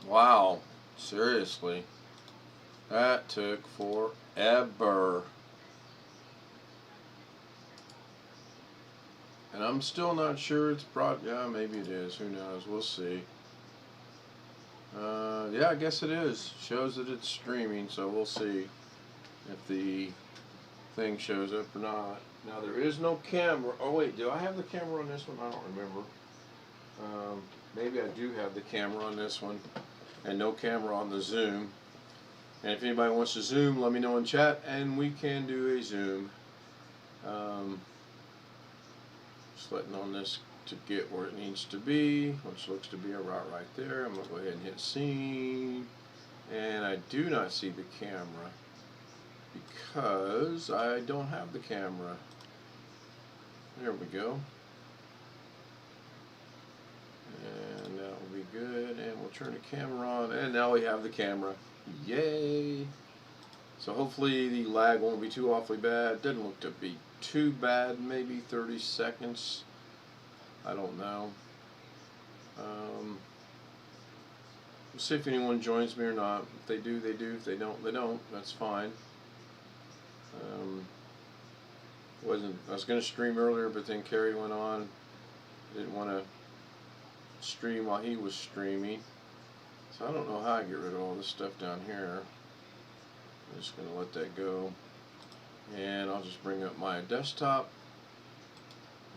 Wow, seriously, that took forever. And I'm still not sure it's yeah, maybe it is. Who knows? We'll see. Yeah, I guess it is. Shows that it's streaming, so we'll see if the thing shows up or not. Now, there is no camera. Oh, wait, do I have the camera on this one? I don't remember. Maybe I do have the camera on this one and no camera on the Zoom. And if anybody wants to Zoom, let me know in chat and we can do a Zoom. Just letting on this to get where it needs to be, which looks to be about right there. I'm going to go ahead and hit scene. And I do not see the camera because I don't have the camera. There we go. And that will be good. And we'll turn the camera on. And now we have the camera. Yay! So hopefully the lag won't be too awfully bad. Doesn't look to be too bad. Maybe 30 seconds. I don't know. We'll see if anyone joins me or not. If they do, they do. If they don't, they don't. That's fine. I was going to stream earlier, but then Kerry went on. Didn't want to stream while he was streaming. So I don't know how I get rid of all this stuff down here. I'm just going to let that go. And I'll just bring up my desktop.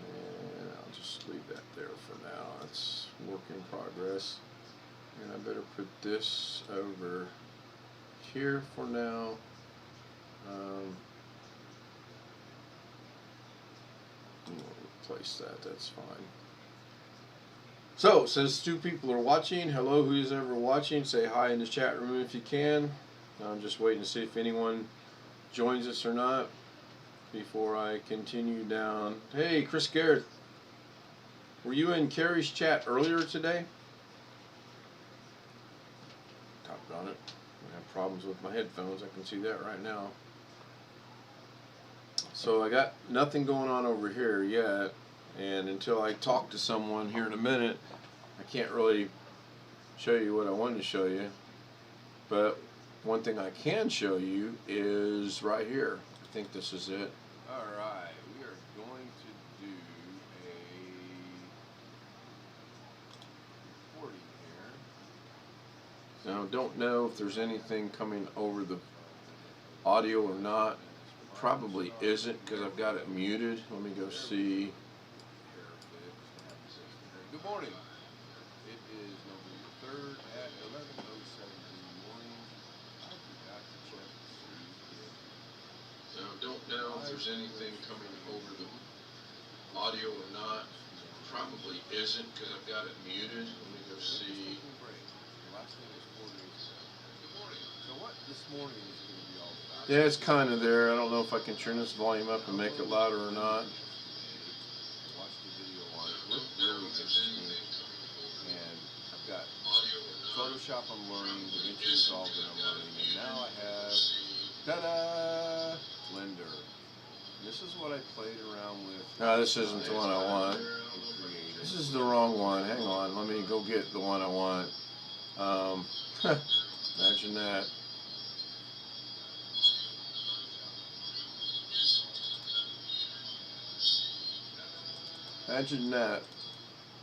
And I'll just leave that there for now. It's work in progress. And I better put this over here for now. We'll replace that. That's fine. So, it says 2 people are watching. Hello, who's ever watching? Say hi in the chat room if you can. I'm just waiting to see if anyone joins us or not before I continue down. Hey, Chris Garrett. Were you in Carrie's chat earlier today? Talked on it. I have problems with my headphones. I can see that right now. So I got nothing going on over here yet. And until I talk to someone here in a minute, I can't really show you what I wanted to show you. But one thing I can show you is right here. I think this is it. Alright, we are going to do a recording here. Now, don't know if there's anything coming over the audio or not. Probably isn't because I've got it muted. Let me go see. Good morning. It is November 3rd at 11:07 in the morning. I forgot to check to see if... Now, don't know if there's anything coming over the audio or not. Probably isn't because I've got it muted. Let me go see. Good morning. So what this morning is going to be all about? Yeah, it's kind of there. I don't know if I can turn this volume up and make it louder or not. Watch the video on it. Look really interesting. And I've got Photoshop I'm learning, DaVinci Resolve that I'm learning, and now I have, ta-da, Blender. This is what I played around with. No, this isn't the one I want. This is the wrong one. Hang on, let me go get the one I want. Imagine that. Imagine that.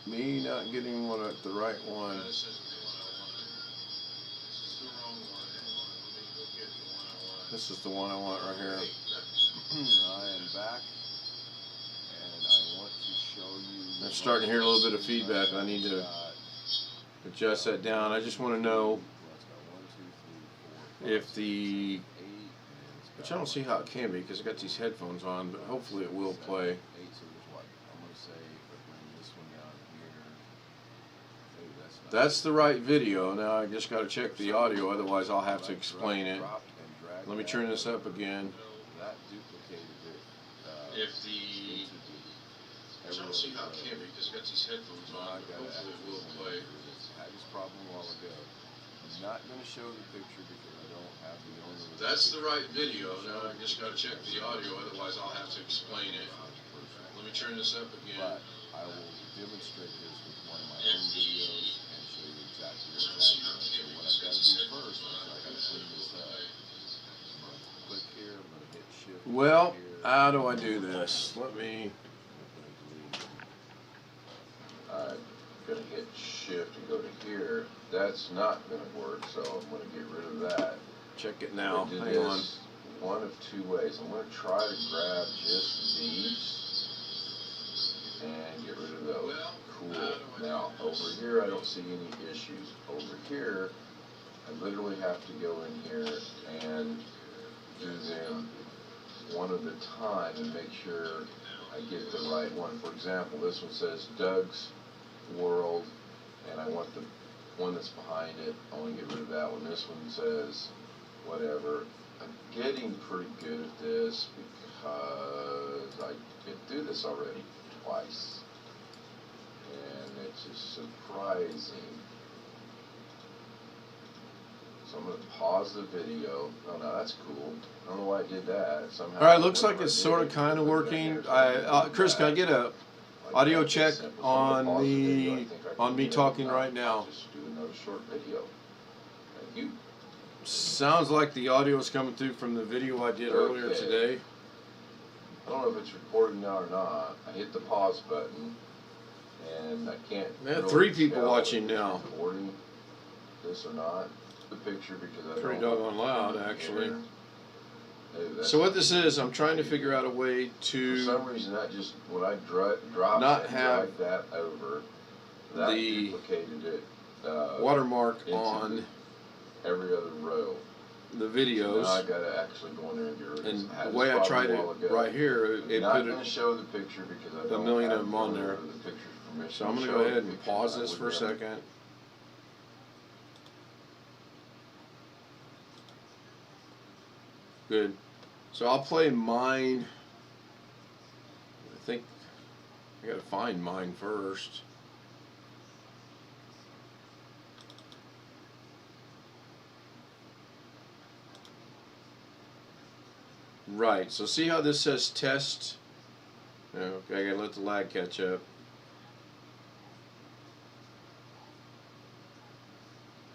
Me not getting the right one. This is the one I want right here. I am back, and I want to show you. I'm starting to hear a little bit of feedback. I need to adjust that down. I just want to know if the, which I don't see how it can be because I got these headphones on, but hopefully it will play. That's the right video. Now I just got to check the audio, otherwise I'll have to explain it. Let me turn this up again. If the, I don't see how it can be because I got these headphones on, but hopefully it will play. I had this problem a while ago. I'm not going to show the picture because I don't have the owner. That's the right video. Now I just got to check the audio, otherwise I'll have to explain it. Let me turn this up again. But I will demonstrate this with one of my own videos and show you Well, how do I do this? Let me. I'm going to hit shift and go to here. That's not going to work, so I'm going to get rid of that. Check it now. Hang on. One of two ways. I'm going to try to grab just these and get rid of those. Cool. Now, over here, I don't see any issues. Over here, I literally have to go in here and do them one at a time and make sure I get the right one. For example, this one says Doug's World, and I want the one that's behind it. I want to get rid of that one. This one says whatever. I'm getting pretty good at this because I did do this already twice, and it's just surprising. So I'm going to pause the video. Oh no, that's cool. I don't know why I did that. Somehow. All right, looks like it's sort of kind of working. Chris, can I get a audio check on me talking right now? Just do another short video. Thank you. Sounds like the audio is coming through from the video I did earlier today. I don't know if it's recording now or not. I hit the pause button, and I can't. We have 3 people watching now. Recording this or not? The picture because I pretty doggone loud actually. So what this is, I'm trying to figure out a way to. For some reason, that just when I drop not have that over, that the duplicated it. Watermark on every other row. The videos. So now I gotta actually go in there and get rid of it. And the way I tried it right here, it put it. Show the picture because I don't a million of them on there. So I'm gonna go ahead and pause this for a second. Good. So I'll play mine. I think I gotta find mine first. Right, so see how this says test? Okay, I gotta let the lag catch up.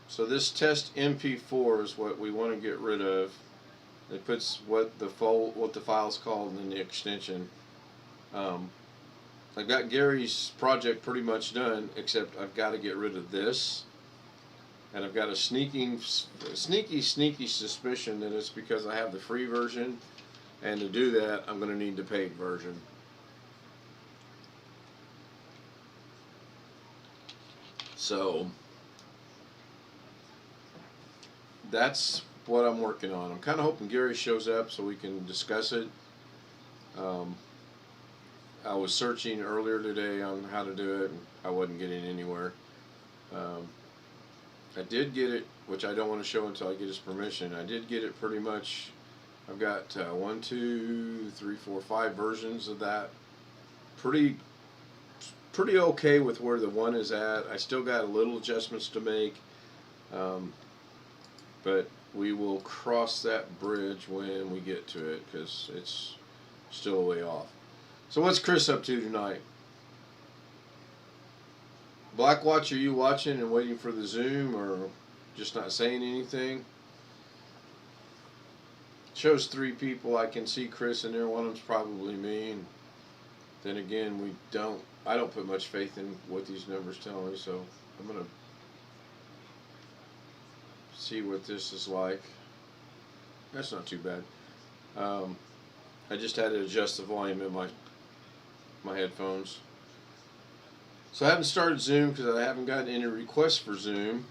So this test MP4 is what we want to get rid of. It puts what the file's called in the extension. I've got Gary's project pretty much done, except I've got to get rid of this. And I've got a sneaky suspicion that it's because I have the free version, and to do that I'm going to need the paid version. So that's what I'm working on. I'm kind of hoping Gary shows up so we can discuss it. I was searching earlier today on how to do it, and I wasn't getting anywhere. I did get it, which I don't want to show until I get his permission. I did get it pretty much. I've got 1, 2, 3, 4, 5 versions of that. Pretty okay with where the one is at. I still got a little adjustments to make, but we will cross that bridge when we get to it because it's still a way off. So what's Chris up to tonight? Blackwatch, are you watching and waiting for the Zoom or just not saying anything? It shows 3 people. I can see Chris in there. One of them's probably me. And then again, I don't put much faith in what these numbers tell me, so I'm going to see what this is like. That's not too bad. I just had to adjust the volume in my headphones. So I haven't started Zoom because I haven't gotten any requests for Zoom.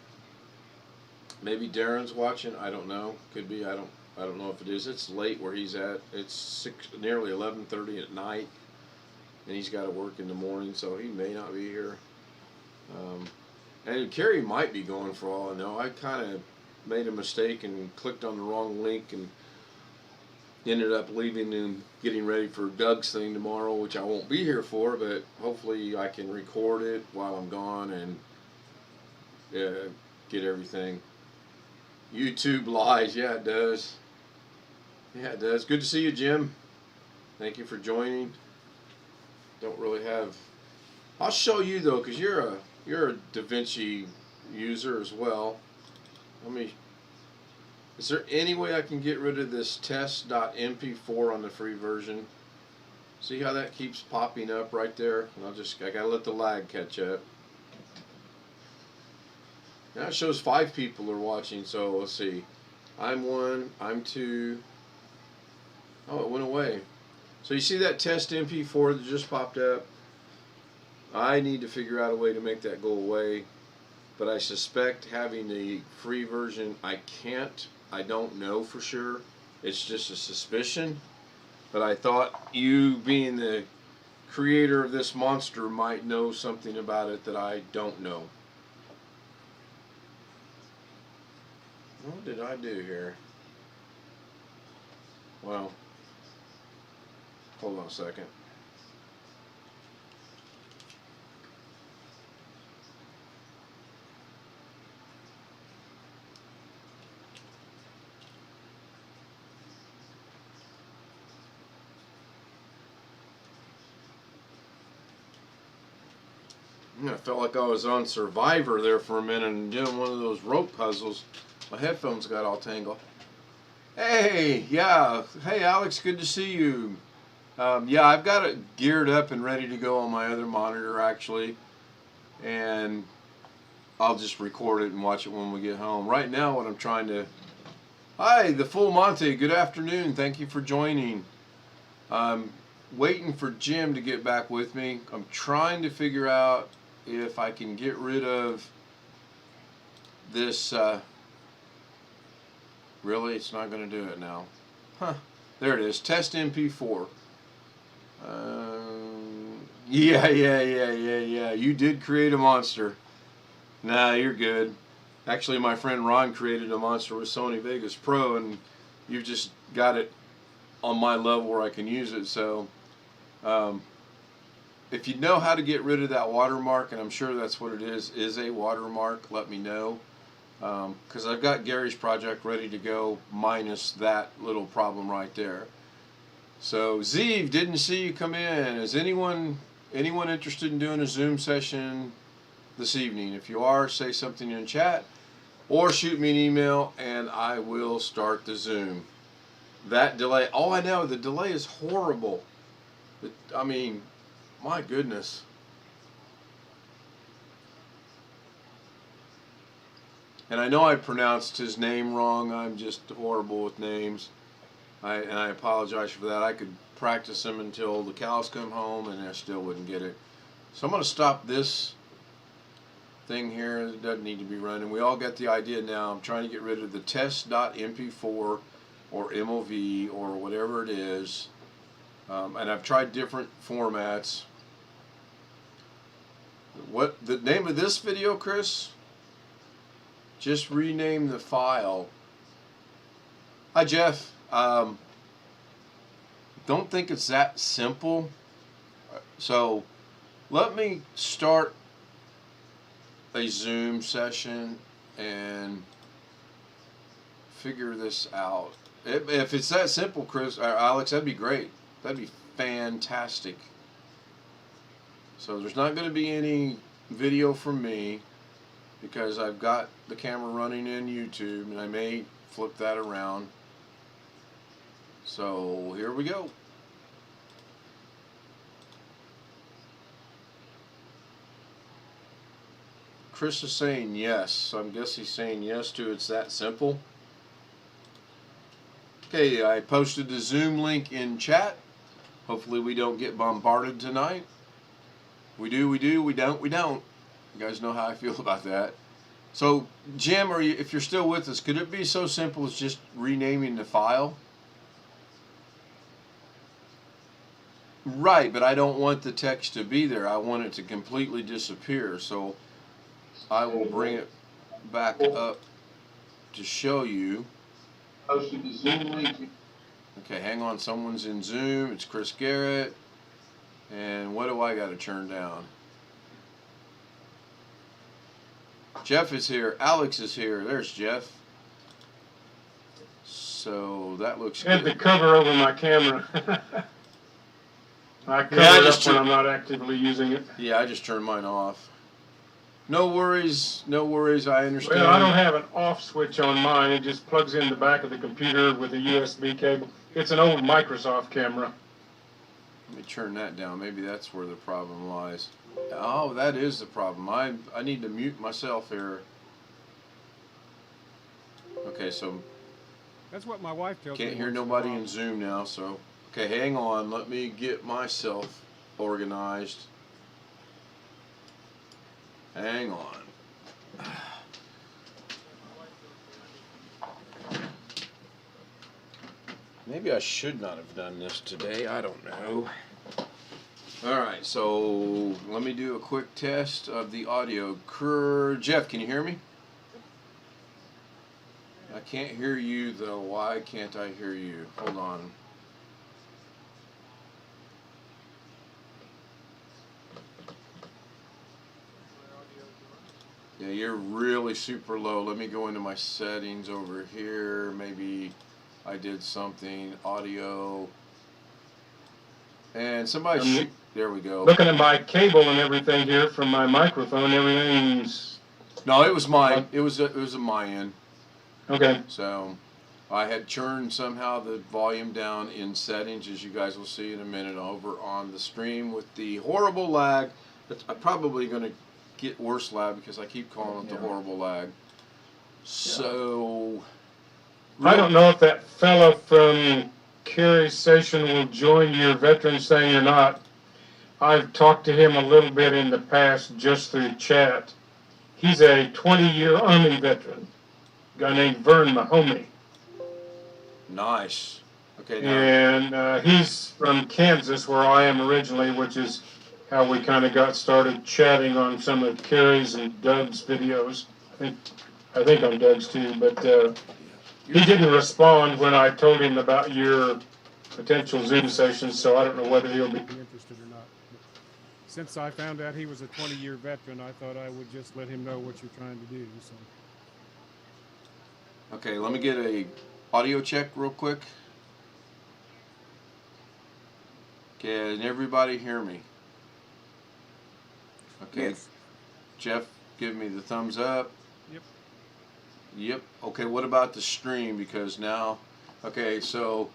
Maybe Darren's watching. I don't know. Could be. I don't know if it is. It's late where he's at. It's nearly 11:30 at night, and he's got to work in the morning, so he may not be here. And Carrie might be going for all I know. I kind of made a mistake and clicked on the wrong link and ended up leaving and getting ready for Doug's thing tomorrow, which I won't be here for, but hopefully I can record it while I'm gone and get everything. YouTube lies. Yeah, it does. Yeah, it does. Good to see you, Jim. Thank you for joining. Don't really have. I'll show you though, because you're a Da Vinci user as well. Is there any way I can get rid of this test.mp4 on the free version? See how that keeps popping up right there? I gotta let the lag catch up. Now it shows 5 people are watching, so let's see. I'm 1, I'm 2. Oh, it went away. So you see that test MP4 that just popped up? I need to figure out a way to make that go away. But I suspect having the free version, I don't know for sure. It's just a suspicion. But I thought you, being the creator of this monster, might know something about it that I don't know. What did I do here? Well, hold on a second. I felt like I was on Survivor there for a minute and doing one of those rope puzzles. My headphones got all tangled. Hey, yeah. Hey, Alex, good to see you. Yeah, I've got it geared up and ready to go on my other monitor, actually. And I'll just record it and watch it when we get home. Right now, what I'm trying to... Hi, the Full Monte. Good afternoon. Thank you for joining. I'm waiting for Jim to get back with me. I'm trying to figure out if I can get rid of this... Really? It's not going to do it now. Huh. There it is. Test MP4. Yeah. You did create a monster. Nah, you're good. Actually, my friend Ron created a monster with Sony Vegas Pro, and you've just got it on my level where I can use it. So, if you know how to get rid of that watermark, and I'm sure that's what it is a watermark, let me know. Because I've got Gary's project ready to go, minus that little problem right there. So, Zeev, didn't see you come in. Is anyone interested in doing a Zoom session this evening? If you are, say something in chat, or shoot me an email, and I will start the Zoom. That delay, oh, I know, the delay is horrible. I mean, my goodness. And I know I pronounced his name wrong. I'm just horrible with names. And I apologize for that. I could practice them until the cows come home, and I still wouldn't get it. So I'm going to stop this thing here. It doesn't need to be running. We all get the idea now. I'm trying to get rid of the test.mp4 or MOV or whatever it is. And I've tried different formats. What the name of this video, Chris? Just rename the file. Hi, Jeff. Don't think it's that simple. So let me start a Zoom session and figure this out. If it's that simple, Chris or Alex, that'd be great. That'd be fantastic. So there's not going to be any video from me, because I've got the camera running in YouTube, and I may flip that around. So here we go. Chris is saying yes, so I guess he's saying yes to it's that simple. Okay, I posted the Zoom link in chat. Hopefully we don't get bombarded tonight. We do, we don't. You guys know how I feel about that. So, Jim, if you're still with us, could it be so simple as just renaming the file? Right, but I don't want the text to be there. I want it to completely disappear. So, I will bring it back up to show you. Posted the Zoom link. Okay, hang on. Someone's in Zoom. It's Chris Garrett. And what do I got to turn down? Jeff is here. Alex is here. There's Jeff. So that looks good. I had the cover over my camera. I cover it up when I'm not actively using it. Yeah, I just turned mine off. No worries, no worries. I understand. Well, I don't have an off switch on mine. It just plugs in the back of the computer with a USB cable. It's an old Microsoft camera. Let me turn that down. Maybe that's where the problem lies. Oh, that is the problem. I need to mute myself here. Okay, so That's what my wife tells me. can't hear nobody in Zoom now. So okay, hang on. Let me get myself organized. Hang on. Maybe I should not have done this today. I don't know. Alright, so let me do a quick test of the audio. Jeff, can you hear me? I can't hear you though. Why can't I hear you? Hold on. Yeah, you're really super low. Let me go into my settings over here. Maybe I did something. Audio. And somebody there we go. Looking at my cable and everything here from my microphone, everything's... No, it was mine. It was a my end. Okay. So I had turned somehow the volume down in settings, as you guys will see in a minute, over on the stream with the horrible lag. I'm probably going to get worse lag because I keep calling it the horrible lag. So I don't know if that fellow from Kerry Station will join your veterans thing or not. I've talked to him a little bit in the past just through chat. He's a 20-year Army veteran, a guy named Vern Mahomey. Nice. Okay. Now. And he's from Kansas, where I am originally, which is how we kind of got started chatting on some of Kerry's and Doug's videos. I think on Doug's too, but he didn't respond when I told him about your potential Zoom sessions, so I don't know whether he'll be interested or not. But since I found out he was a 20-year veteran, I thought I would just let him know what you're trying to do. So. Okay, let me get a audio check real quick. Can everybody hear me? Okay. Yes. Jeff, give me the thumbs up. Yep. Yep. Okay, what about the stream? Because now, okay, so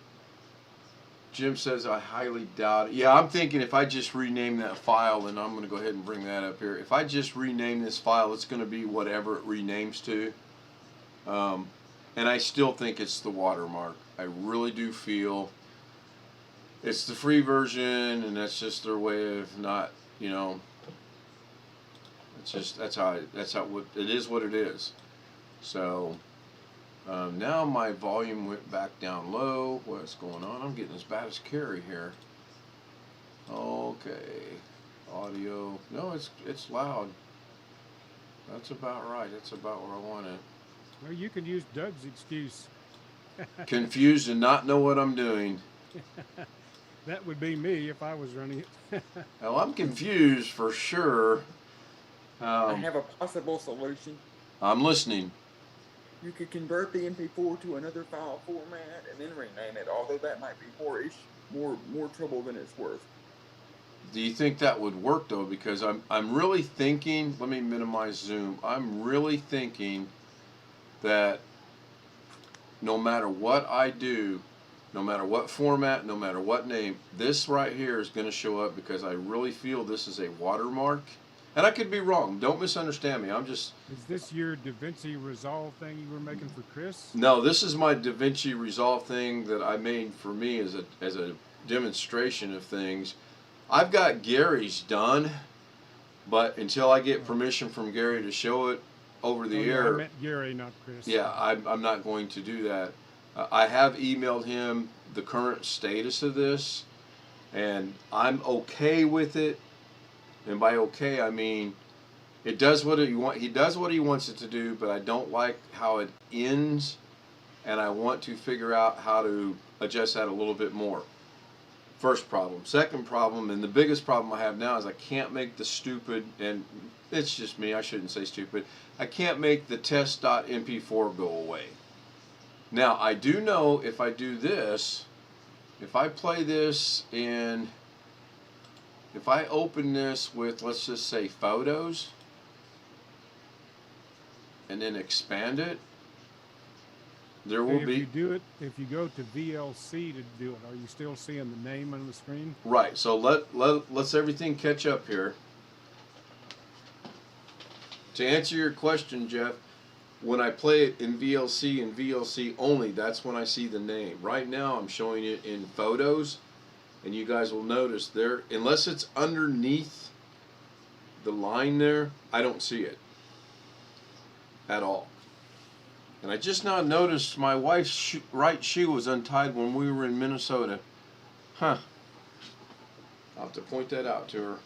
Jim says I highly doubt it. Yeah, I'm thinking if I just rename that file, and I'm going to go ahead and bring that up here. If I just rename this file, it's going to be whatever it renames to. And I still think it's the watermark. I really do feel it's the free version, and that's just their way of not, you know. It's just that's how it is what it is. So now my volume went back down low. What's going on? I'm getting as bad as Kerry here. Okay, audio. No, it's loud. That's about right. That's about where I want it. Well, you can use Doug's excuse. Confused and not know what I'm doing. That would be me if I was running it. Well, I'm confused for sure. I have a possible solution. I'm listening. You could convert the MP4 to another file format and then rename it, although that might be more trouble than it's worth. Do you think that would work though? Because I'm really thinking, let me minimize Zoom. I'm really thinking that no matter what I do, no matter what format, no matter what name, this right here is going to show up because I really feel this is a watermark. And I could be wrong. Don't misunderstand me. I'm just... Is this your DaVinci Resolve thing you were making for Chris? No, this is my DaVinci Resolve thing that I made for me as a demonstration of things. I've got Gary's done, but until I get permission from Gary to show it over the air... I meant Gary, not Chris. Yeah, I'm not going to do that. I have emailed him the current status of this, and I'm okay with it. And by okay, I mean it does what he does what he wants it to do, but I don't like how it ends, and I want to figure out how to adjust that a little bit more. First problem. Second problem, and the biggest problem I have now is I can't make the stupid, and it's just me, I shouldn't say stupid, I can't make the test.mp4 go away. Now, I do know if I do this, if I play this in... If I open this with, let's just say, photos, and then expand it, there will Okay, if be you do it, if you go to VLC to do it, are you still seeing the name on the screen? right. So let's everything catch up here. To answer your question, Jeff, when I play it in VLC and VLC only, that's when I see the name. Right now, I'm showing it in photos, and you guys will notice there, unless it's underneath the line there, I don't see it at all. And I just now noticed my wife's right shoe was untied when we were in Minnesota. Huh. I'll have to point that out to her.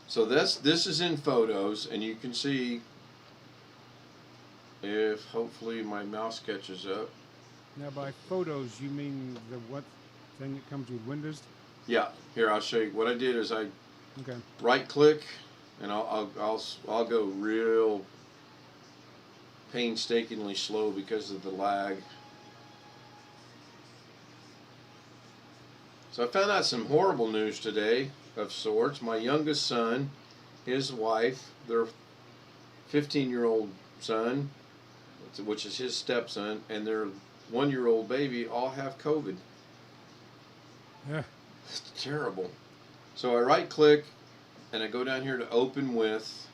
So this is in photos, and you can see if hopefully my mouse catches up. Now, by photos, you mean the what thing that comes with Windows? Yeah, here I'll show you. What I did is I Okay. right click, and I'll go real painstakingly slow because of the lag. So I found out some horrible news today of sorts. My youngest son, his wife, their 15-year-old son, which is his stepson, and their 1-year-old baby all have COVID. Yeah. It's terrible. So I right click and I go down here to open with,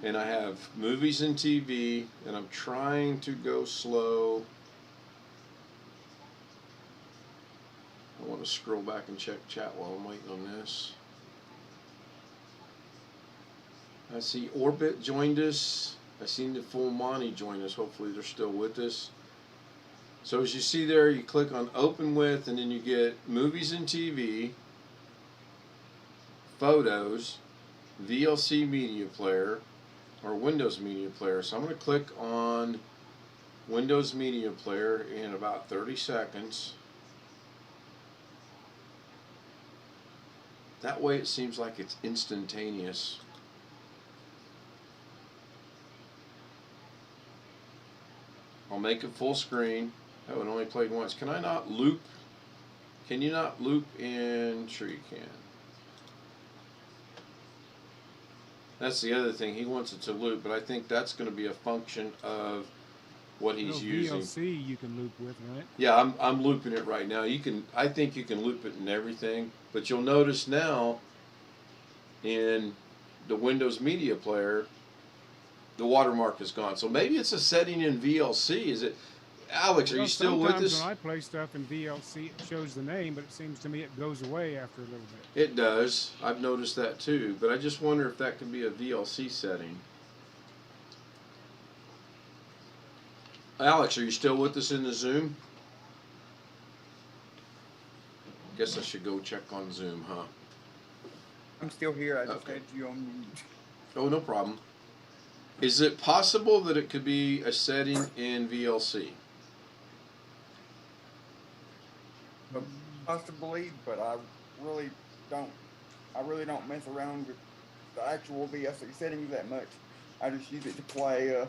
and I have movies and TV, and I'm trying to go slow. I want to scroll back and check chat while I'm waiting on this. I see Orbit joined us. I seen the full Monty join us. Hopefully they're still with us. So as you see there, you click on open with, and then you get movies and TV, photos, VLC media player, or Windows media player. So I'm going to click on Windows media player in about 30 seconds. That way it seems like it's instantaneous. I'll make it full screen. Oh, it only played once. Can I not loop? Can you not loop in? Sure you can. That's the other thing. He wants it to loop, but I think that's going to be a function of what he's using. VLC you can loop with, right? Yeah, I'm looping it right now. You can, I think you can loop it in everything, but you'll notice now in the Windows Media Player, the watermark is gone. So maybe it's a setting in VLC. Is it, Alex? Are you still with us? Sometimes when I play stuff in VLC, it shows the name, but it seems to me it goes away after a little bit. It does. I've noticed that too, but I just wonder if that could be a VLC setting. Alex, are you still with us in the Zoom? Guess I should go check on Zoom, huh? I'm still here. I just Okay. had you on mute. Oh, no problem. Is it possible that it could be a setting in VLC? Possibly, but I really don't mess around with the actual VLC settings that much. I just use it to play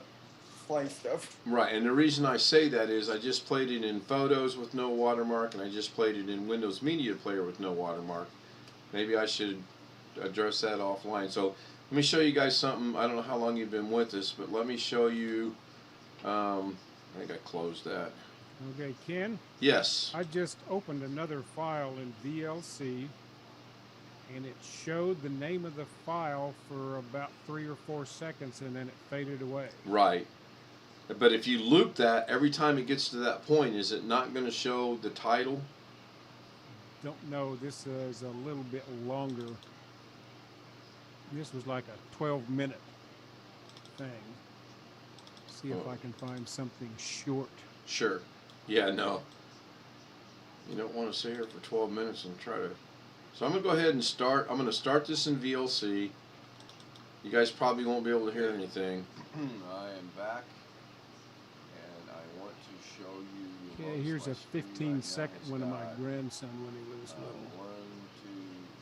stuff. Right, and the reason I say that is I just played it in Photos with no watermark, and I just played it in Windows Media Player with no watermark. Maybe I should address that offline. So let me show you guys something. I don't know how long you've been with us, but let me show you. I think I closed that. Okay, Ken, Yes. I just opened another file in VLC, and it showed the name of the file for about 3 or 4 seconds, and then it faded away. Right. But if you loop that, every time it gets to that point, is it not going to show the title? Don't know. This is a little bit longer. This was like a 12-minute thing. See if I can find something short. Sure. Yeah, no. You don't want to sit here for 12 minutes and try to... So I'm going to go ahead and start. I'm going to start this in VLC. You guys probably won't be able to hear anything. I am back, and I want to show you... Okay, here's a 15-second one of my grandson when he was little. 1, 2,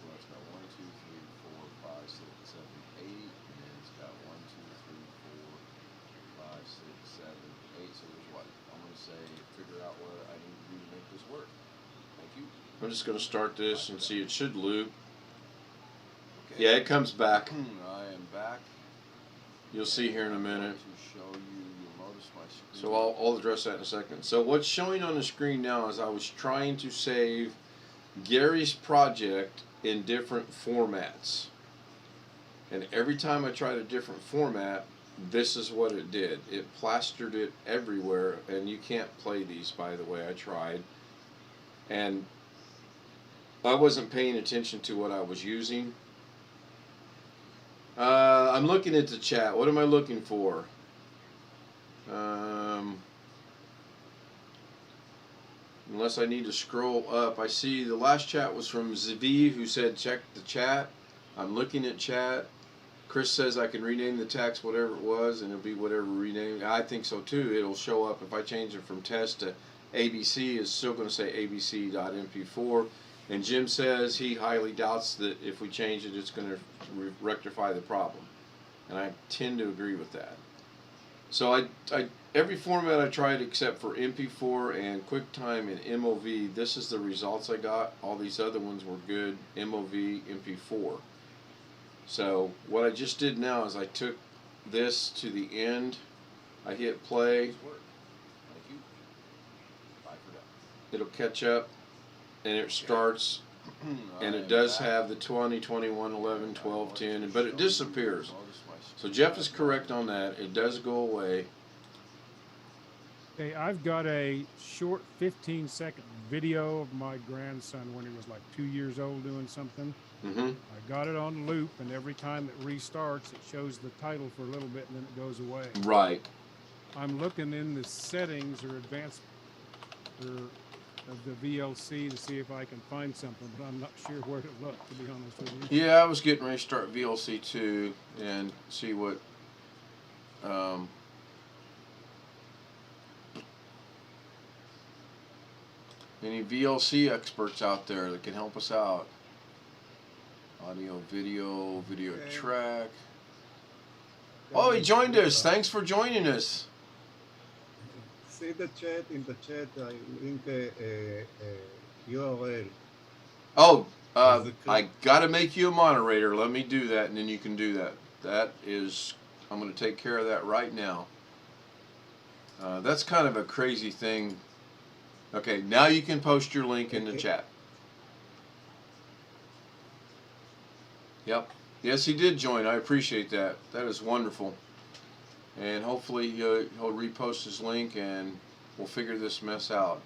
well, it's got 1, 2, 3, 4, 5, 6, 7, 8, and it's got 1, 2, 3, 4, 5, 6, 7, 8. So there's what? I'm going to say, figure out what I need to do to make this work. Thank you. I'm just going to start this and see. It should loop. Okay. Yeah, it comes back. I am back. You'll see here in a minute. To show you, you'll notice my screen. So I'll address that in a second. So what's showing on the screen now is I was trying to save Gary's project in different formats. And every time I tried a different format, this is what it did. It plastered it everywhere, and you can't play these, by the way. I tried. And I wasn't paying attention to what I was using. I'm looking at the chat. What am I looking for? Unless I need to scroll up. I see the last chat was from Zaviv, who said check the chat. I'm looking at chat. Chris says I can rename the text, whatever it was, and it'll be whatever rename. I think so too. It'll show up if I change it from test to ABC. It's still going to say abc.mp4. And Jim says he highly doubts that if we change it, it's going to rectify the problem. And I tend to agree with that. So I every format I tried except for MP4 and QuickTime and MOV, this is the results I got. All these other ones were good, MOV, MP4. So what I just did now is I took this to the end. I hit play. Thank you. Bye for now. It'll catch up, and it starts, and it does have the 20, 21, 11, 12, 10, but it disappears. So Jeff is correct on that. It does go away. Okay, I've got a short 15-second video of my grandson when he was like 2 years old doing something. Mm-hmm. I got it on loop, and every time it restarts, it shows the title for a little bit, and then it goes away. Right. I'm looking in the settings or advanced of the VLC to see if I can find something, but I'm not sure where to look, to be honest with you. Yeah, I was getting ready to start VLC 2 and see what any VLC experts out there that can help us out. Audio, video track. Oh, he joined us. Thanks for joining us. See the chat, in the chat I link a URL. Oh, I gotta make you a moderator. Let me do that, and then you can do that. That is, I'm gonna take care of that right now. That's kind of a crazy thing. Okay, now you can post your link in the chat. Yep. Yes, he did join. I appreciate that. That is wonderful. And hopefully he'll repost his link and we'll figure this mess out.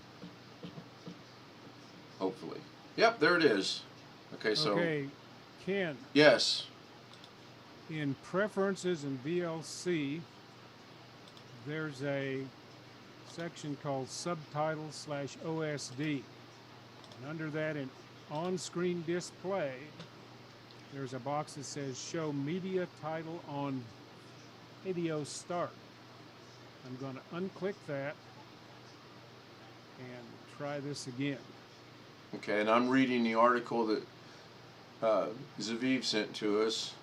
Hopefully. Yep, there it is. Okay, so. Okay, Ken. Yes. In Preferences in VLC, there's a section called Subtitles/OSD. And under that, in On-Screen Display, there's a box that says Show Media Title on Video Start. I'm going to unclick that and try this again. Okay, and I'm reading the article that Zaviv sent to us.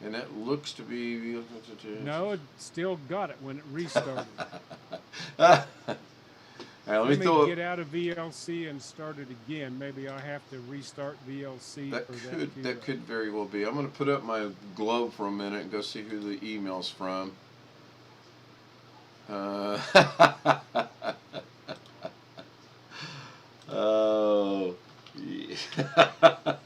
And that looks to be... No, it still got it when it restarted. Right, let me get out of VLC and start it again. Maybe I have to restart VLC that for could, that. That could very well be. I'm going to put up my globe for a minute and go see who the email's from. Oh. Yeah.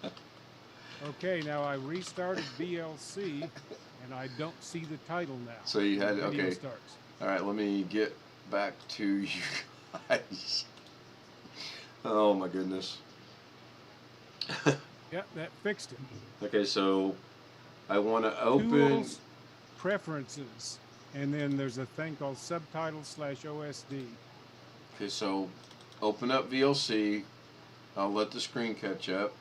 Okay, now I restarted VLC, and I don't see the title now. So you had, the video okay. starts. All right, let me get back to you guys. Oh my goodness. Yep, that fixed it. Okay, so I want to open Tools, Preferences, and then there's a thing called Subtitles/OSD. Okay, so open up VLC. I'll let the screen catch up.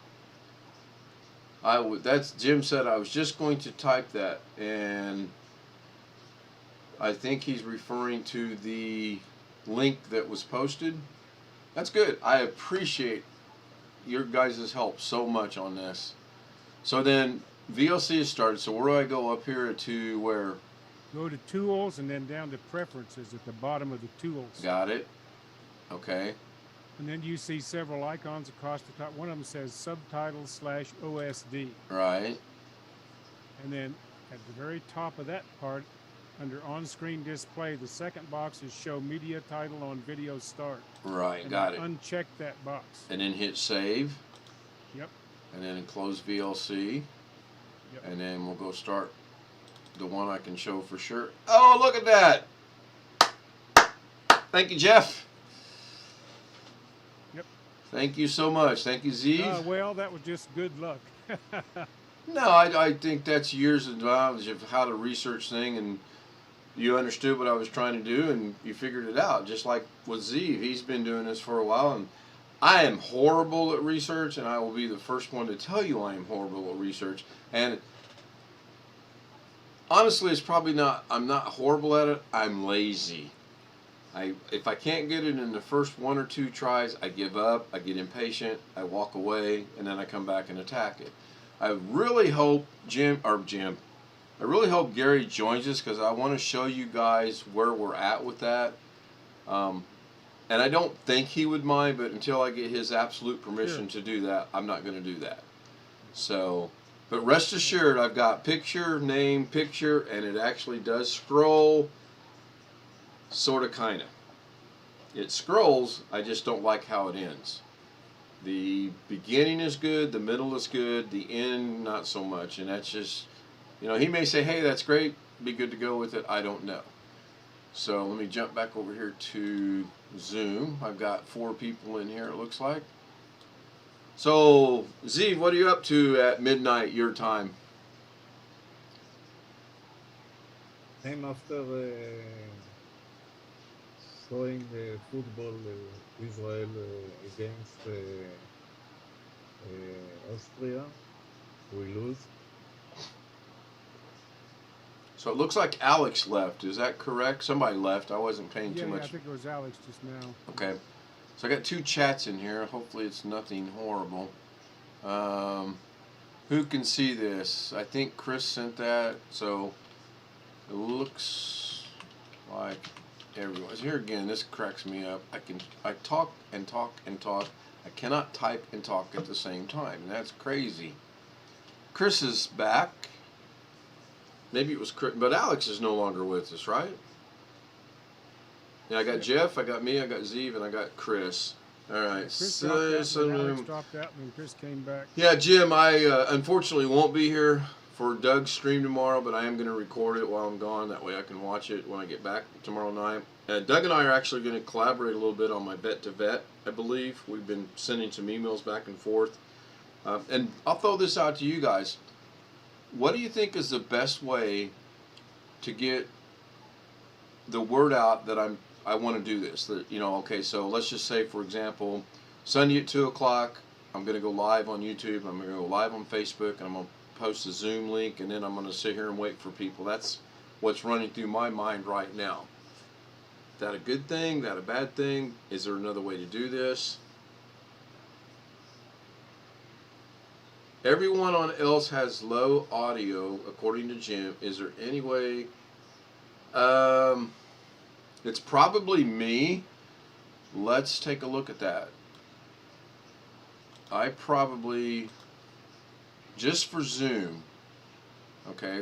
That's Jim said I was just going to type that, and I think he's referring to the link that was posted. That's good. I appreciate your guys' help so much on this. So then VLC is started. So where do I go up here to where? Go to Tools and then down to Preferences at the bottom of the Tools. Got it. Okay. And then you see several icons across the top. One of them says subtitles / OSD. Right. And then at the very top of that part, under on-screen display, the second box is show media title on video start. Right. And Got it. uncheck that box. And then hit save. Yep. And then close VLC. Yep. And then we'll go start the one I can show for sure. Oh, look at that. Thank you, Jeff. Yep. Thank you so much. Thank you, Zeev. Well, that was just good luck. No, I think that's years of knowledge of how to research thing, and you understood what I was trying to do, and you figured it out. Just like with Zeev, he's been doing this for a while, and I am horrible at research, and I will be the first one to tell you I am horrible at research. And honestly, it's probably not. I'm not horrible at it. I'm lazy. If I can't get it in the first 1 or 2 tries, I give up. I get impatient. I walk away, and then I come back and attack it. I really hope I really hope Gary joins us, because I want to show you guys where we're at with that. And I don't think he would mind, but until I get his absolute permission to do that, I'm not going to do that. So, but rest assured, I've got picture, name, picture, and it actually does scroll, sort of, kind of. It scrolls, I just don't like how it ends. The beginning is good, the middle is good, the end not so much, and that's just, you know, he may say, hey, that's great, be good to go with it, I don't know. So let me jump back over here to Zoom. I've got 4 people in here, it looks like. So, Zeev, what are you up to at midnight your time? I'm after showing football Israel against Austria. We lose. So it looks like Alex left. Is that correct? Somebody left. I wasn't paying Yeah, too much. I think it was Alex just now. Okay. So I got 2 chats in here. Hopefully it's nothing horrible. Who can see this? I think Chris sent that. So it looks like everyone's here again. This cracks me up. I talk and talk and talk. I cannot type and talk at the same time. And that's crazy. Chris is back. Maybe it was Chris, but Alex is no longer with us, right? Yeah, I got Jeff, I got me, I got Zeev, and I got Chris. All right. Chris dropped out, and Alex dropped out, and then Chris came back. Yeah, Jim, I unfortunately won't be here for Doug's stream tomorrow, but I am going to record it while I'm gone. That way I can watch it when I get back tomorrow night. Doug and I are actually going to collaborate a little bit on my vet to vet, I believe. We've been sending some emails back and forth. And I'll throw this out to you guys. What do you think is the best way to get the word out that I want to do this? That, you know, okay, so let's just say, for example, Sunday at 2 o'clock, I'm going to go live on YouTube. I'm going to go live on Facebook, and I'm going to post a Zoom link, and then I'm going to sit here and wait for people. That's what's running through my mind right now. Is that a good thing? Is that a bad thing? Is there another way to do this? Everyone on else has low audio, according to Jim. Is there any way? It's probably me. Let's take a look at that. I probably, just for Zoom, okay,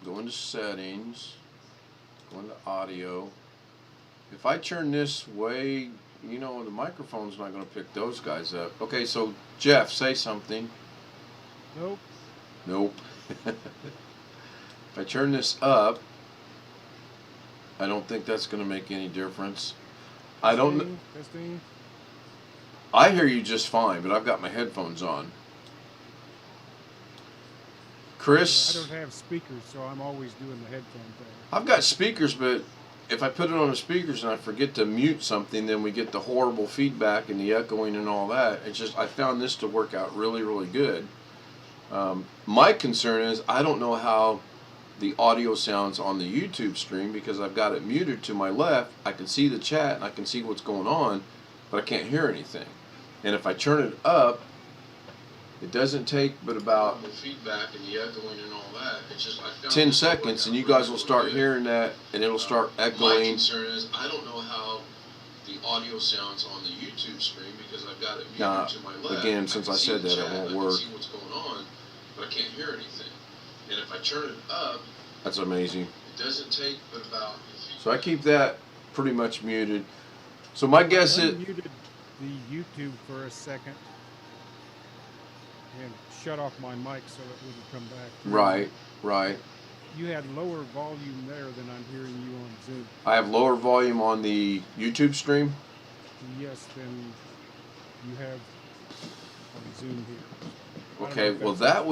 go into settings, go into audio. If I turn this way, you know, the microphone's not going to pick those guys up. Okay, so Jeff, say something. Nope. Nope. If I turn this up, I don't think that's going to make any difference. I don't know. Testing. I hear you just fine, but I've got my headphones on. Chris? I don't have speakers, so I'm always doing the headphone thing. I've got speakers, but if I put it on the speakers and I forget to mute something, then we get the horrible feedback and the echoing and all that. It's just, I found this to work out really, really good. My concern is I don't know how the audio sounds on the YouTube stream because I've got it muted to my left. I can see the chat and I can see what's going on, but I can't hear anything. And if I turn it up, it doesn't take but about the feedback and the echoing and all that. It's just 10 seconds, and you guys will start hearing that, and it'll start echoing. My concern is I don't know how the audio sounds on the YouTube stream because I've got it muted Now, to my left. again, since I can see said the that, chat, it won't I work. can see what's going on, but I can't hear anything. And if I turn it up, That's amazing. it doesn't take but about... So I keep that pretty much muted. So my guess is... Unmuted the YouTube for a second and shut off my mic so it wouldn't come back. Right, right. You had lower volume there than I'm hearing you on Zoom. I have lower volume on the YouTube stream. Yes, than you have on Zoom here. I don't Okay, know if well that's-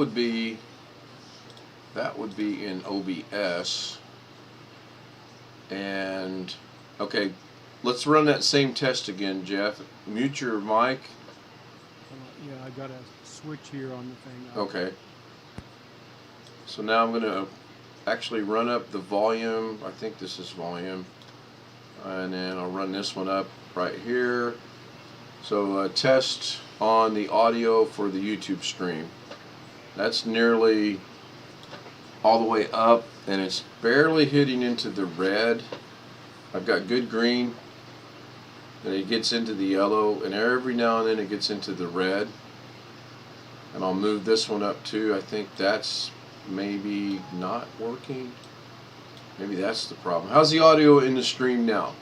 that would be in OBS. And okay, let's run that same test again, Jeff. Mute your mic. Yeah, I got a switch here on the thing. Okay. So now I'm gonna actually run up the volume. I think this is volume. And then I'll run this one up right here. So test on the audio for the YouTube stream. That's nearly all the way up, and it's barely hitting into the red. I've got good green, and it gets into the yellow, and every now and then it gets into the red. And I'll move this one up too. I think that's maybe not working. Maybe that's the problem. How's the audio in the stream now?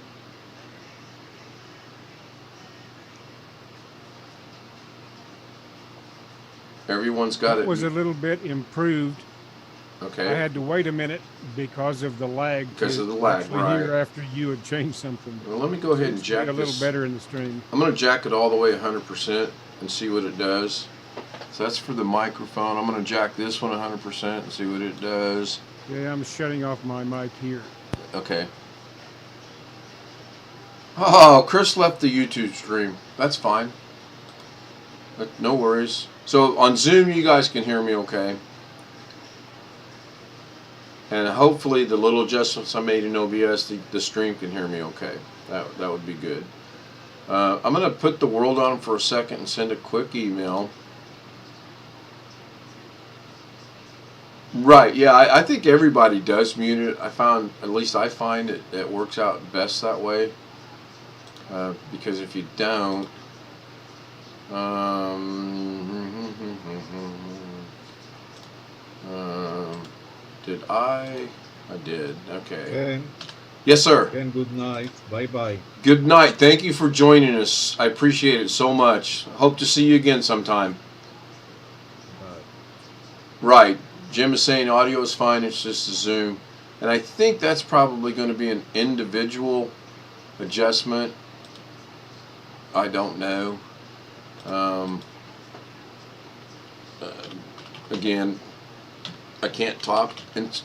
Everyone's got It it. was a little bit improved. Okay. I had to wait a minute because of the lag. Because to of the lag, actually right. hear after you had changed something. Well, let me go ahead and It's jack a little this. better in the stream. I'm going to jack it all the way 100% and see what it does. So that's for the microphone. I'm going to jack this one 100% and see what it does. Yeah, I'm shutting off my mic here. Okay. Oh, Chris left the YouTube stream. That's fine. But no worries. So on Zoom, you guys can hear me okay. And hopefully the little adjustments I made in OBS, the stream can hear me okay. That would be good. I'm going to put the world on for a second and send a quick email. Right, yeah, I think everybody does mute it. At least I find it works out best that way. Because if you don't, did I did. Okay. Ken, Yes, sir. Ken, good night. Bye-bye. Good night. Thank you for joining us. I appreciate it so much. Hope to see you again sometime. Bye. Right. Jim is saying audio is fine. It's just a Zoom. And I think that's probably going to be an individual adjustment. I don't know. Again, I can't talk and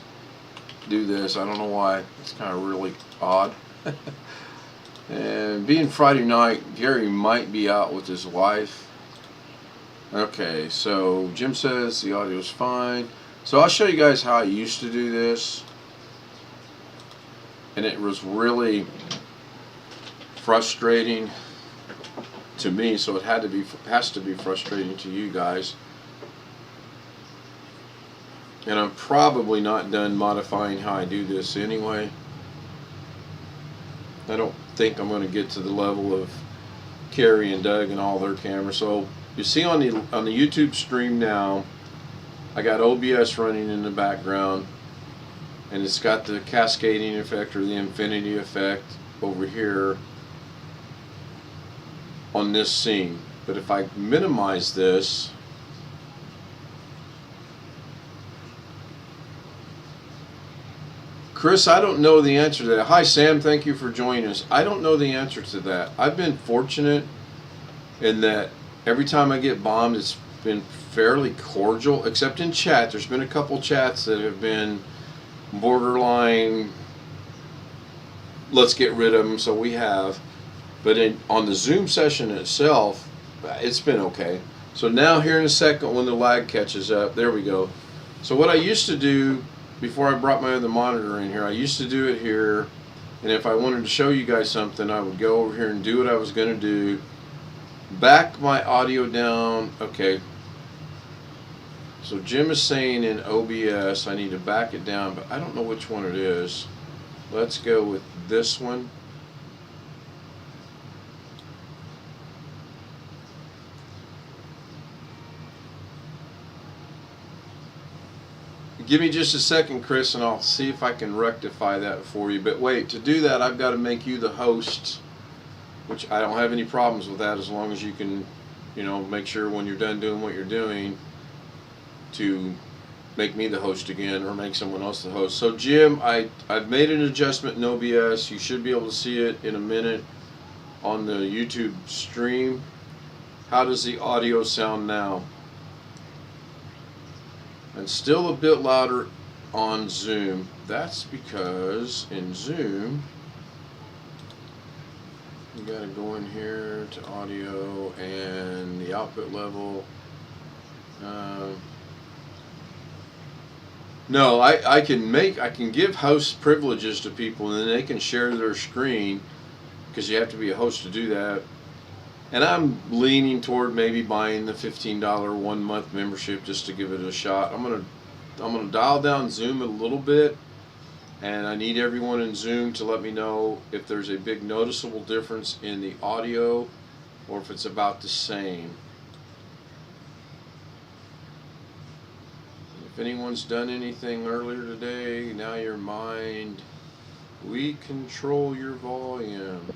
do this. I don't know why. It's kind of really odd. And being Friday night, Gary might be out with his wife. Okay, so Jim says the audio is fine. So I'll show you guys how I used to do this. And it was really frustrating to me, so it has to be frustrating to you guys. And I'm probably not done modifying how I do this anyway. I don't think I'm going to get to the level of Carrie and Doug and all their cameras. So you see on the YouTube stream now, I got OBS running in the background, and it's got the cascading effect or the infinity effect over here on this scene. But if I minimize this, Chris, I don't know the answer to that. Hi, Sam. Thank you for joining us. I don't know the answer to that. I've been fortunate in that every time I get bombed, it's been fairly cordial, except in chat. There's been a couple chats that have been borderline, let's get rid of them, so we have. But on the Zoom session itself, it's been okay. So now here in a second when the lag catches up, there we go. So what I used to do before I brought my other monitor in here, I used to do it here, and if I wanted to show you guys something, I would go over here and do what I was going to do, back my audio down. Okay, so Jim is saying in OBS I need to back it down, but I don't know which one it is. Let's go with this one. Give me just a second, Chris, and I'll see if I can rectify that for you. But wait, to do that, I've got to make you the host, which I don't have any problems with that as long as you can, you know, make sure when you're done doing what you're doing to make me the host again or make someone else the host. So, Jim, I've made an adjustment, no BS. You should be able to see it in a minute on the YouTube stream. How does the audio sound now? And still a bit louder on Zoom. That's because in Zoom, you gotta go in here to audio and the output level. No, I can give host privileges to people and then they can share their screen because you have to be a host to do that. And I'm leaning toward maybe buying the $15 1 month membership just to give it a shot. I'm gonna dial down Zoom a little bit, and I need everyone in Zoom to let me know if there's a big noticeable difference in the audio or if it's about the same. If anyone's done anything earlier today, now your mind, we control your volume.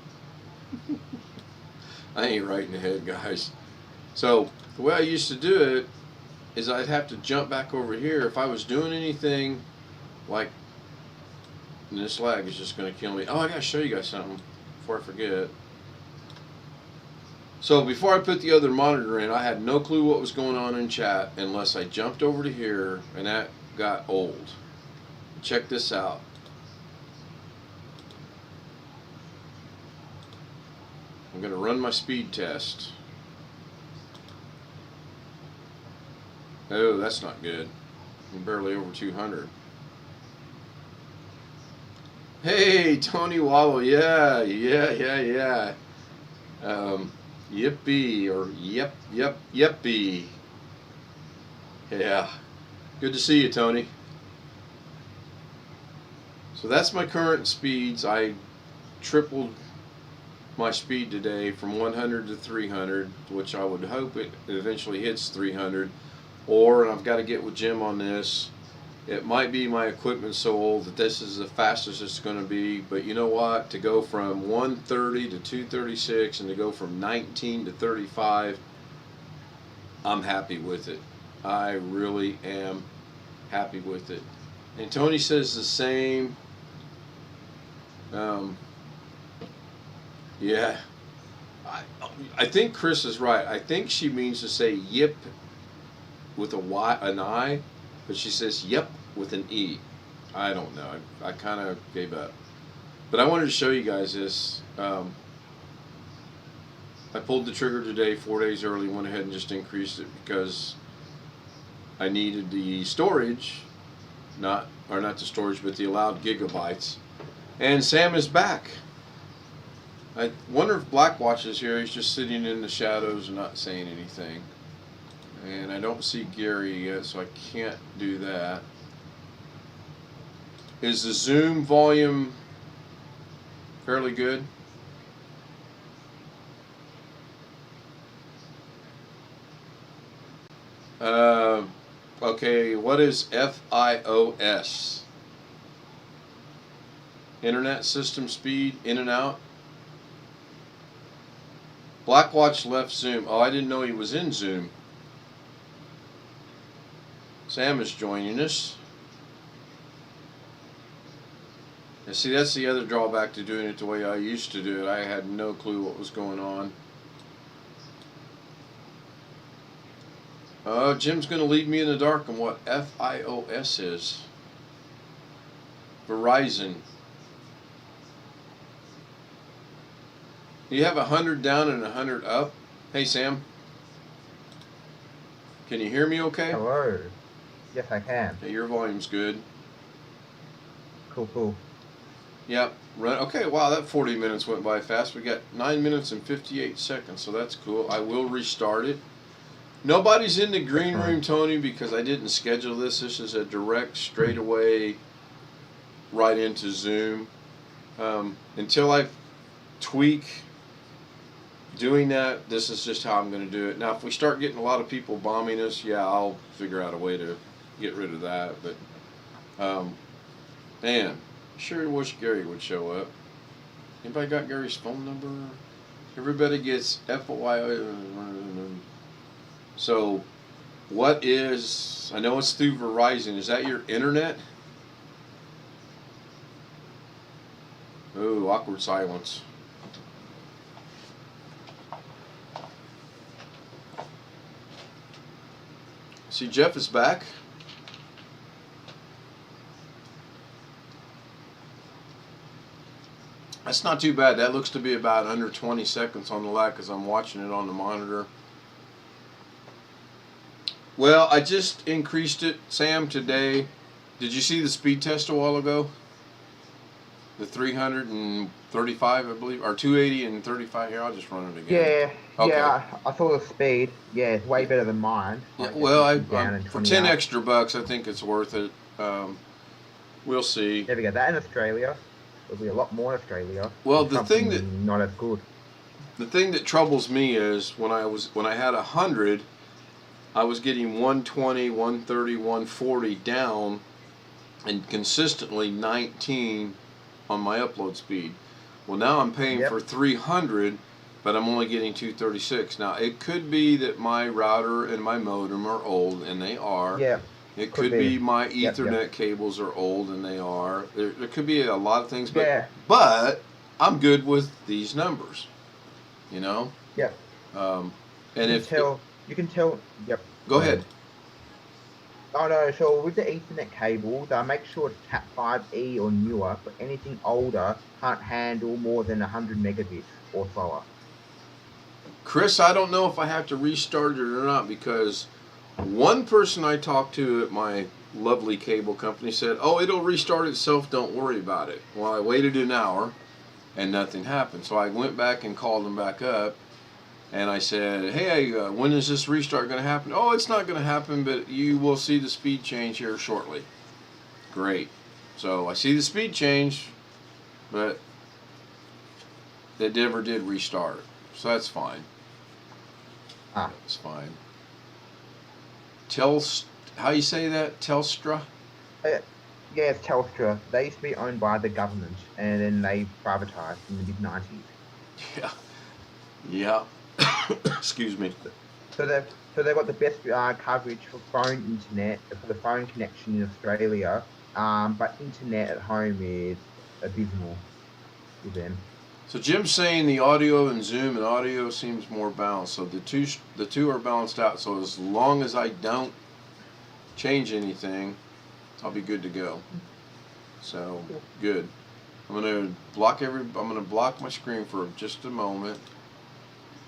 I ain't right in the head, guys. So the way I used to do it is I'd have to jump back over here. If I was doing anything like, and this lag is just going to kill me. Oh, I got to show you guys something before I forget. So before I put the other monitor in, I had no clue what was going on in chat unless I jumped over to here, and that got old. Check this out. I'm going to run my speed test. Oh, that's not good. I'm barely over 200. Hey, Tony Wallow. Yeah. Yippee or yippee. Yeah. Good to see you, Tony. So that's my current speeds. I tripled my speed today from 100 to 300, which I would hope it eventually hits 300. Or, and I've got to get with Jim on this, it might be my equipment's so old that this is the fastest it's going to be. But you know what? To go from 130 to 236 and to go from 19 to 35, I'm happy with it. I really am happy with it. And Tony says the same. Yeah, I think Chris is right. I think she means to say yip with a Y, an I, but she says yep with an E. I don't know. I kind of gave up. But I wanted to show you guys this. I pulled the trigger today 4 days early, went ahead and just increased it because I needed the storage, not the storage, but the allowed gigabytes. And Sam is back. I wonder if Blackwatch is here. He's just sitting in the shadows and not saying anything. And I don't see Gary yet, so I can't do that. Is the Zoom volume fairly good? Okay, what is FIOS? Internet system speed, in and out. Blackwatch left Zoom. Oh, I didn't know he was in Zoom. Sam is joining us. And see, that's the other drawback to doing it the way I used to do it. I had no clue what was going on. Jim's going to lead me in the dark on what FIOS is. Verizon. You have 100 down and 100 up. Hey, Sam. Can you hear me okay? Hello. Yes, I can. Okay, your volume's good. Cool. Yep. Run. Okay, wow, that 40 minutes went by fast. We got 9 minutes and 58 seconds, so that's cool. I will restart it. Nobody's in the green room, Tony, because I didn't schedule this. This is a direct, straightaway, right into Zoom. Until I tweak doing that, this is just how I'm going to do it. Now, if we start getting a lot of people bombing us, yeah, I'll figure out a way to get rid of that. But Man, sure wish Gary would show up. Anybody got Gary's phone number? Everybody gets FOI. So, what is? I know it's through Verizon. Is that your internet? Ooh, awkward silence. See, Jeff is back. That's not too bad. That looks to be about under 20 seconds on the lag because I'm watching it on the monitor. Well, I just increased it, Sam, today. Did you see the speed test a while ago? The 335, I believe, or 280 and 35. Here, I'll just run it again. Yeah, Okay. I saw the speed. Yeah, it's way better than mine. Yeah, Like, well, it's down in for 20 $10 yards. extra bucks, I think it's worth it. We'll see. There we go. That in Australia. There'll be a lot more in Australia. Well, It's the thing something not as good. The thing that troubles me is when I had 100, I was getting 120, 130, 140 down, and consistently 19 on my upload speed. Well, now I'm paying Yep. for 300, but I'm only getting 236. Now it could be that my router and my modem are old, and they are. Yeah. It Could could be be. my Yep, Ethernet yep. cables are old, and they are. There could be a lot of things, but Yeah. but I'm good with these numbers. You know. Yeah. And You if can tell. Yep. go ahead. Oh no, so with the Ethernet cable, they'll make sure it's Cat 5e or newer, but anything older can't handle more than 100 megabits or slower. Chris, I don't know if I have to restart it or not because one person I talked to at my lovely cable company said, "Oh, it'll restart itself. Don't worry about it." Well, I waited an hour and nothing happened. So I went back and called them back up and I said, "Hey, when is this restart going to happen?" "Oh, it's not going to happen, but you will see the speed change here shortly." Great. So I see the speed change, but it never did restart. So that's fine. Ah. That's fine. How you say that? Telstra? Yeah, it's Telstra. They used to be owned by the government, and then they privatized in the mid-90s. Yeah. Yeah. Excuse me. So they've got the best coverage for phone internet, for the phone connection in Australia, but internet at home is abysmal with them. So Jim's saying the audio in Zoom and audio seems more balanced. So the two are balanced out. So as long as I don't change anything, I'll be good to go. So good. I'm gonna block my screen for just a moment.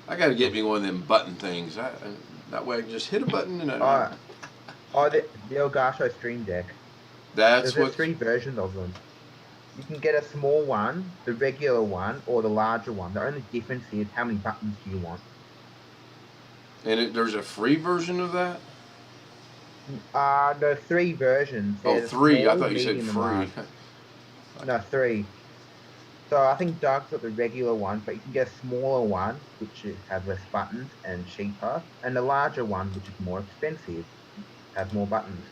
I gotta get me one of them button things. That way I can just hit a button and The Elgato Stream Deck. That's There's what. 3 versions of them. You can get a small one, the regular one, or the larger one. The only difference is how many buttons do you want. And there's a free version of that? No, 3 versions. Oh, There's 3. I small, thought you said medium, and free. large. No, 3. So I think Doug's got the regular one, but you can get a smaller one, which has less buttons and cheaper, and the larger one, which is more expensive, has more buttons.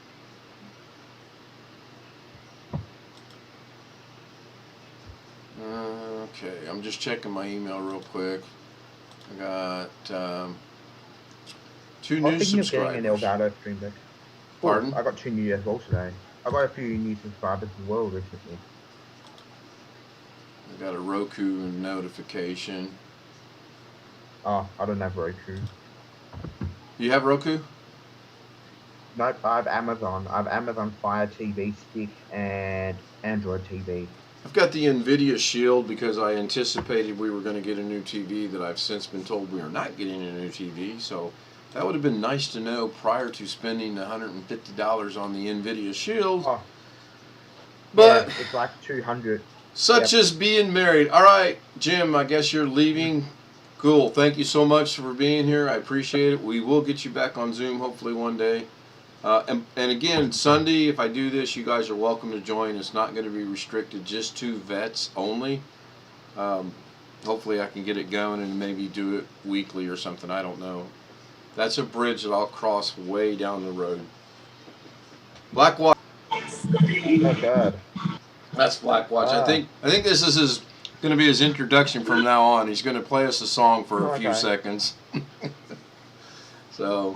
Okay, I'm just checking my email real quick. I got 2 I new was thinking of subscribers. getting an Elgato Stream Deck. Pardon? I got 2 new as well today. I got a few new subscribers as well recently. I got a Roku notification. Oh, I don't have Roku. You have Roku? Nope, I have Amazon. I have Amazon Fire TV Stick and Android TV. I've got the NVIDIA Shield because I anticipated we were going to get a new TV that I've since been told we are not getting a new TV. So that would have been nice to know prior to spending $150 on the NVIDIA Shield. Oh, But yeah, it's like 200. such Yep. as being married. All right, Jim, I guess you're leaving. Cool. Thank you so much for being here. I appreciate it. We will get you back on Zoom hopefully one day. And again, Sunday, if I do this, you guys are welcome to join. It's not going to be restricted just to vets only. Hopefully I can get it going and maybe do it weekly or something. I don't know. That's a bridge that I'll cross way down the road. Black Water. Oh God. That's Blackwatch. Ah. I think this is his going to be his introduction from now on. He's going to play us a song for a few Okay. seconds. So,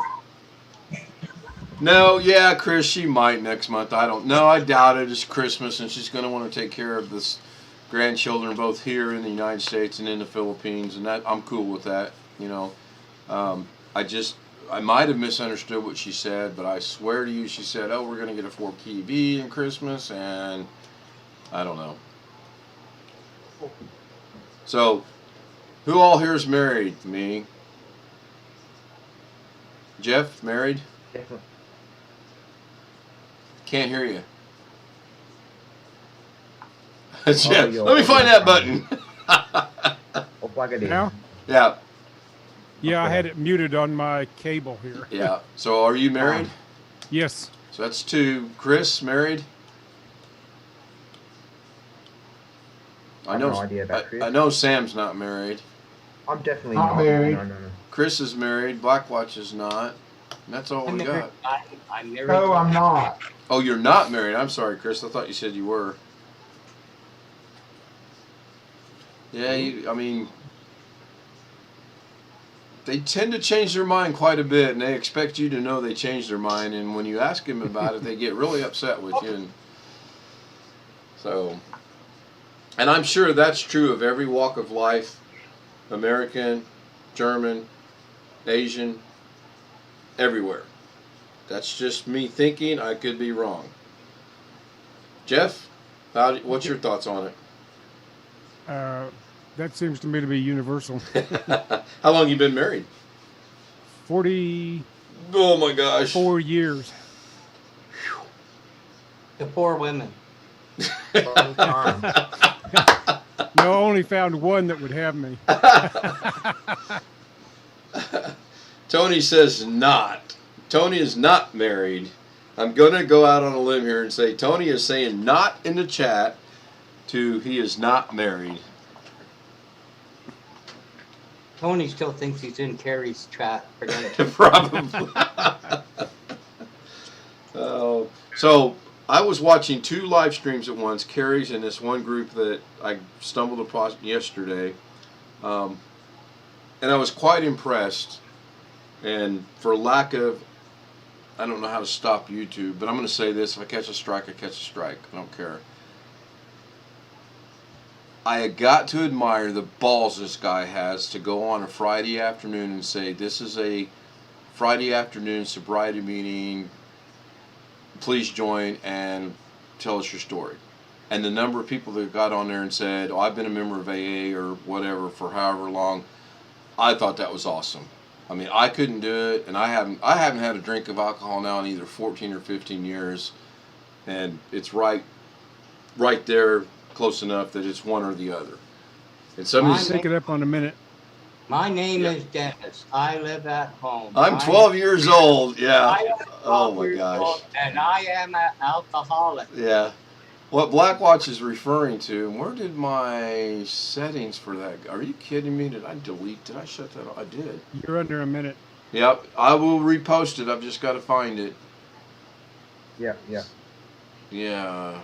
no, yeah, Chris, she might next month. I don't know. I doubt it. It's Christmas, and she's going to want to take care of this grandchildren both here in the United States and in the Philippines, and that I'm cool with that. You know, I might have misunderstood what she said, but I swear to you, she said, "Oh, we're going to get a 4 TV in Christmas," and I don't know. So, who all here is married? Me. Jeff, married? Definitely. Can't hear you. Jeff, your let me find that button. Or plug it in. Now? Yeah, Yeah, I Okay. had it muted on my cable here. yeah. So, are you married? Yes. So that's 2. Chris, married? I have no idea about Chris. I know Sam's not married. I'm definitely Not not. married. No. Chris is married. Blackwatch is not. And that's all we got. I'm married. No, I'm not. Oh, you're not married. I'm sorry, Chris. I thought you said you were. Yeah, I mean, they tend to change their mind quite a bit, and they expect you to know they changed their mind. And when you ask them about it, they get really upset with you. And so, and I'm sure that's true of every walk of life: American, German, Asian, everywhere. That's just me thinking. I could be wrong. Jeff, what's your thoughts on it? That seems to me to be universal. How long you been married? 44 Oh my gosh. years. The 4 women. Long time. No, I only found one that would have me. Tony says not. Tony is not married. I'm going to go out on a limb here and say Tony is saying not in the chat to he is not married. Tony still thinks he's in Carrie's trap. Probably. Oh, so I was watching 2 live streams at once, Carrie's and this one group that I stumbled upon yesterday. And I was quite impressed. And for lack of, I don't know how to stop YouTube, but I'm going to say this. If I catch a strike, I catch a strike. I don't care. I got to admire the balls this guy has to go on a Friday afternoon and say, this is a Friday afternoon sobriety meeting. Please join and tell us your story. And the number of people that got on there and said, oh, I've been a member of AA or whatever for however long, I thought that was awesome. I mean, I couldn't do it, and I haven't had a drink of alcohol now in either 14 or 15 years, and it's right there, close enough that it's one or the other. And somebody's Take it up on a minute. My name is Dennis. I live at home. I'm 12 years old. Yeah. I am Oh 12 my years gosh. old, and I am an alcoholic. Yeah. What Blackwatch is referring to, where did my settings for that go? Are you kidding me? Did I shut that off? I did. You're under a minute. Yep. I will repost it. I've just got to find it. Yeah. Yeah.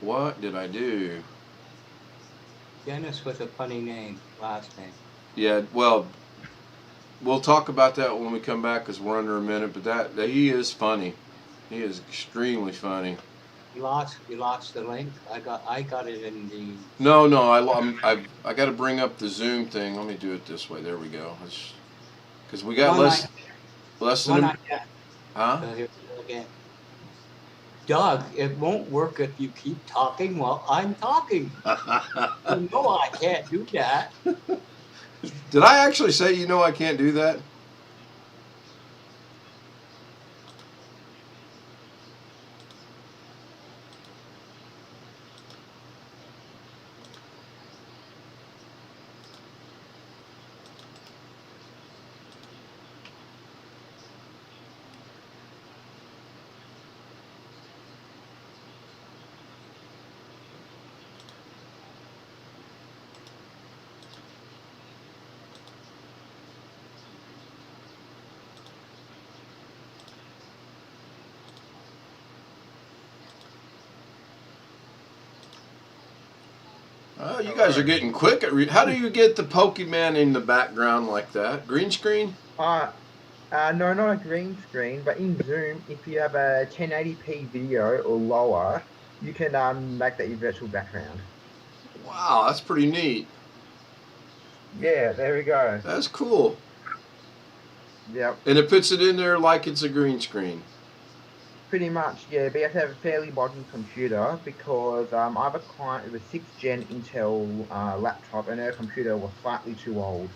What did I do? Dennis with a funny name, last name. Yeah, well, we'll talk about that when we come back because we're under a minute. But that he is funny. He is extremely funny. You lost the link. I got it in the. No, I got to bring up the Zoom thing. Let me do it this way. There we go. Because we got less than a. Huh? So here we go again. Doug, it won't work if you keep talking while I'm talking. You know I can't do that. Did I actually say I can't do that? Oh, you guys are getting quick at how do you get the Pokemon in the background like that? Green screen? No, not a green screen, but in Zoom, if you have a 1080p video or lower, you can make that your virtual background. Wow, that's pretty neat. Yeah, there we go. That's cool. Yep. And it puts it in there like it's a green screen. Pretty much, yeah, but you have to have a fairly modern computer because I have a client with a 6th gen Intel laptop and her computer was slightly too old.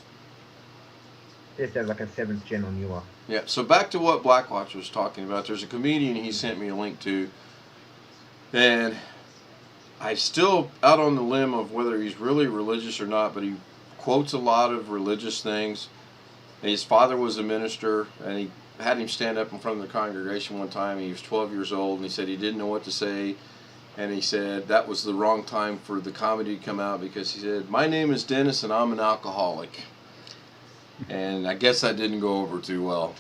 It has to have like a 7th gen or newer. Yeah, so back to what Blackwatch was talking about. There's a comedian he sent me a link to, and I'm still out on the limb of whether he's really religious or not, but he quotes a lot of religious things. His father was a minister, and he had him stand up in front of the congregation one time. He was 12 years old, and he said he didn't know what to say. And he said that was the wrong time for the comedy to come out because he said, "My name is Dennis, and I'm an alcoholic." And I guess that didn't go over too well.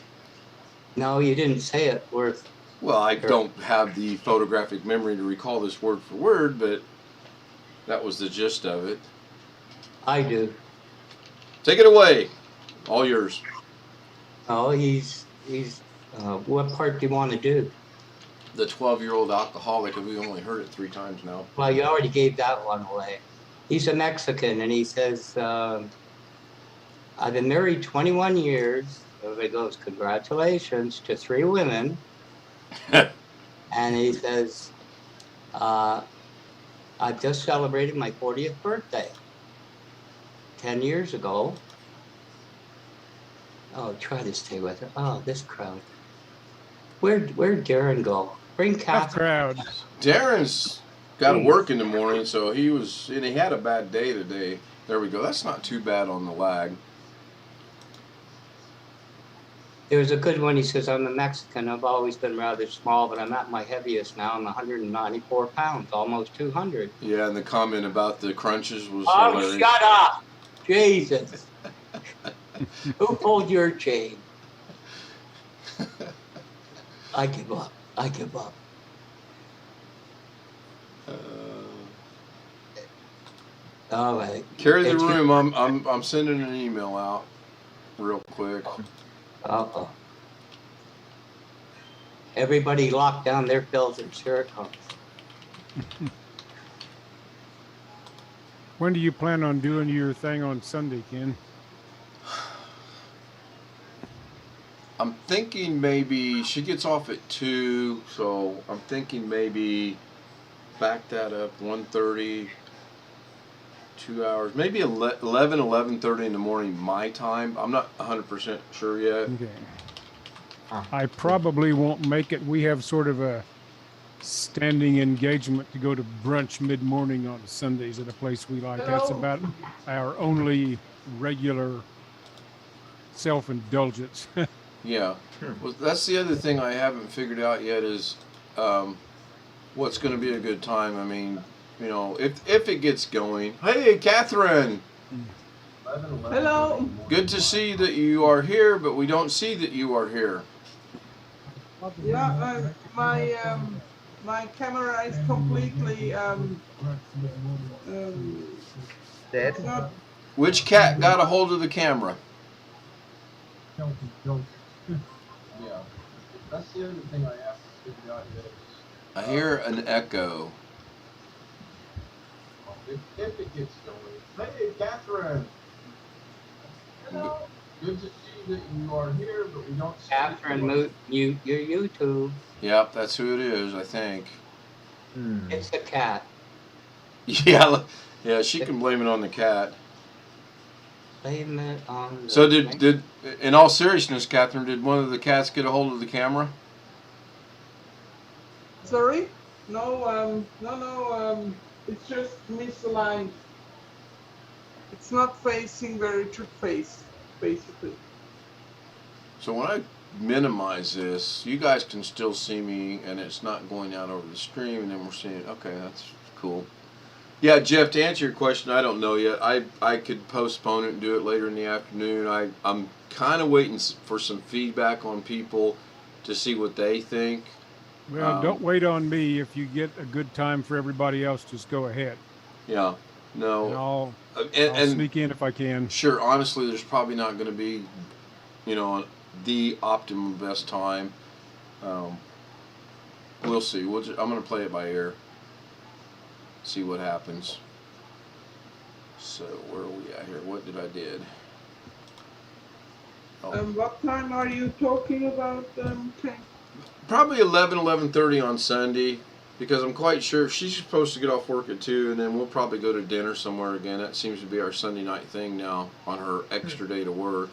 No, you didn't say it worth. Well, I don't have the photographic memory to recall this word for word, but that was the gist of it. I do. Take it away. All yours. Oh, he's. What part do you want to do? The 12-year-old alcoholic, and we only heard it 3 times now. Well, you already gave that one away. He's a Mexican, and he says, I've been married 21 years. Everybody goes, congratulations, to 3 women. And he says, I've just celebrated my 40th birthday 10 years ago. Oh, try to stay with it. Oh, this crowd. Where'd Darren go? Bring Tough Catherine. crowd. Darren's got to work in the morning, so he had a bad day today. There we go. That's not too bad on the lag. There's a good one. He says, I'm a Mexican. I've always been rather small, but I'm at my heaviest now. I'm 194 pounds, almost 200. Yeah, and the comment about the crunches was Oh, hilarious. shut up. Jesus. Who pulled your chain? I give up. I give up. All right. Carry the room. I'm sending an email out real quick. Uh-oh. Everybody lock down their filters. Here it comes. When do you plan on doing your thing on Sunday, Ken? I'm thinking maybe she gets off at 2, so I'm thinking maybe back that up 1:30, 2 hours, maybe 11:30 in the morning my time. I'm not 100% sure yet. Okay. I probably won't make it. We have sort of a standing engagement to go to brunch mid-morning on Sundays at a place we like. That's about our only regular self-indulgence. Yeah. Well, that's the other thing I haven't figured out yet is what's going to be a good time. I mean, you know, if it gets going. Hey, Catherine. Hello. Good to see that you are here, but we don't see that you are here. Yeah, my camera is completely Dead. it's not. Which cat got a hold of the camera? Yeah, that's the other thing I asked to figure out yet. I hear an echo. If it gets going. Hey, Catherine. Hello. Good to see that you are here, but we don't see Catherine, mute your YouTube. Yep, that's who it is, I think. It's a cat. Yeah, she can blame it on the cat. Blame it on the... So did in all seriousness, Catherine, did one of the cats get a hold of the camera? Sorry? No, it's just misaligned. It's not facing where it should face, basically. So when I minimize this, you guys can still see me, and it's not going out over the stream, and then we're seeing, okay, that's cool. Yeah, Jeff, to answer your question, I don't know yet. I could postpone it and do it later in the afternoon. I'm kind of waiting for some feedback on people to see what they think. Well, don't wait on me. If you get a good time for everybody else, just go ahead. Yeah. No. And I'll And sneak in if I can. sure, honestly, there's probably not going to be, the optimum best time. We'll see. I'm going to play it by ear. See what happens. So where are we at here? What did I did? Oh. What time are you talking about, Ken? Probably 11:30 on Sunday, because I'm quite sure she's supposed to get off work at 2, and then we'll probably go to dinner somewhere again. That seems to be our Sunday night thing now on her extra day to work.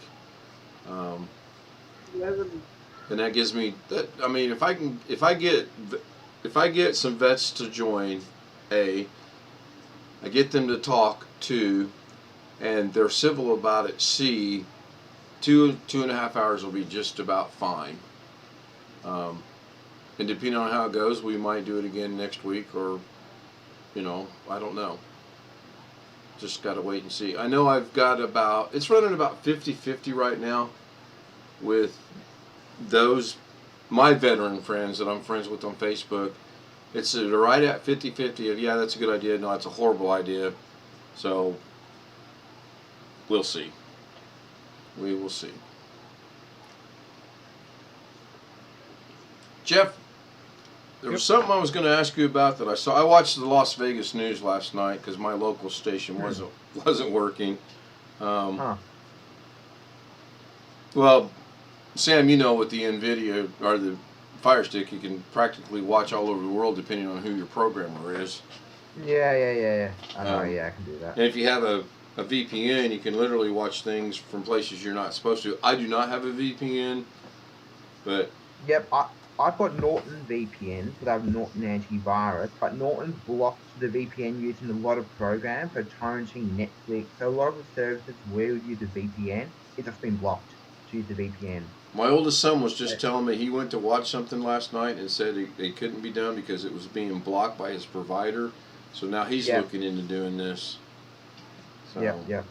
11. And that gives me that. I mean, if I get some vets to join, I get them to talk, and they're civil about it. 2.5 hours will be just about fine. And depending on how it goes, we might do it again next week, or, I don't know. Just got to wait and see. I know I've got it's running about 50-50 right now with my veteran friends that I'm friends with on Facebook. It's right at 50-50 of, yeah, that's a good idea. No, it's a horrible idea. So, we'll see. We will see. Jeff, there was something I was going to ask you about that I saw. I watched the Las Vegas news last night because my local station wasn't working. Well, Sam, with the NVIDIA or the Fire Stick, you can practically watch all over the world depending on who your programmer is. Yeah. I know, I can do that. And if you have a VPN, you can literally watch things from places you're not supposed to. I do not have a VPN, but... Yep, I've got Norton VPN, so I have Norton antivirus, but Norton blocks the VPN using a lot of programs, so torrenting, Netflix, so a lot of the services where you use a VPN, it's just been blocked to use the VPN. My oldest son was just telling me he went to watch something last night and said it couldn't be done because it was being blocked by his provider, so now he's looking into doing this. So, Yep.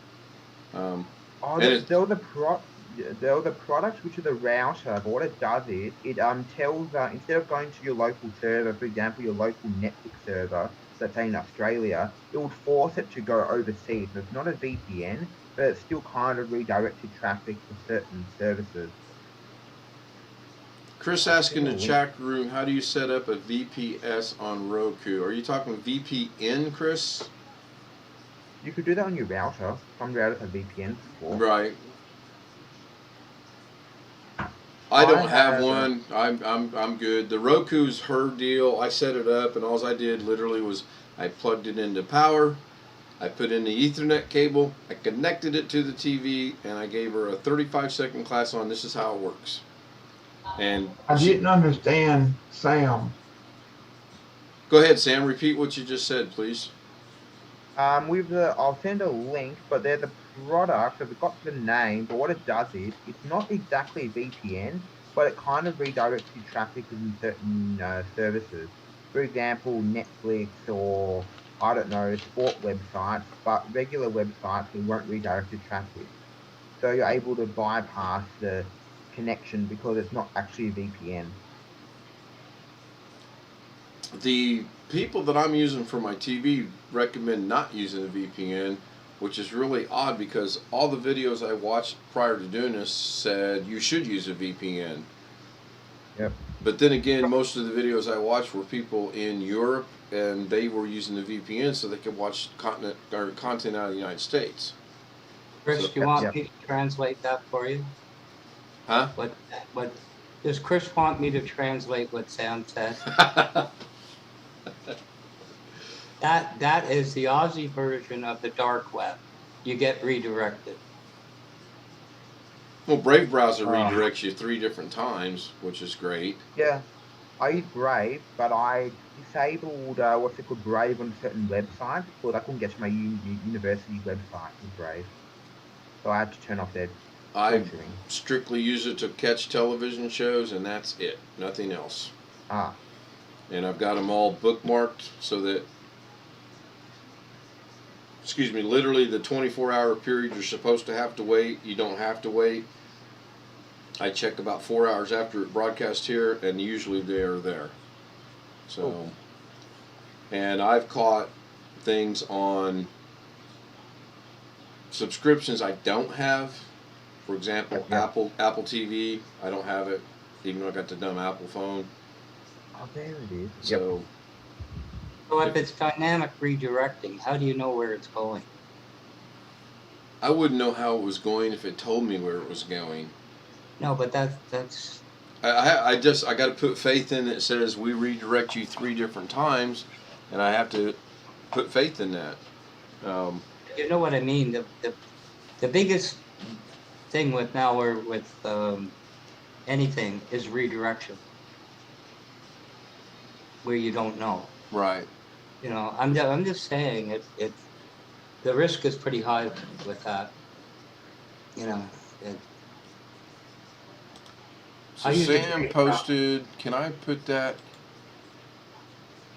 There are the products which are the router, but what it does is it tells instead of going to your local server, for example your local Netflix server, let's say in Australia, it would force it to go overseas. So it's not a VPN, but it's still kind of redirected traffic to certain services. Chris asked in the chat room, how do you set up a VPS on Roku? Are you talking VPN, Chris? You could do that on your router. Some routers have VPNs before. Right. I don't have one. I'm good. The Roku's her deal. I set it up, and all I did literally was I plugged it into power. I put in the Ethernet cable. I connected it to the TV, and I gave her a 35-second class on this is how it works. And I didn't understand Sam. Go ahead, Sam. Repeat what you just said, please. I'll send a link, but they're the product. I've got the name, but what it does is it's not exactly a VPN, but it kind of redirects your traffic within certain services. For example, Netflix or I don't know, sport websites, but regular websites it won't redirect your traffic. So you're able to bypass the connection because it's not actually a VPN. The people that I'm using for my TV recommend not using a VPN, which is really odd because all the videos I watched prior to doing this said you should use a VPN. Yep. But then again, most of the videos I watched were people in Europe, and they were using the VPN so they could watch content out of the United States. Chris, do you want me to translate that for you? Huh? What does Chris want me to translate what Sam said? That is the Aussie version of the dark web. You get redirected. Well, Brave browser redirects you 3 different times, which is great. Yeah, I use Brave, but I disabled what's it called, Brave on certain websites because I couldn't get to my university website with Brave. So I had to turn off their filtering. I strictly use it to catch television shows, and that's it. Nothing else. And I've got them all bookmarked so that, literally the 24-hour period you're supposed to have to wait, you don't have to wait. I check about 4 hours after it broadcasts here, and usually they are there. So, and I've caught things on subscriptions I don't have. For example, Yeah. Apple TV, I don't have it, even though I got the dumb Apple phone. Oh, there it is. So So if it's dynamic redirecting, how do you know where it's going? I wouldn't know how it was going if it told me where it was going. No, but that's I got to put faith in that. It says we redirect you 3 different times, and I have to put faith in that. you know what I mean. The biggest thing with malware with anything is redirection, where you don't know. Right. You know, I'm just saying it the risk is pretty high with that. You know. So I usually Sam take posted. Can I put that?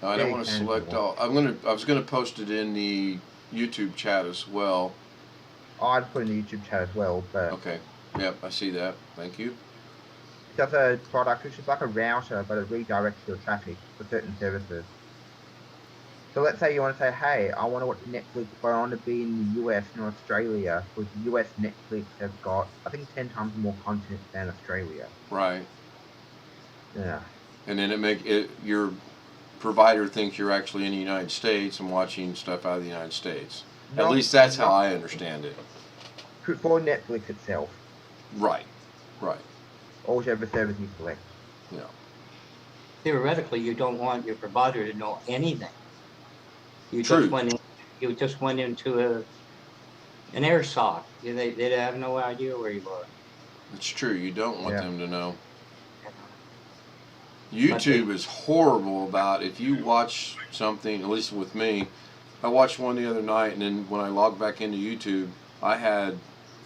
No, I don't Yeah, want to you can select if you all. I was gonna post it in the YouTube chat as well. I'd put in the YouTube chat as well, but Okay. Yep, I see that. Thank you. it's a product which is like a router, but it redirects your traffic for certain services. So let's say you want to say, hey, I want to watch Netflix, but I want to be in the US and Australia, because the US Netflix has got, I think, 10 times more content than Australia. Right. Yeah. And then your provider thinks you're actually in the United States and watching stuff out of the United States. At least that's how I understand it. For Netflix itself, Right. Right. or whichever service you select. Yeah. Theoretically, you don't want your provider to know anything. You True. just went into an air sock. They'd have no idea where you are. It's true. You don't want Yeah. them to know. YouTube is horrible about if you watch something, at least with me. I watched one the other night, and then when I logged back into YouTube, I had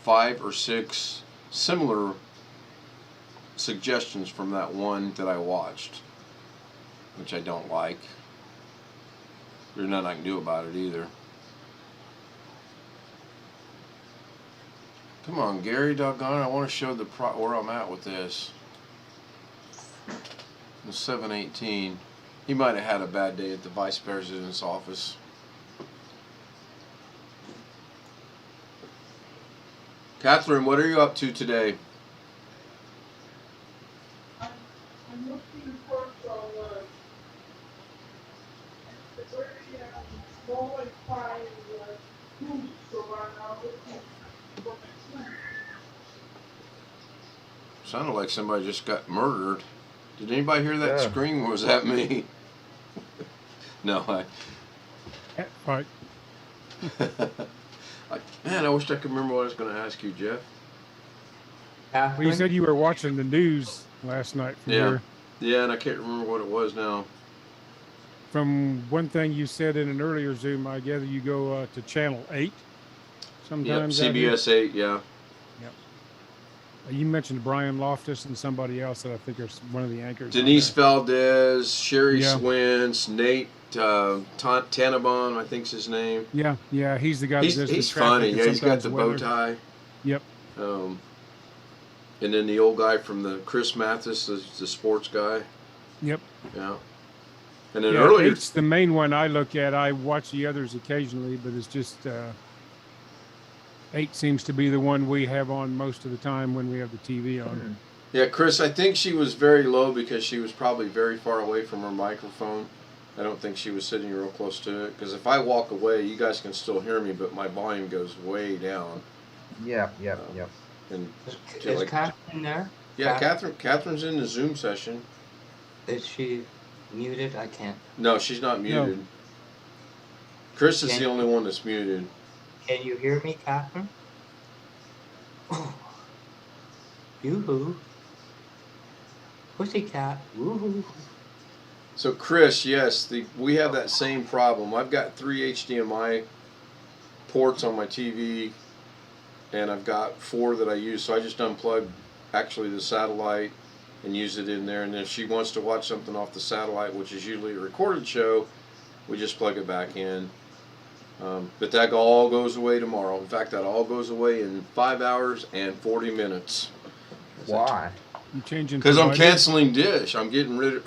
5 or 6 similar suggestions from that one that I watched, which I don't like. There's nothing I can do about it either. Come on, Gary, doggone it, I want to show where I'm at with this. The 718. He might have had a bad day at the vice president's office. Catherine, what are you up to today? I'm looking for some very small and fine fruits, so I'm looking for my food. Sounded like somebody just got murdered. Did anybody hear that Yeah. scream, or was that me? No, Right. Man, I wish I could remember what I was going to ask you, Jeff. Well, you Catherine? said you were watching the news last night. Yeah, and I can't remember what it was now. From one thing you said in an earlier Zoom, I gather you go to channel 8 Yep, sometimes. out here? CBS 8, yeah. You mentioned Brian Loftus and somebody else that I think is one of the anchors. on Denise there. Valdez, Sherry Yeah. Swins, Nate Tannenbaum, I think's his name. Yeah, he's the guy that does the He's traffic funny. and Yeah, he's got sometimes the bow weather. tie. Yep. And then the old guy from the Chris Mathis, the sports guy. Yep. Yeah. And then Yeah, earlier, it's the main one I look at. I watch the others occasionally, but it's just 8 seems to be the one we have on most of the time when we have the TV on. yeah, Chris, I think she was very low because she was probably very far away from her microphone. I don't think she was sitting real close to it, because if I walk away, you guys can still hear me, but my volume goes way down. Yep. And Is like, Catherine there? yeah, Catherine's in the Zoom session. Is she muted? I can't. No, she's not No. muted. Chris is Can- the only one that's muted. Can you hear me, Catherine? Oh. Yoo-hoo. Pussycat. Woo-hoo. So Chris, yes, we have that same problem. I've got 3 HDMI ports on my TV, and I've got 4 that I use. So I just unplug actually the satellite and use it in there. And if she wants to watch something off the satellite, which is usually a recorded show, we just plug it back in. But that all goes away tomorrow. In fact, that all goes away in 5 hours and 40 minutes. Why? You changing? Because I'm providers? canceling Dish. I'm getting rid of,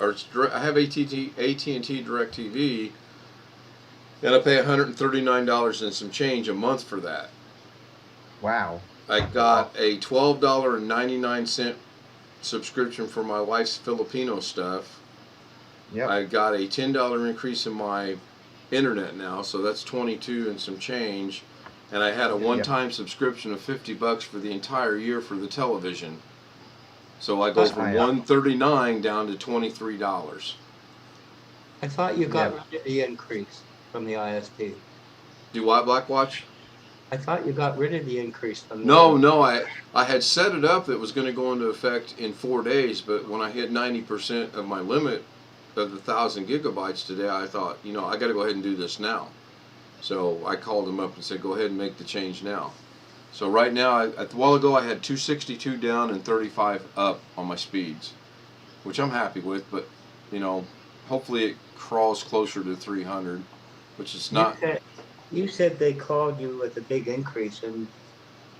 I have AT&T DirecTV, and I pay $139 and some change a month for that. Wow. I got a $12.99 subscription for my wife's Filipino stuff. Yep. I got a $10 increase in my internet now, so that's 22 and some change. And I had a one-time subscription of $50 for the entire year for the television. So I go from $139 down to $23. I thought you got rid of the increase from the ISP. Do what, Blackwatch? I thought you got rid of the increase from the No, I had set it up that was going to go into effect in 4 days, but when I hit 90% of my limit of the 1,000 gigabytes today, I thought, you know, I got to go ahead and do this now. So I called them up and said, go ahead and make the change now. So right now, a while ago, I had 262 down and 35 up on my speeds, which I'm happy with, but, you know, hopefully it crawls closer to 300, which is not... You said they called you with a big increase, and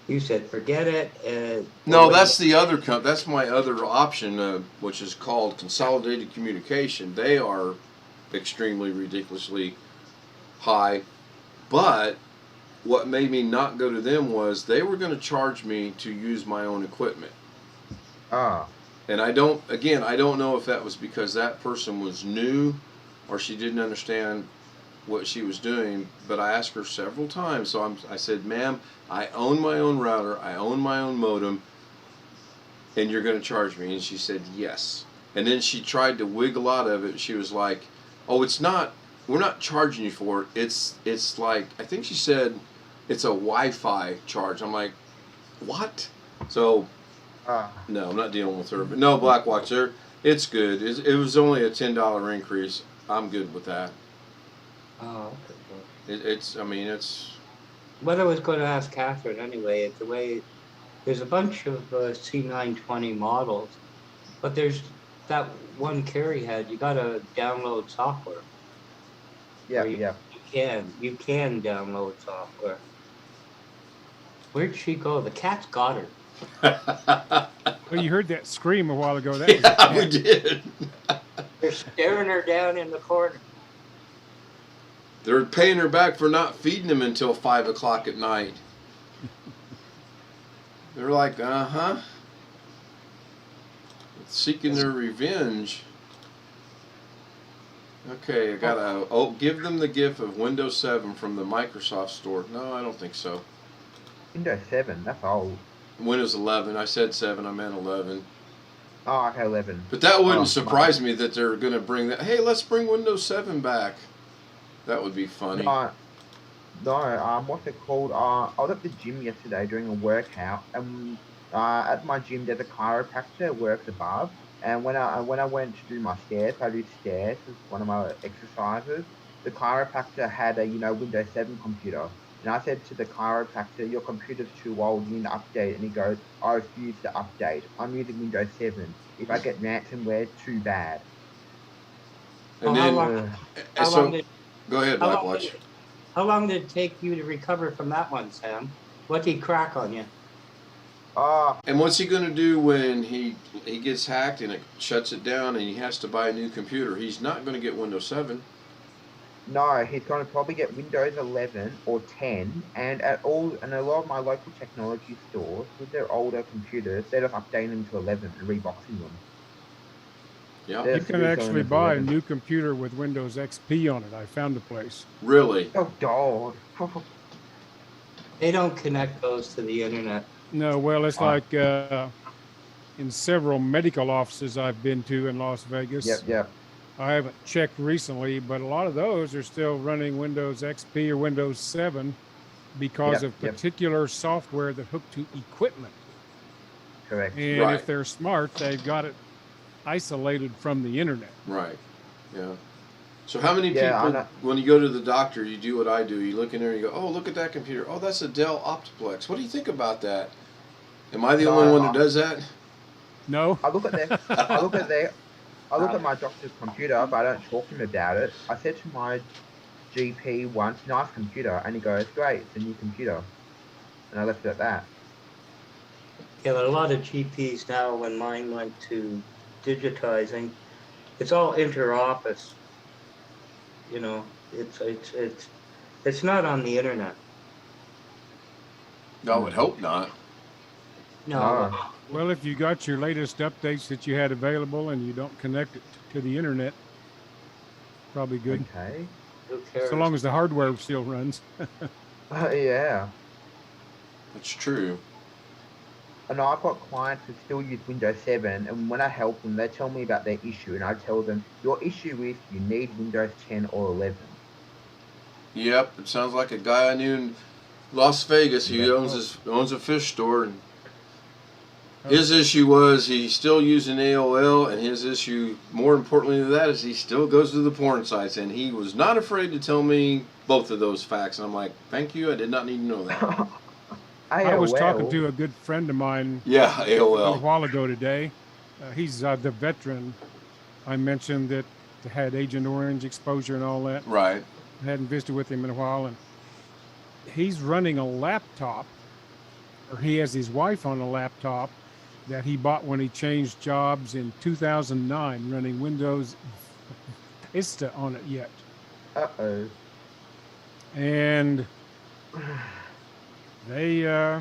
you said forget it. No, that's the other that's my other option, which is called Consolidated Communication. They are extremely ridiculously high, but what made me not go to them was they were going to charge me to use my own equipment. And I don't know if that was because that person was new or she didn't understand what she was doing, but I asked her several times. So I said, ma'am, I own my own router, I own my own modem, and you're going to charge me? And she said yes. And then she tried to wiggle out of it. She was like, oh, it's not, we're not charging you for it. It's like, I think she said it's a Wi-Fi charge. I'm like, what? So no, I'm not dealing with her. But no, Blackwatch, there, it's good. It was only a $10 increase. I'm good with that. Oh, okay. It's What I was going to ask Catherine anyway, is the way there's a bunch of C920 models, but there's that one Carrie had. You got to download software. You can download software. Where'd she go? The cat's got her. Well, you heard that scream a while ago. That yeah, we did. They're staring her down in the corner. They're paying her back for not feeding him until 5 o'clock at night. They're like, seeking their revenge. Okay, I gotta give them the gift of Windows 7 from the Microsoft Store. No, I don't think so. Windows 7, that's old. Windows 11. I said 7, I meant 11. Oh, okay, 11. But that wouldn't surprise me that they're going to bring that. Hey, let's bring Windows 7 back. That would be funny. No, what's it called? I was at the gym yesterday doing a workout, and at my gym there's a chiropractor that works above. And when I went to do my stairs, I do stairs as one of my exercises. The chiropractor had a Windows 7 computer, and I said to the chiropractor, "Your computer's too old. You need to update." And he goes, "I refuse to update. I'm using Windows 7. If I get ransomware, too bad." And go ahead, Blackwatch. How long did it take you to recover from that one, Sam? What did he crack on you? And what's he going to do when he gets hacked and it shuts it down and he has to buy a new computer? He's not going to get Windows 7. No, he's going to probably get Windows 11 or 10, and a lot of my local technology stores with their older computers, they're just updating them to 11 and reboxing them. Yeah, you can actually buy a new computer with Windows XP on it. I found a place. Really? Oh, God. They don't connect those to the internet. No, well, it's like in several medical offices I've been to in Las Vegas. Yep. I haven't checked recently, but a lot of those are still running Windows XP or Windows 7 because of particular software that hook to equipment. Correct. And if they're smart, they've got it isolated from the internet. Right. Yeah. So how many people, when you go to the doctor, you do what I do. You look in there and you go, "Oh, look at that computer. Oh, that's a Dell Optiplex. What do you think about that?" Am I the only one that does that? No. I look at my doctor's computer, but I don't talk to him about it. I said to my GP once, "Nice computer," and he goes, "Great, it's a new computer." And I left it at that. Yeah, but a lot of GPs now, when mine went to digitizing, it's all inter-office. You know, it's not on the internet. I would hope not. No. Well, if you got your latest updates that you had available and you don't connect it to the internet, probably good. Okay. Who cares? So long as the hardware still runs. Yeah. It's true. And I've got clients who still use Windows 7, and when I help them, they tell me about their issue, and I tell them, your issue is you need Windows 10 or 11. Yep, it sounds like a guy I knew in Las Vegas. He owns a fish store, and his issue was he's still using AOL, and his issue, more importantly than that, is he still goes to the porn sites, and he was not afraid to tell me both of those facts. And I'm like, thank you, I did not need to know that. I was talking to a good friend of mine Yeah, a AOL. while ago today. He's the veteran. I mentioned that had Agent Orange exposure and all that. Right. I hadn't visited with him in a while, and he's running a laptop, or he has his wife on a laptop that he bought when he changed jobs in 2009, running Windows Vista on it yet. Uh-oh. And they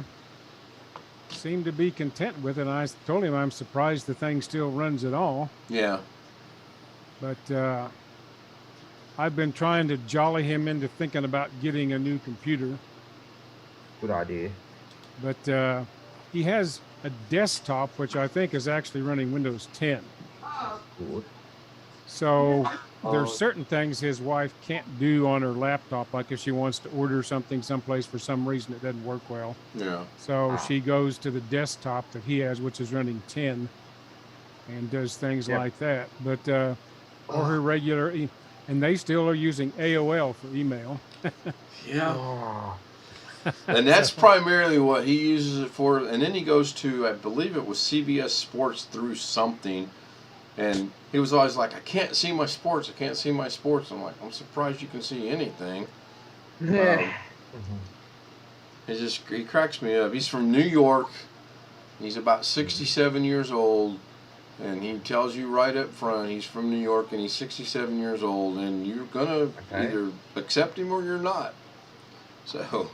seem to be content with it. And I told him I'm surprised the thing still runs at all. Yeah. But I've been trying to jolly him into thinking about getting a new computer. Good idea. But he has a desktop, which I think is actually running Windows 10. Good. So there's certain things his wife can't do on her laptop, like if she wants to order something someplace for some reason it doesn't work well. Yeah. So she goes to the desktop that he has, which is running 10, and does things like that. But or her regular, and they still are using AOL for email. Yeah. And that's primarily what he uses it for. And then he goes to, I believe it was CBS Sports through something. And he was always like, I can't see my sports. I can't see my sports. I'm like, I'm surprised you can see anything. He cracks me up. He's from New York. He's about 67 years old. And he tells you right up front he's from New York and he's 67 years old. And you're going to either accept him or you're not. So...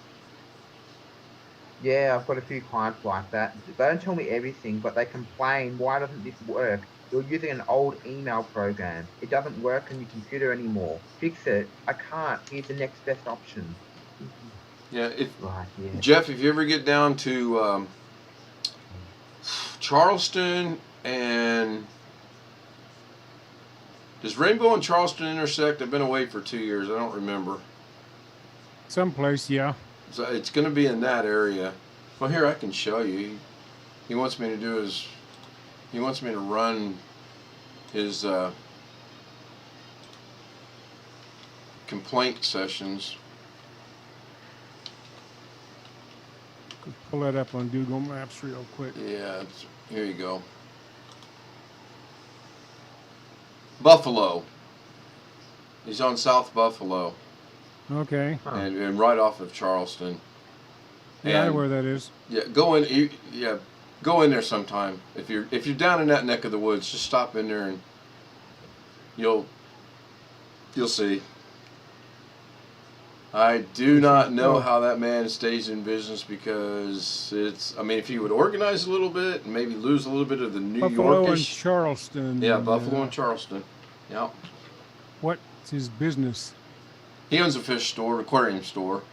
Yeah, I've got a few clients like that. They don't tell me everything, but they complain, why doesn't this work? You're using an old email program. It doesn't work on your computer anymore. Fix it. I can't. Here's the next best option. Yeah, Right, yeah. Jeff, if you ever get down to Charleston and... Does Rainbow and Charleston intersect? I've been away for 2 years. I don't remember. Someplace, yeah. So it's going to be in that area. Well, here, I can show you. He wants me to do his... He wants me to run his complaint sessions. Could pull that up on Google Maps real quick. Yeah, here you go. Buffalo. He's on South Buffalo. Okay. And right off of Charleston. Yeah, I know where that is. Yeah, go in. Yeah, go in there sometime. If you're down in that neck of the woods, just stop in there and you'll see. I do not know how that man stays in business because it's. I mean, if he would organize a little bit and maybe lose a little bit of the New Buffalo and Yorkish. Charleston. Yeah, Buffalo and Charleston. Yeah. What's his business? He owns a fish store, aquarium store.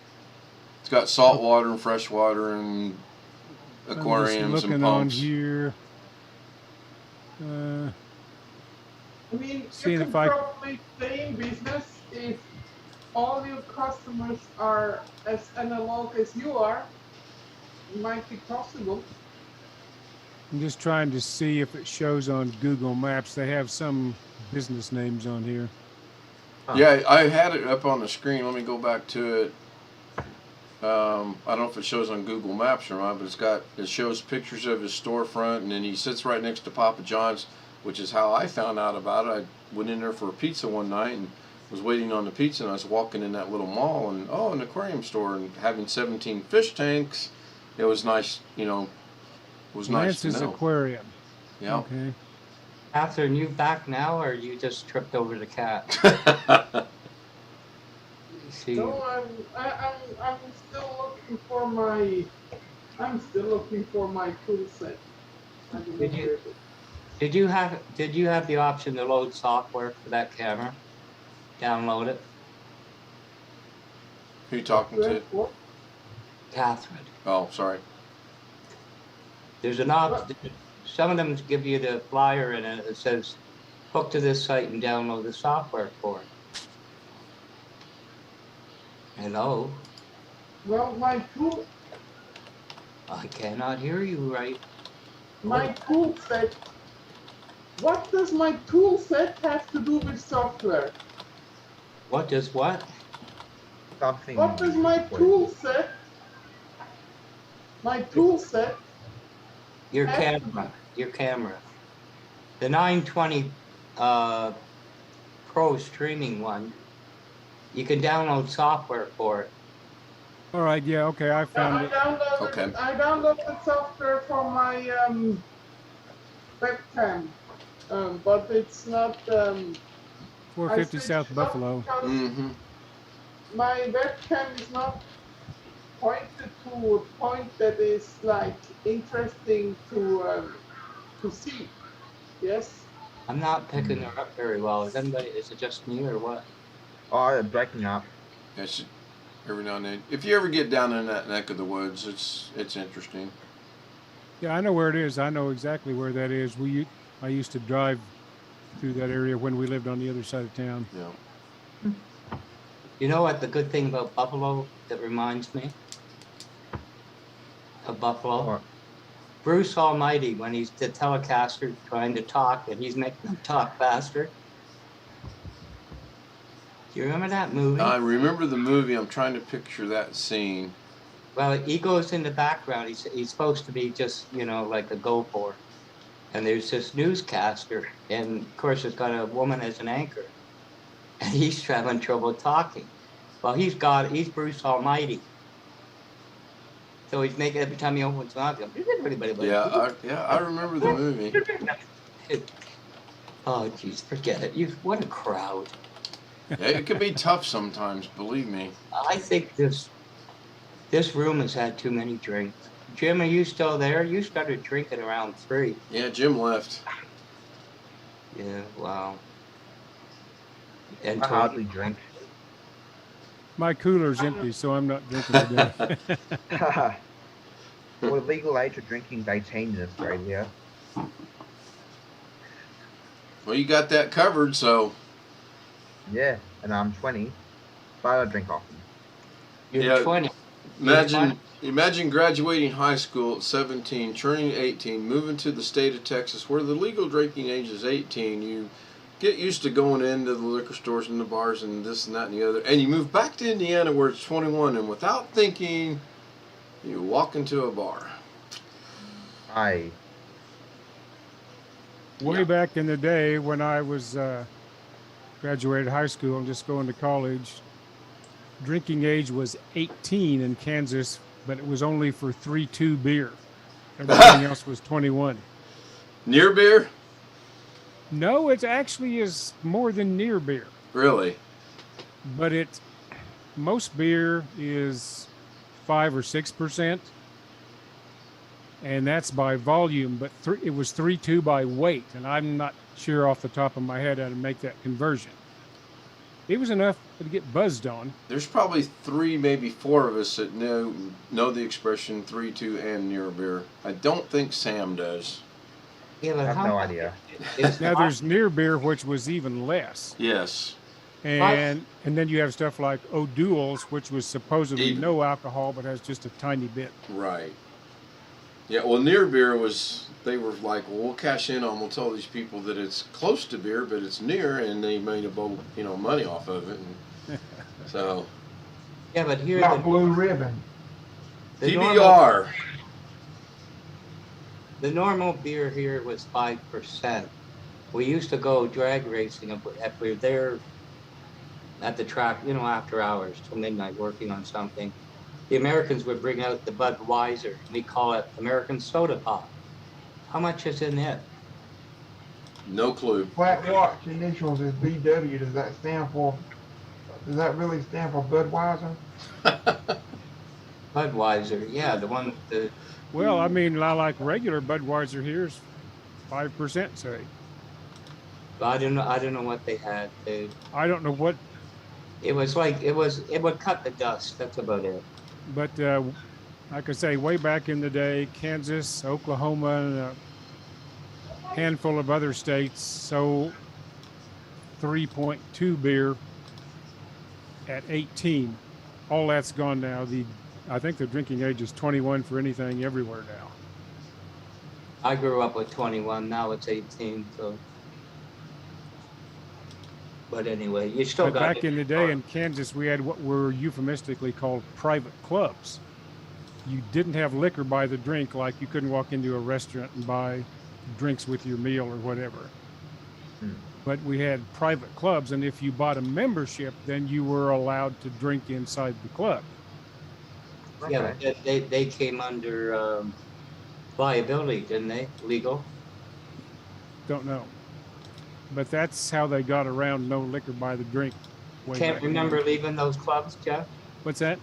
It's got salt water and fresh water and aquariums and looking pumps. On here. I mean, seeing you can if I- probably stay in business if all your customers are as analog as you are. It might be possible. I'm just trying to see if it shows on Google Maps. They have some business names on here. Yeah, I had it up on the screen. Let me go back to it. I don't know if it shows on Google Maps or not, but it shows pictures of his storefront, and then he sits right next to Papa John's, which is how I found out about it. I went in there for a pizza one night and was waiting on the pizza, and I was walking in that little mall, and an aquarium store, and having 17 fish tanks. It was nice, It was nice to Lance's know. Aquarium. Yeah. Okay. Catherine, you back now, or you just tripped over the cat? See, So I'm still looking for my I'm still looking for my tool set. I don't know Did where you it is. did you have the option to load software for that camera? Download it, Who you talking to? What? Catherine. Oh, sorry. There's an option. Some of them give you the flyer and it says hook to this site and download the software for it. Hello, Well, my tool I cannot hear you right. tool set. What does my tool set have to do with software? What does what? Something. What does my tool set? My tool set. Your camera. Your camera. The 920 Pro streaming one. You can download software for it. All right, yeah, okay, I found it. Okay. I downloaded software for my webcam, but it's not. 450 switched South it up Buffalo. because Mm-hmm. my webcam is not pointed to a point that is like interesting to see. Yes. I'm not picking her up very well. Is it just me or what? Oh, breaking up. That's every now and then. If you ever get down in that neck of the woods, it's interesting. Yeah, I know where it is. I know exactly where that is. I used to drive through that area when we lived on the other side of town. Yeah. You know what the good thing about Buffalo that reminds me of Buffalo? What? Bruce Almighty, when he's the telecaster trying to talk and he's making them talk faster. Do you remember that movie? I remember the movie. I'm trying to picture that scene. Well, he goes in the background. He's supposed to be just, like a go-for. And there's this newscaster, and of course it's got a woman as an anchor. And he's having trouble talking. Well, he's Bruce Almighty. So he's making every time he opens his mouth. Yeah, I remember the movie. Oh, geez, forget it. What a crowd. Yeah, it can be tough sometimes, believe me. I think this room has had too many drinks. Jim, are you still there? You started drinking around 3. Yeah, Jim left. Yeah, wow. And I hardly drink. My cooler's empty, so I'm not drinking today. Well, the legal age of drinking is 18 in Australia. Well, you got that covered, so. Yeah, and I'm 20, but I don't drink often. You're 20. Imagine graduating high school at 17, turning 18, moving to the state of Texas where the legal drinking age is 18. You get used to going into the liquor stores and the bars and this and that and the other. And you move back to Indiana where it's 21, and without thinking, you walk into a bar. Way back in the day when I was graduated high school and just going to college, drinking age was 18 in Kansas, but it was only for 3-2 beer. Everything else was 21. Near beer? No, it actually is more than near beer. Really? But most beer is 5 or 6%, and that's by volume. But it was 3-2 by weight, and I'm not sure off the top of my head how to make that conversion. It was enough to get buzzed on. There's probably 3, maybe 4 of us that know the expression 3-2 and near beer. I don't think Sam does. Yeah, but I have no idea. Now there's near beer, which was even less. Yes. And then you have stuff like O'Doul's, which was supposedly no alcohol, but has just a tiny bit. Right. Yeah, well, near beer they were like, well, we'll cash in on, we'll tell these people that it's close to beer, but it's near, and they made a bowl, money off of it. And so. Yeah, but here. Not Blue Ribbon. PBR. The normal beer here was 5%. We used to go drag racing if we were there at the track, after hours till midnight working on something. The Americans would bring out the Budweiser. We call it American Soda Pop. How much is in it? No clue. Flat watch initials is BW. Does that really stand for Budweiser? Budweiser, yeah, the one the Well, I mean, I like regular Budweiser here is 5%, say. I don't know what they had. I don't know what, It was like it would cut the dust. That's about it. but like I say, way back in the day, Kansas, Oklahoma, and a handful of other states sold 3.2 beer at 18. All that's gone now. I think the drinking age is 21 for anything everywhere now. I grew up with 21. Now it's 18. So, but anyway, you still But got back in the day in Kansas, we had what were euphemistically called private clubs. You didn't have liquor by the drink, like you couldn't walk into a restaurant and buy drinks with your meal or whatever. But we had private clubs, and if you bought a membership, then you were allowed to drink inside the club. Yeah, but they came under liability, didn't they? Legal. Don't know. But that's how they got around no liquor by the drink. Can't remember leaving those clubs, Jeff? What's that?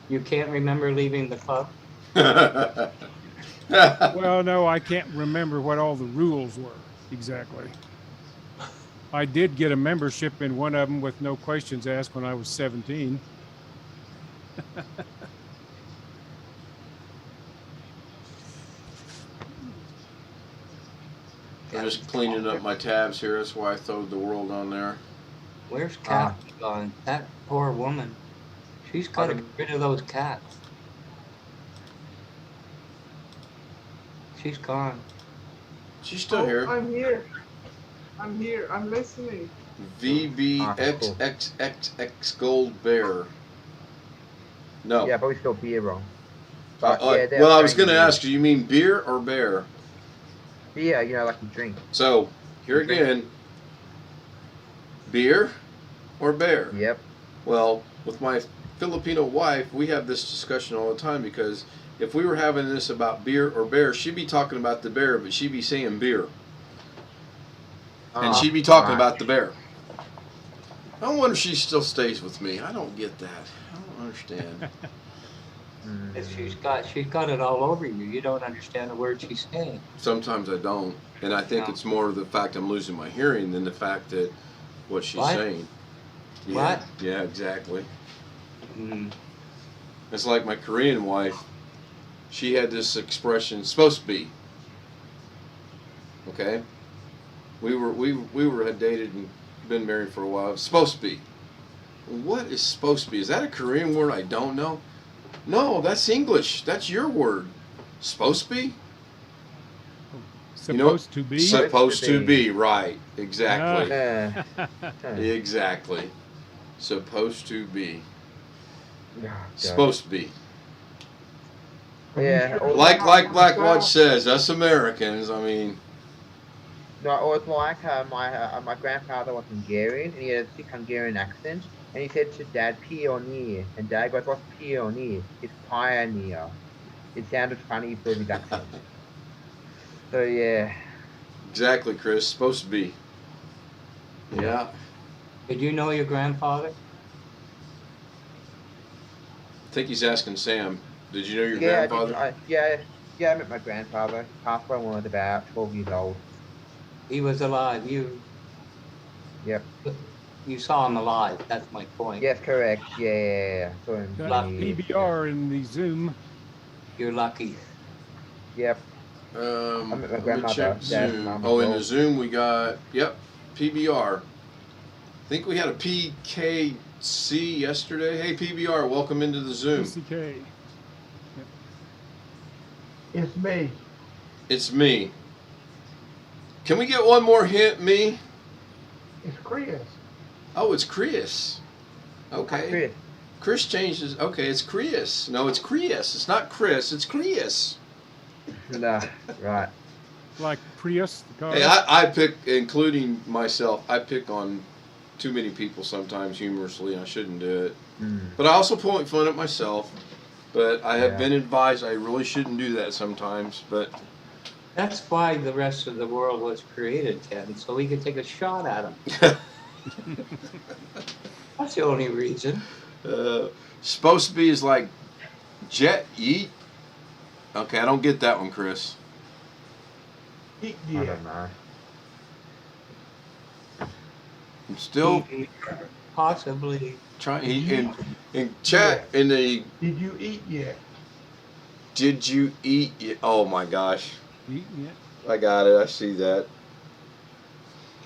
You can't remember leaving the club? Well, no, I can't remember what all the rules were exactly. I did get a membership in one of them with no questions asked when I was 17. I'm just cleaning up my tabs here. That's why I throwed the world on there. Where's Cat gone? That poor woman. She's got to get rid of those cats. She's gone. She's still here. I'm here. I'm here. I'm listening. VBXXXX Gold Bear. No. Yeah, but we spelled beer wrong. Well, I was going to ask, do you mean beer or bear? Beer, you know, like you drink. So, here again, beer or bear? Yep. Well, with my Filipino wife, we have this discussion all the time because if we were having this about beer or bear, she'd be talking about the bear, but she'd be saying beer. And she'd be talking about the bear. I wonder if she still stays with me. I don't get that. I don't understand. She's got it all over you. You don't understand a word she's saying. Sometimes I don't. And I think it's more the fact I'm losing my hearing than the fact that what she's saying. Yeah, What? Yeah, exactly. It's like my Korean wife. She had this expression, supposed to be. Okay? We had dated and been married for a while. It's supposed to be. What is supposed to be? Is that a Korean word I don't know? No, that's English. That's your word. Supposed to be? Supposed to be? Supposed to be, right. Exactly. Exactly. Supposed to be. Oh, Supposed to be. Yeah. Like Blackwatch says, us Americans, I mean. No, it was like my grandfather was Hungarian, and he had a thick Hungarian accent, and he said to Dad, pioneer, and Dad goes, what's pioneer? It's pioneer. It sounded funny for his accent. So, yeah. Exactly, Chris. Supposed to be. Yeah. Did you know your grandfather? I think he's asking Sam. Did you know your grandfather? I met my grandfather. He passed away when I was about 12 years old. He was alive. Yep. You saw him alive. That's my point. Yes, correct. Yeah. So Got PBR in the Zoom. You're lucky. Yep. Let my me grandmother, check dad's Zoom. mom Oh, as in well. the Zoom we got, PBR. I think we had a PKC yesterday. Hey, PBR, welcome into the Zoom. PCK. It's me. It's me. Can we get one more hint, me? It's Chris. Oh, it's Chris. Okay. Chris changes. Okay, it's Chris. No, it's Chris. It's not Chris. It's Chris. Nah, right. Like Prius, the car. Hey, I pick, including myself, I pick on too many people sometimes humorously. I shouldn't do it. But I also point fun at myself. But I have been advised I really shouldn't do that sometimes. But That's why the rest of the world was created, Ken, so we could take a shot at him. That's the only reason. Supposed to be is like Jet yeet. Okay, I don't get that one, Chris. Eat I yet. don't know. I'm still Possibly. trying. Did you? In chat Yeah. in the Did you eat yet? did you eat? Oh my gosh, Eating it. I got it. I see that.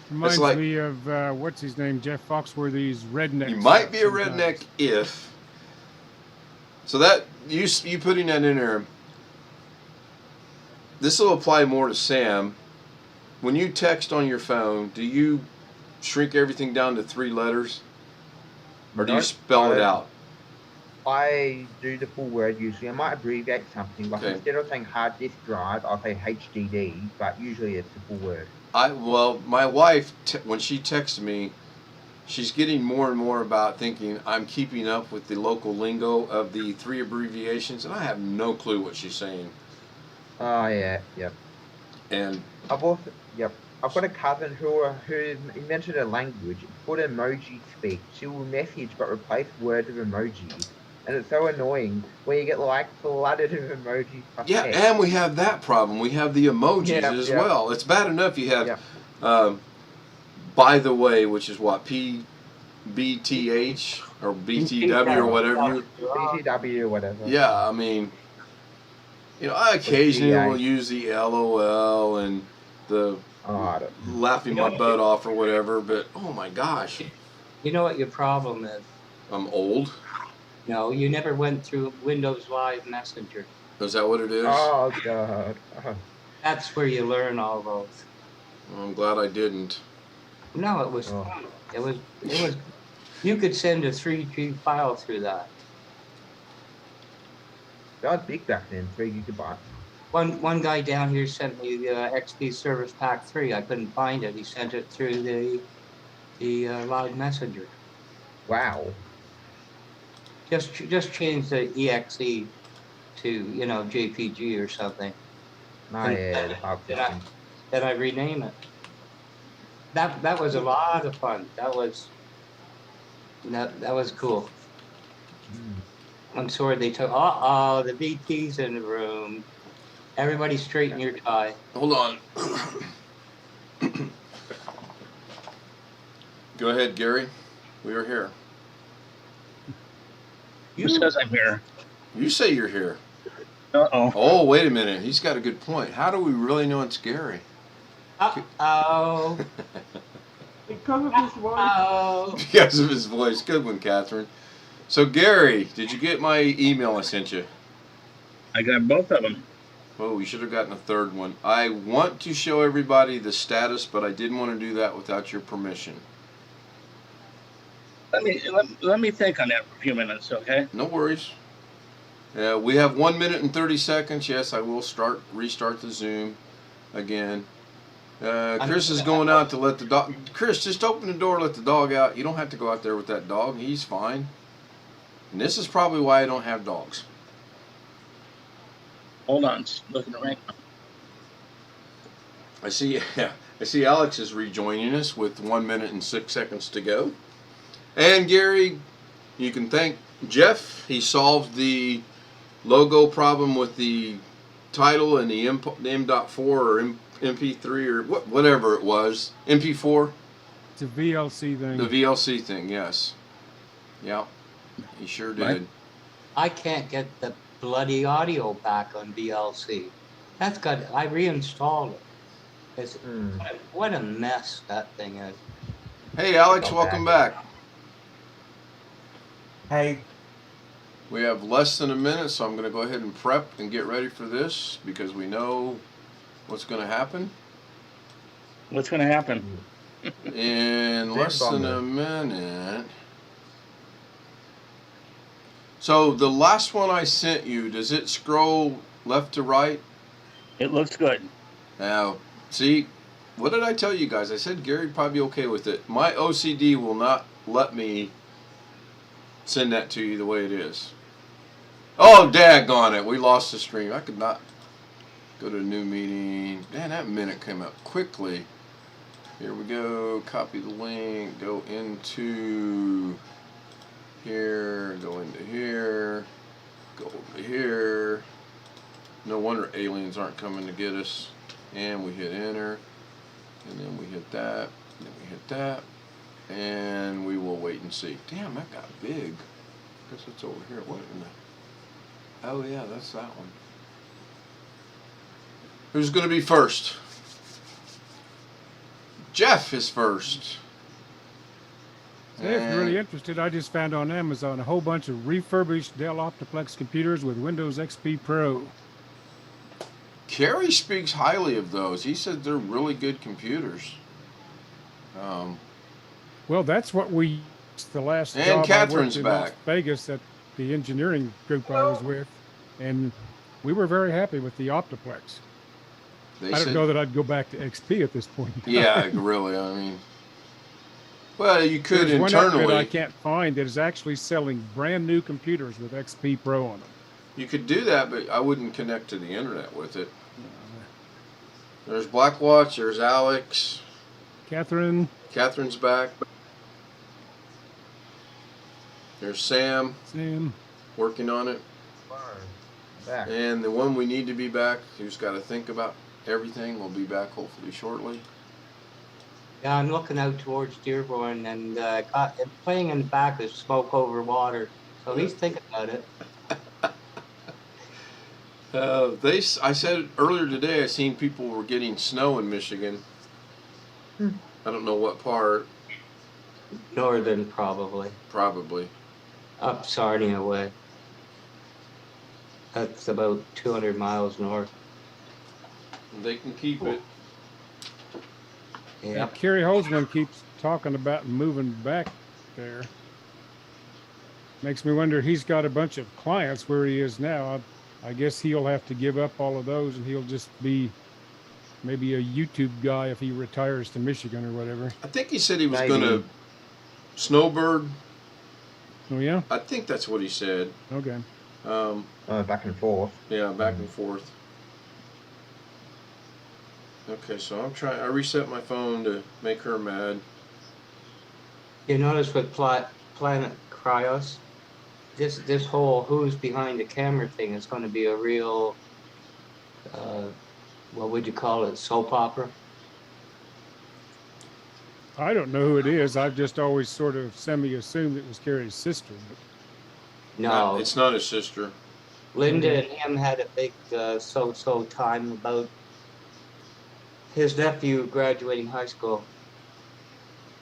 Reminds like- me of what's his name, Jeff Foxworthy's redneck. You might be a stuff redneck sometimes. if. So that you putting that in there. This will apply more to Sam. When you text on your phone, do you shrink everything down to 3 letters, or do you Nope, spell it I- out? I do the full word usually. I might abbreviate something. Like Okay. instead of saying hard disk drive, I'll say HDD, but usually it's the full word. Well, my wife, when she texts me, she's getting more and more about thinking I'm keeping up with the local lingo of the 3 abbreviations, and I have no clue what she's saying. Oh yeah, yep. And I've got a cousin who invented a language. It's called emoji speak. She will message but replace words with emojis, and it's so annoying when you get like flooded with emojis. yeah, and we have that problem. We have the emojis as Yeah. well. It's bad enough you have, Yeah. by the way, which is what BTH or BTW or whatever. BTW or whatever. Yeah, I mean, I occasionally GA. will use the LOL and the I don't. laughing my butt off or whatever, but oh my gosh, You know what your problem is? I'm old. No, you never went through Windows Live Messenger. Is that what it is? Oh god. That's where you learn all those. I'm glad I didn't. No, it was Oh. fun. It was. You could send a 3G file through that. That was big back then, 3 gigabytes. One guy down here sent me the XP Service Pack 3. I couldn't find it. He sent it through the Live Messenger. Wow. Just change the exe to JPG or something. No, yeah, the file system. Then I rename it. That was a lot of fun. That was cool. I'm sorry they took. The VT's in the room. Everybody straighten your tie. Hold on. Go ahead, Gary. We are here. Who says I'm here? You say you're here. Uh-oh. Oh, wait a minute. He's got a good point. How do we really know it's Gary? Uh-oh. Because of his voice. Oh. Because of his voice. Good one, Catherine. So, Gary, did you get my email I sent you? I got both of them. Oh, you should have gotten a third one. I want to show everybody the status, but I didn't want to do that without your permission. Let me think on that for a few minutes, okay? No worries. We have 1 minute and 30 seconds. Yes, I will restart the Zoom again. Chris is going out to let the dog. Chris, just open the door, let the dog out. You don't have to go out there with that dog. He's fine. And this is probably why I don't have dogs. Hold on, looking right now. I see Alex is rejoining us with 1 minute and 6 seconds to go. And Gary, you can thank Jeff. He solved the logo problem with the title and the M.4 or MP3 or whatever it was. MP4? It's a VLC thing. The VLC thing, yes. Yeah, he sure did. Right. I can't get the bloody audio back on VLC. I reinstalled it. What a mess that thing is. Hey, Alex, welcome back. Hey, We have less than a minute, so I'm going to go ahead and prep and get ready for this because we know what's going to happen. What's going to happen? In less than a minute. So the last one I sent you, does it scroll left to right? It looks good. Now, see, what did I tell you guys? I said Gary'd probably be okay with it. My OCD will not let me send that to you the way it is. Oh, daggone it. We lost the stream. I could not go to a new meeting. Man, that minute came up quickly. Here we go. Copy the link. Go into here. Go into here. Go over here. No wonder aliens aren't coming to get us. And we hit enter. And then we hit that. And then we hit that. And we will wait and see. Damn, that got big. Guess it's over here. What in the... Oh yeah, that's that one. Who's going to be first? Jeff is first. So if you're really interested, I just found on Amazon a whole bunch of refurbished Dell Optiplex computers with Windows XP Pro. Kerry speaks highly of those. He said they're really good computers. Well, that's what we the last And job Catherine's I worked in Las back. Vegas at the engineering group I was with, and we were very happy with the Optiplex. They I don't said, know that I'd go back to XP at this point. yeah, really. I mean, well, you could There's one outfit I internally. can't find that is actually selling brand new computers with XP Pro on them. You could do that, but I wouldn't connect to the internet with it. There's Blackwatch. There's Alex. Catherine. Catherine's back. There's Sam. Sam. Working on it. Back. And the one we need to be back, who's got to think about everything, will be back hopefully shortly. Yeah, I'm looking out towards Dearborn, and playing in the back is Smoke Over Water. So he's thinking about it. I said earlier today, I seen people were getting snow in Michigan. I don't know what part. Northern, probably. Probably. Up Sarnia way. That's about 200 miles north. They can keep it. Yeah. Kerry Holzman keeps talking about moving back there. Makes me wonder, he's got a bunch of clients where he is now. I guess he'll have to give up all of those, and he'll just be maybe a YouTube guy if he retires to Michigan or whatever. I think he said he was Maybe. going to snowbird. Oh, yeah? I think that's what he said. Okay. Back and forth. Yeah, back and forth. Okay, so I reset my phone to make her mad. You notice with Planet Cryos, this whole who's behind the camera thing is going to be a real, what would you call it, soap opera? I don't know who it is. I've just always sort of semi-assumed it was Kerry's sister. But No, It's not his sister. Linda and him had a big so-so time about his nephew graduating high school.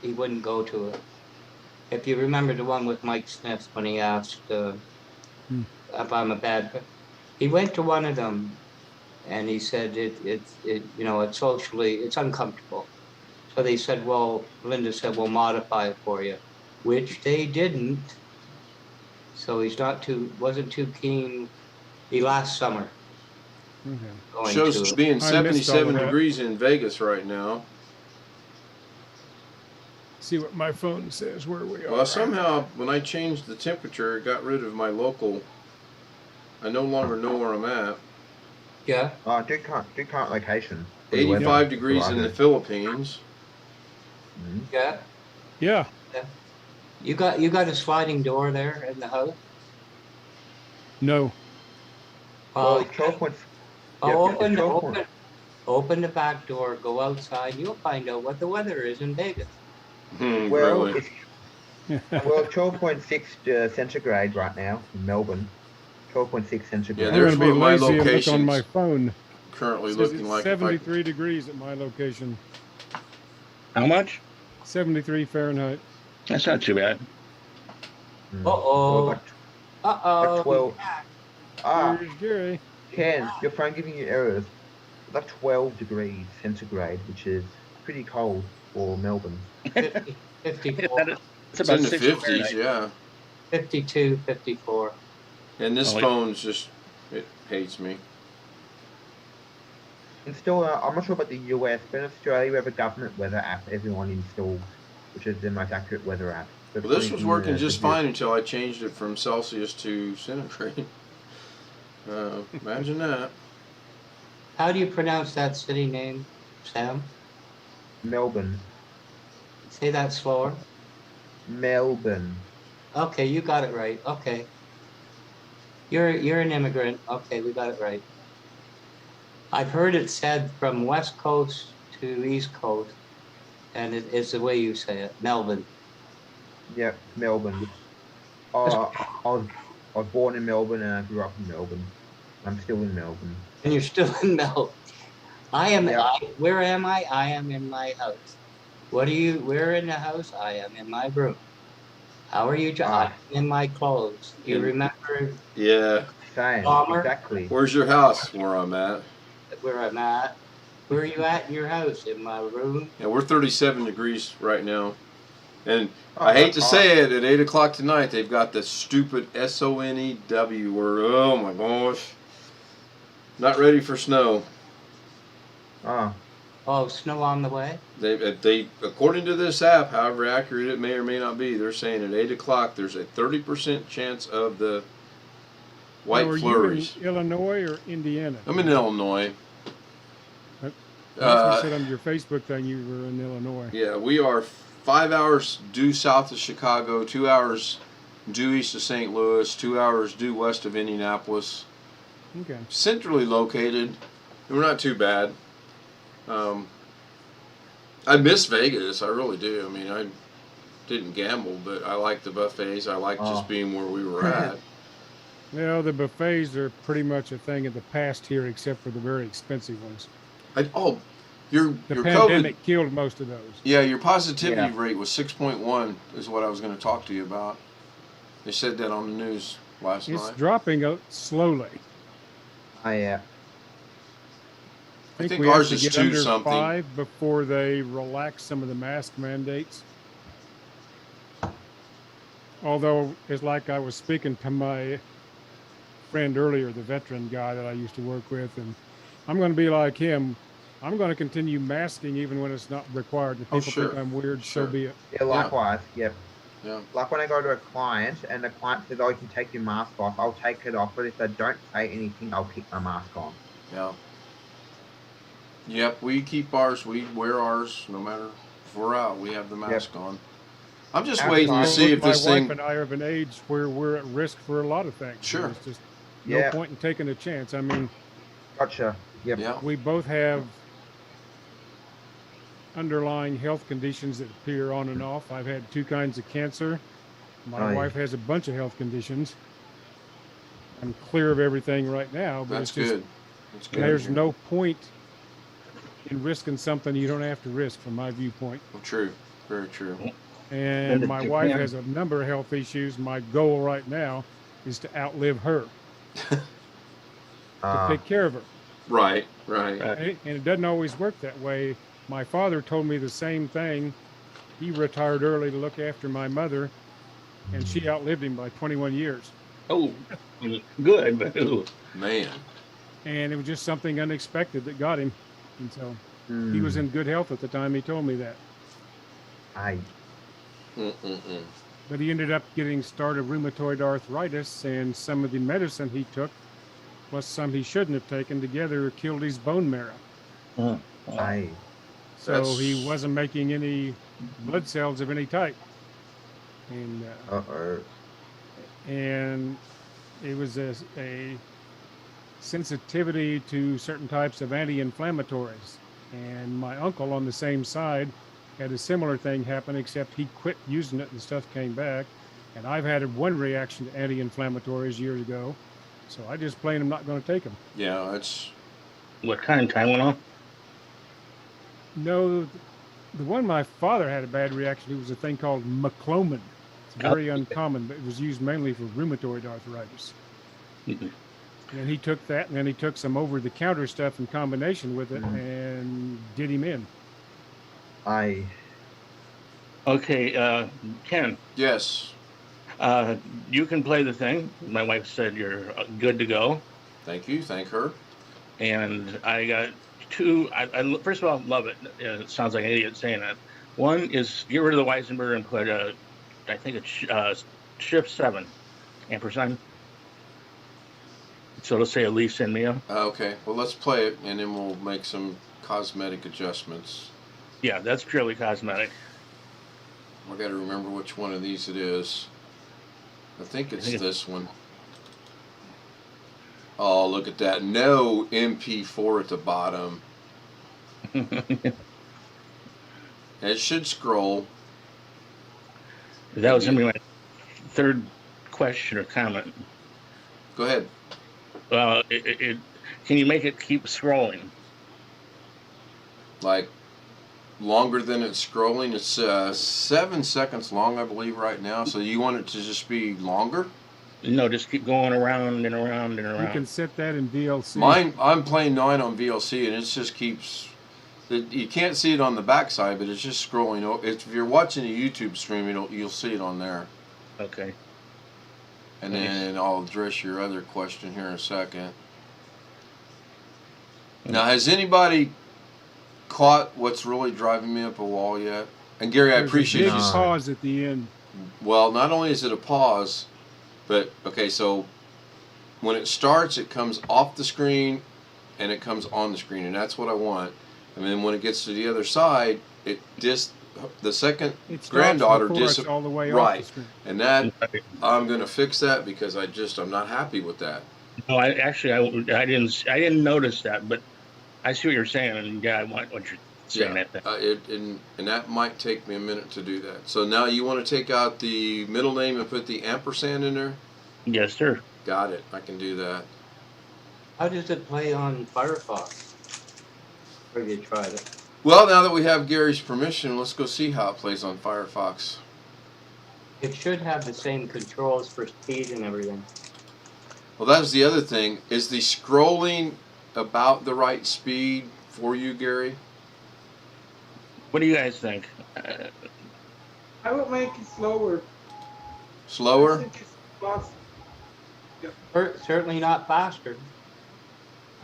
He wouldn't go to it. If you remember the one with Mike Smith when he asked if I'm a bad, he went to one of them, and he said it's socially it's uncomfortable. So they said, Linda said, we'll modify it for you, which they didn't. So he's wasn't too keen. Last summer. okay. Going Shows to it's it. being I missed all of 77 that. degrees in Vegas right now. See what my phone says where we are. Well, somehow when I changed the temperature, it got rid of my local. I no longer know where I'm at. Yeah. Do current location. for the weather. 85 degrees in the Roger. Philippines. Yeah. Yeah. You got a sliding door there in the house? No. Well, Oh, 12 points. Open the back door, go outside, you'll find out what the weather is in Vegas. Well, Really? Well, 12.6 centigrade right now in Melbourne. 12.6 centigrade. Yeah, I'm there's going to be one of my lazy and look on my locations. phone. Currently Says looking it's like if I 73 degrees at my location. How much? 73 Fahrenheit. That's not too bad. Uh-oh. Well, Uh-oh. 12. Here's Gary. Ken, your phone giving you errors. Like 12 degrees centigrade, which is pretty cold for Melbourne. 50, 54, It's it's about in the 60 50s, Fahrenheit. yeah. 52, 54. And this Oh, wait. phone's just, it hates me. And still, I'm not sure about the US, but in Australia we have a government weather app everyone installs, which is the most accurate weather app. So Well, this it's was funny working to, just to fine until I changed it from Celsius to centigrade. Imagine that. How do you pronounce that city name, Sam? Melbourne. Say that slower. Melbourne. Okay, you got it right. Okay. You're an immigrant. Okay, we got it right. I've heard it said from West Coast to East Coast, and it's the way you say it, Melbourne. Yep, Melbourne. Which I was born in Melbourne and I grew up in Melbourne. I'm still in Melbourne. And you're still in Melbourne. Yep. Where am I? I am in my house. Where in the house? I am in my room. How are you? I'm in my clothes. You remember? Yeah. Same. Palmer? Exactly. Where's your house? Where I'm at. Where I'm at. Where are you at in your house? In my room? Yeah, we're 37 degrees right now. And I hate to say it, at 8 o'clock tonight, they've got the stupid SONEW word. Oh my gosh. Not ready for snow. Oh, snow on the way? They according to this app, however accurate it may or may not be, they're saying at 8 o'clock there's a 30% chance of the white flurries. You in Illinois or Indiana? I'm in Illinois. That's what you said on your Facebook thing you were in Illinois. Yeah, we are 5 hours due south of Chicago, 2 hours due east of St. Louis, 2 hours due west of Indianapolis. Okay. Centrally located. We're not too bad. I miss Vegas. I really do. I mean, I didn't gamble, but I like the buffets. I like just being where we were at. Well, the buffets are pretty much a thing of the past here, except for the very expensive ones. Your pandemic COVID killed most of those. Yeah, your positivity rate was 6.1 is what I was going to talk to you about. They said that on the news last night. It's dropping slowly. I think we ours have to is get under 2 something. 5 before they relax some of the mask mandates. Although, it's like I was speaking to my friend earlier, the veteran guy that I used to work with, and I'm going to be like him. I'm going to continue masking even when it's not required. If people think I'm weird, so be it. Yeah, likewise. Yep. Yeah. Like when I go to a client and the client says, "Oh, you can take your mask off," I'll take it off. But if they don't say anything, I'll keep my mask on. Yeah. Yep, we keep ours. We wear ours no matter if we're out. We have the mask on. I'm just waiting to see if this thing. My wife and I are of an age where we're at risk for a lot of things. Sure. It's just no point in taking a chance. I mean. Gotcha. Yep. Yeah. We both have underlying health conditions that appear on and off. I've had 2 kinds of cancer. My wife has a bunch of health conditions. I'm clear of everything right now, but That's it's just, good. That's good. There's no point in risking something you don't have to risk, from my viewpoint. Well, true. Very true. And my wife has a number of health issues. My goal right now is to outlive her. To take care of her. Right. And it doesn't always work that way. My father told me the same thing. He retired early to look after my mother, and she outlived him by 21 years. Oh, good, but ooh. Man. And it was just something unexpected that got him. And so he was in good health at the time he told me that. But he ended up getting started rheumatoid arthritis, and some of the medicine he took, plus some he shouldn't have taken, together killed his bone marrow. So he wasn't making any blood cells of any type. And and it was a sensitivity to certain types of anti-inflammatories. And my uncle on the same side had a similar thing happen, except he quit using it and stuff came back. And I've had one reaction to anti-inflammatories years ago. So I just plain am not going to take them. Yeah, that's... What kind? Tylenol? No, the one my father had a bad reaction to was a thing called Maclomin. It's very uncommon, but it was used mainly for rheumatoid arthritis. And he took that, and then he took some over-the-counter stuff in combination with it, and did him in. Okay, Ken. Yes. You can play the thing. My wife said you're good to go. Thank you. Thank her. And I got 2. I first of all, love it. It sounds like an idiot saying that. One is get rid of the Weisenberg and put I think it's shift 7 ampersand. So let's say Elise and Mia. Okay. Well, let's play it, and then we'll make some cosmetic adjustments. Yeah, that's purely cosmetic. I got to remember which one of these it is. I think it's this one. Oh, look at that. No MP4 at the bottom. It should scroll. That was gonna be my third question or comment. Go ahead. Can you make it keep scrolling? Like longer than it's scrolling. It's 7 seconds long, I believe, right now. So you want it to just be longer? No, just keep going around and around and around. You can set that in VLC. Mine, I'm playing 9 on VLC, and it just keeps. You can't see it on the backside, but it's just scrolling. If you're watching a YouTube stream, you'll see it on there. Okay. And then I'll address your other question here in a second. Now, has anybody caught what's really driving me up a wall yet? And Gary, I appreciate There's a big pause at the end. Well, not only is it a pause, but okay, so when it starts, it comes off the screen and it comes on the screen, and that's what I want. And then when it gets to the other side, the second granddaughter disappears all the way off right, the screen. and that I'm going to fix that because I'm not happy with that. No, I didn't notice that, but I see what you're saying, and yeah, I want what you're saying. And that might take me a minute to do that. So now you want to take out the middle name and put the ampersand in there? Yes, sir. Got it. I can do that. How does it play on Firefox? Have you tried it? Well, now that we have Gary's permission, let's go see how it plays on Firefox. It should have the same controls for speed and everything. Well, that was the other thing. Is the scrolling about the right speed for you, Gary? What do you guys think? I would make it slower. Slower? Certainly not faster.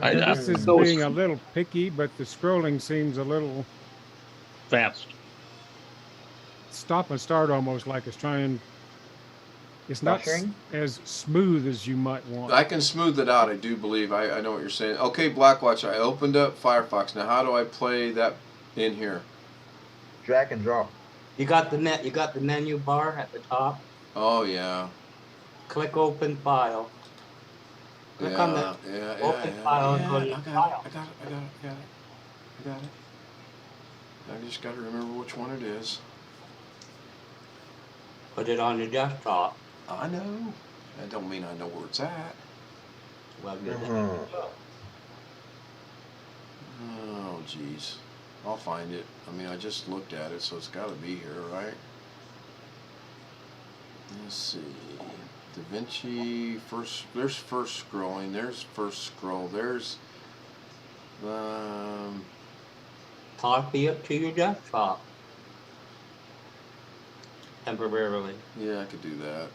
This is being a little picky, but the scrolling seems a little fast. Stop and start almost like it's trying. It's not as smooth as you might want. I can smooth it out, I do believe. I know what you're saying. Okay, Blackwatch, I opened up Firefox. Now, how do I play that in here? Drag and drop. You got the menu bar at the top. Oh, yeah. Click open file. Click on the open file and go to file. I got it. I just got to remember which one it is. Put it on your desktop. I know. That don't mean I know where it's at. Well, Oh, jeez. I'll find it. I mean, I just looked at it, so it's got to be here, right? Let's see. DaVinci, there's first scrolling. There's first scroll. There's... Copy it to your desktop. Temporarily. Yeah, I could do that.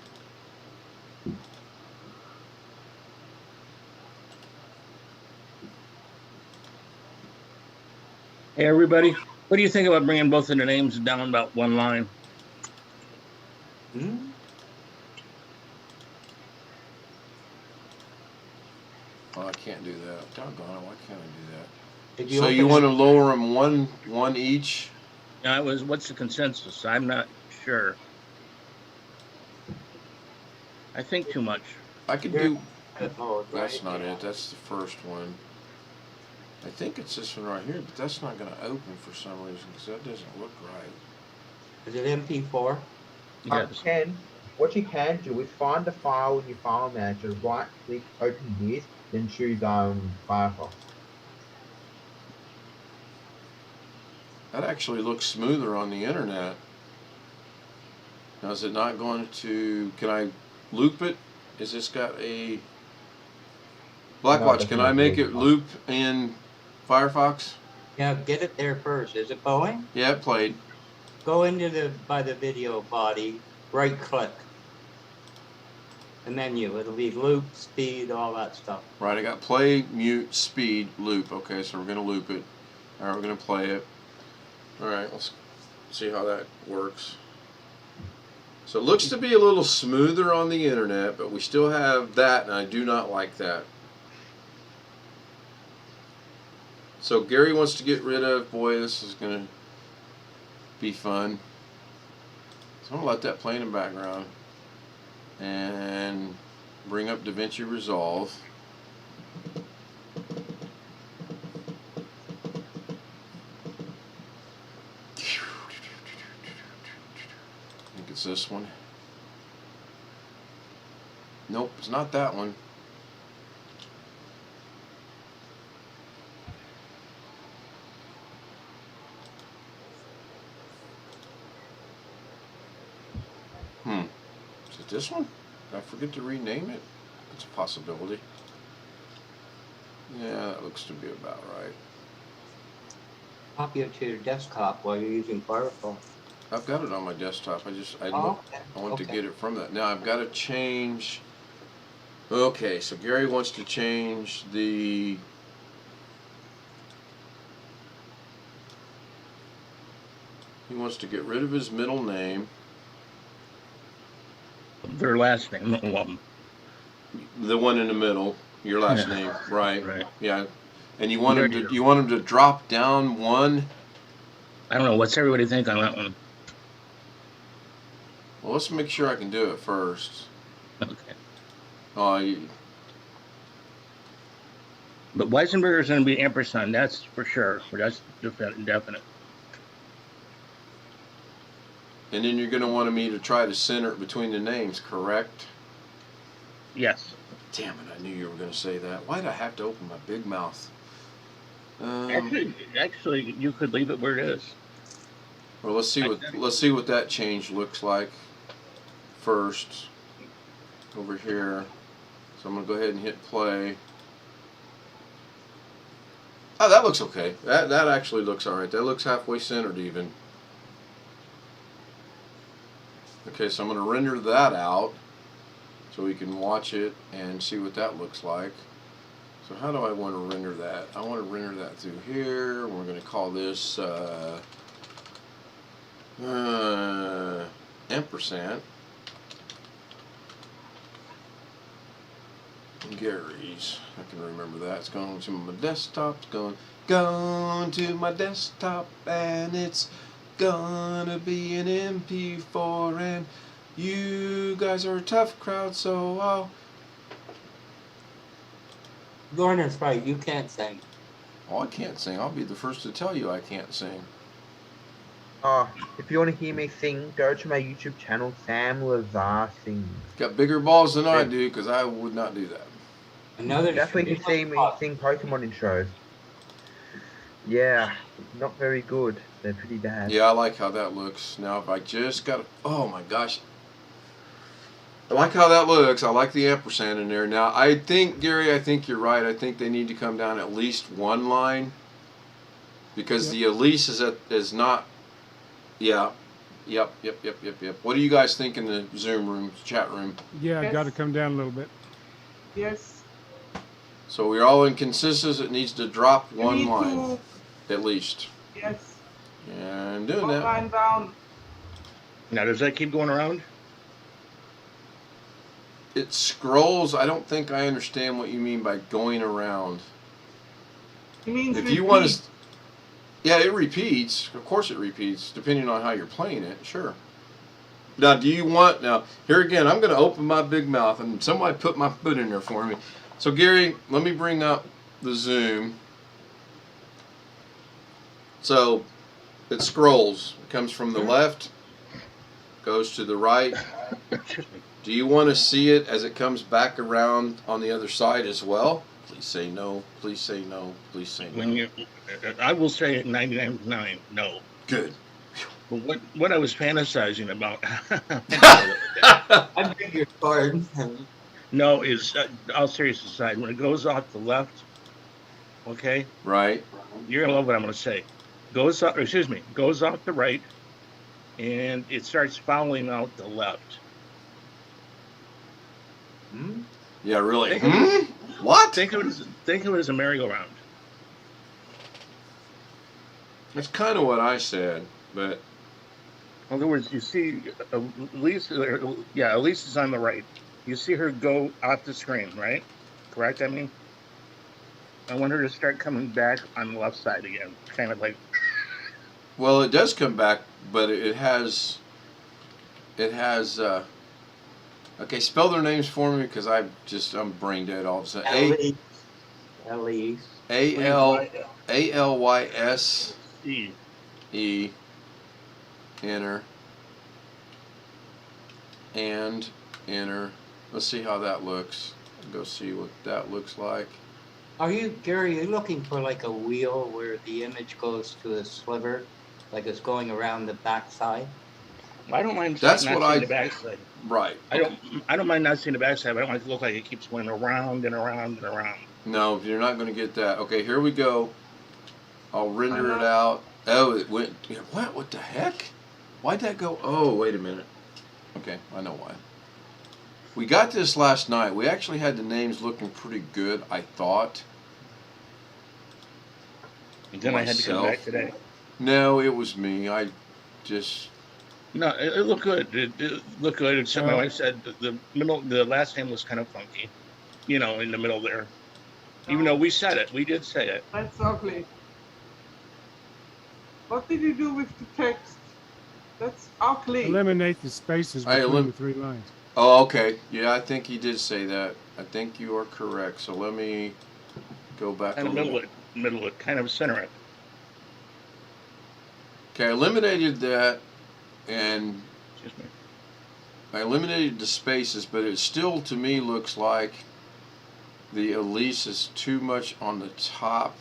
Hey, everybody. What do you think about bringing both of the names down about one line? Hmm? Oh, I can't do that. Doggone it, why can't I do that? You so you want to lower them one each? Yeah, what's the consensus? I'm not sure. I think too much. I could do... mode, That's not it. That's the first one. I think it's this one right here, but that's not going to open for some reason because that doesn't look right. Is it MP4? Yes. What you can do is find the file in your file manager, right click, open this, then choose Firefox. That actually looks smoother on the internet. Now, is it not going to... Can I loop it? Is this got a... Blackwatch, No, can I make it loop in Firefox? Yeah, get it there first. Is it going? Yeah, it played. Go into by the video body, right click. The menu, it'll be loop, speed, all that stuff. Right, I got play, mute, speed, loop. Okay, so we're going to loop it. All right, we're going to play it. All right, let's see how that works. So it looks to be a little smoother on the internet, but we still have that, and I do not like that. So Gary wants to get rid of, boy, this is going to be fun. So I'm going to let that play in the background and bring up DaVinci Resolve. it's this one. Nope, it's not that one. Is it this one? Did I forget to rename it? It's a possibility. Yeah, that looks to be about right. Copy it to your desktop while you're using Firefox. I've got it on my desktop. I Oh, want to okay. get it from that. Now I've got to change. Okay, so Gary wants to change the. He wants to get rid of his middle name. Their last name. Well, The one in the middle, your last name, right? right. Yeah, and you want There him you to go. you want him to drop down one. I don't know. What's everybody think on that one? Well, let's make sure I can do it first. Okay. But Weisenberger is going to be ampersand. That's for sure. That's definite. And then you're going to want me to try to center it between the names, correct? Yes. Damn it! I knew you were going to say that. Why did I have to open my big mouth? Actually, you could leave it where it is. Well, let's see what that change looks like first over here. So I'm going to go ahead and hit play. Oh, that looks okay. That actually looks all right. That looks halfway centered even. Okay, so I'm going to render that out so we can watch it and see what that looks like. So how do I want to render that? I want to render that through here. We're going to call this ampersand. Gary's. I can remember that. It's going to my desktop. It's going to my desktop, and it's gonna be an MP4. And you guys are a tough crowd, so I'll. Lorna's right. You can't sing. Oh, I can't sing. I'll be the first to tell you I can't sing. If you want to hear me sing, go to my YouTube channel, Sam Lazar Sings. Got bigger balls than I do, because I would not do that. That's where you can see me sing Pokemon intros. Yeah, not very good. They're pretty bad. Yeah, I like how that looks. Now, if I just got oh my gosh. I like how that looks. I like the ampersand in there. Now, I think, Gary, I think you're right. I think they need to come down at least one line. Because the Elise is not. Yeah. Yep. What do you guys think in the Zoom room, chat room? Yeah, Yes. got to come down a little bit. Yes. So we're all in consensus. It needs to drop You one need line, to- at least. Yes. And I'm doing One that. line down. Now, does that keep going around? It scrolls. I don't think I understand what you mean by going around. It means If you want to, yeah, it repeats. Of course, it repeats, depending on how you're playing it. Sure. Now, do you want? Now, here again, I'm going to open my big mouth, and somebody put my foot in there for me. So, Gary, let me bring up the Zoom. So, it scrolls. It comes from the left, goes to the right. Do you want to see it as it comes back around on the other side as well? Please say no. Please say no. Please say no. I will say 99.9 no. Good. But what I was fantasizing about. I beg your pardon. No, is all serious aside, when it goes off the left, okay? Right. You're gonna love what I'm gonna say. Goes off the right, and it starts following out the left. Yeah, really. Think What? Think of it as a merry-go-round. That's kind of what I said, but. In other words, you see Elise is on the right. You see her go off the screen, right? Correct, I mean? I want her to start coming back on the left side again. Kind of like... Well, it does come back, but it has... okay, spell their names for me, because I'm brain dead all of a sudden. Elise. A-L-Y-S-E. Enter. and enter. Let's see how that looks. Go see what that looks like. Are you, Gary, are you looking for like a wheel where the image goes to a sliver, like it's going around the backside? I don't mind That's not what seeing I- the backside. Right. I don't mind not seeing the backside, but I don't want it to look like it keeps going around and around and around. No, you're not going to get that. Okay, here we go. I'll render it out. Oh, it went. What? What the heck? Why'd that go? Oh, wait a minute. Okay, I know why. We got this last night. We actually had the names looking pretty good, I thought. And then I had to come back today. No, it was me. I just. No, it looked good. It looked good. Except my wife said the last name was kind of funky. You know, in the middle there. Even though we said it, we did say it. That's ugly. What did you do with the text? That's ugly. Eliminate the spaces between the 3 lines. Oh, okay. Yeah, I think he did say that. I think you are correct. So let me go back. Kind of middle it, kind of center it. Okay, I eliminated that, and I eliminated the spaces, but it still, to me, looks like the Elise is too much on the top.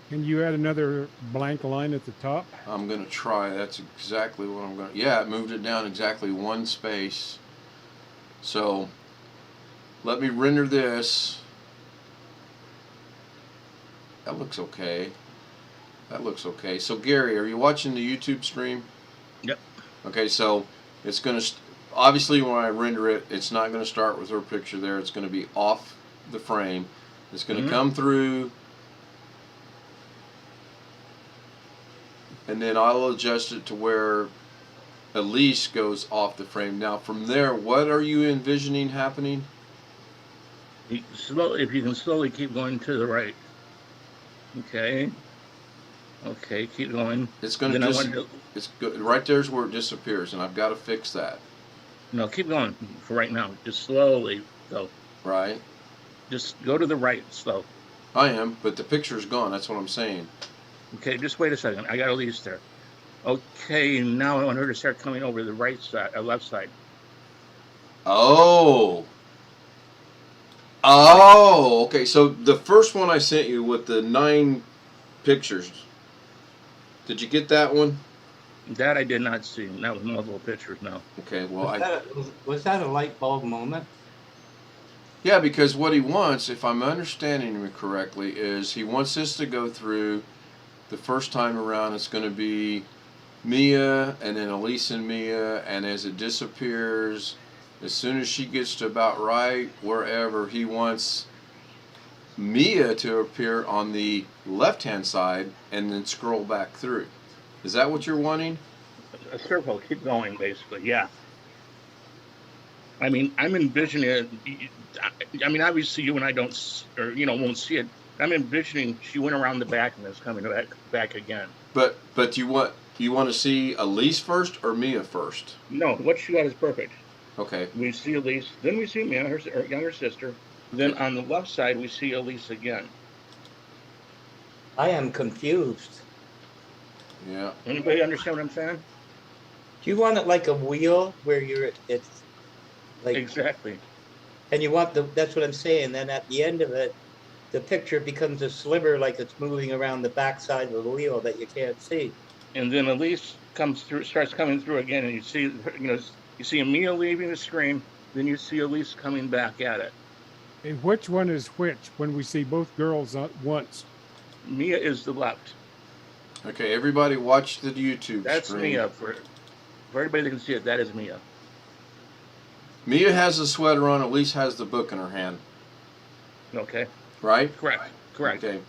Can you add another blank line at the top? I'm going to try. That's exactly what I'm going to... Yeah, it moved it down exactly 1 space. So, let me render this. That looks okay. That looks okay. So, Gary, are you watching the YouTube stream? Yep. Okay, so it's going to... Obviously, when I render it, it's not going to start with her picture there. It's going to be off the frame. It's going to come through... And then I'll adjust it to where Elise goes off the frame. Now, from there, what are you envisioning happening? If you can slowly keep going to the right. Okay. Okay, keep going. It's going to right there's where it disappears, and I've got to fix that. No, keep going for right now. Just slowly go. Right. Just go to the right, slow. I am, but the picture's gone. That's what I'm saying. Okay, just wait a second. I got Elise there. Okay, now I want her to start coming over the right side, left side. Oh. Oh, okay. So the first one I sent you with the 9 pictures, did you get that one? That I did not see. That was multiple pictures now. Okay, well, Was that a light bulb moment? Yeah, because what he wants, if I'm understanding him correctly, is he wants this to go through. The first time around, it's going to be Mia, and then Elise and Mia, and as it disappears, as soon as she gets to about right wherever, he wants Mia to appear on the left-hand side and then scroll back through. Is that what you're wanting? A circle, keep going, basically, yeah. I mean, I'm envisioning it. I mean, obviously you and I don't, or, won't see it. I'm envisioning she went around the back and is coming back again. But you want to see Elise first or Mia first? No, what she got is perfect. Okay. We see Elise, then we see Mia, her younger sister. Then on the left side, we see Elise again. I am confused. Yeah. Anybody understand what I'm saying? Do you want it like a wheel where it's like... Exactly. And you want that's what I'm saying. Then at the end of it, the picture becomes a sliver like it's moving around the backside of the wheel that you can't see. And then Elise starts coming through again, and you see Mia leaving the screen, then you see Elise coming back at it. And which one is which when we see both girls at once? Mia is the left. Okay, everybody watch the YouTube That's stream. Mia. For everybody that can see it, that is Mia. Mia has the sweater on, Elise has the book in her hand. Okay. Right? Correct. Okay.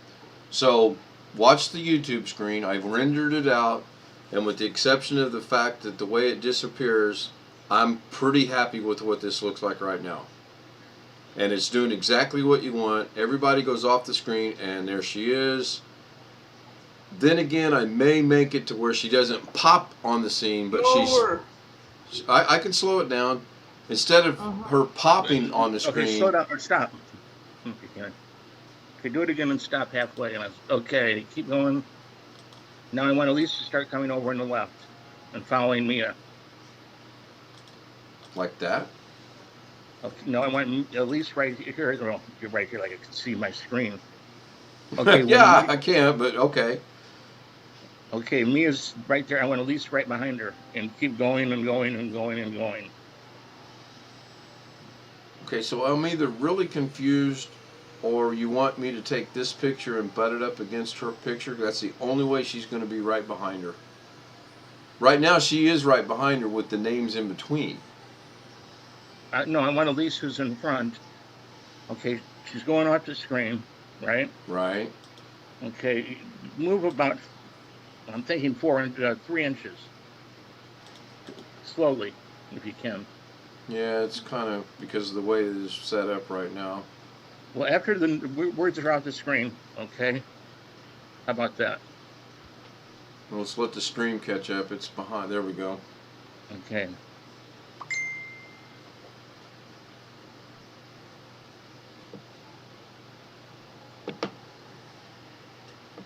So, watch the YouTube screen. I've rendered it out, and with the exception of the fact that the way it disappears, I'm pretty happy with what this looks like right now. And it's doing exactly what you want. Everybody goes off the screen, and there she is. Then again, I may make it to where she doesn't pop on the scene, but I can slow it down. Instead of her popping on the screen. Okay, slow down or stop. Okay, do it again and stop halfway. Okay, keep going. Now I want Elise to start coming over on the left and following Mia. Like that? Okay, no, I want at least right here. Well, you're right here, like I can see my screen. Okay, Yeah, I can't, but okay. Okay, Mia's right there. I want at least right behind her and keep going and going and going and going. Okay, so I'm either really confused or you want me to take this picture and butt it up against her picture. That's the only way she's going to be right behind her. Right now, she is right behind her with the names in between. No, I want at least who's in front. Okay, she's going off the screen, right? Right. Okay, move about, I'm thinking 3 inches. Slowly, if you can. Yeah, it's kind of because of the way it is set up right now. Well, after the words are off the screen, okay? How about that? Well, let's let the stream catch up. It's behind. There we go. Okay.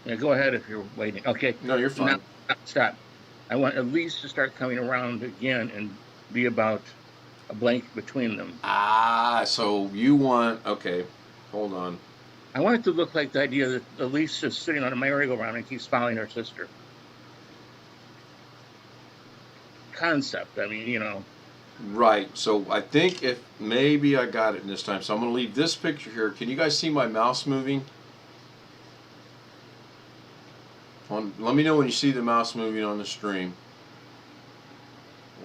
Yeah, go ahead if you're waiting. Okay. No, you're fine. Now, stop. I want at least to start coming around again and be about a blank between them. Ah, so you want, okay, hold on. I want it to look like the idea that Elise is sitting on a merry-go-round and keeps following her sister. Concept, I mean, you know. Right, so I think if maybe I got it this time. So I'm going to leave this picture here. Can you guys see my mouse moving? Let me know when you see the mouse moving on the stream.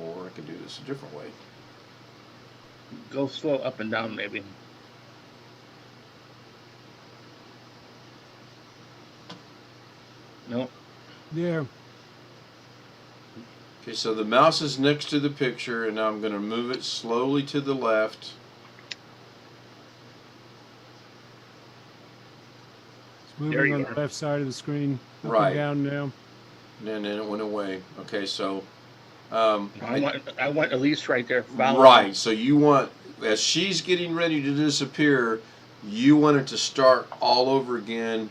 Or I could do this a different way. Go slow up and down, maybe. No. Yeah. Okay, so the mouse is next to the picture, and now I'm going to move it slowly to the left. It's moving on the left side of the screen. Up and down now. And then it went away. Okay, so I want Elise right there following. Right, so you want, as she's getting ready to disappear, you want it to start all over again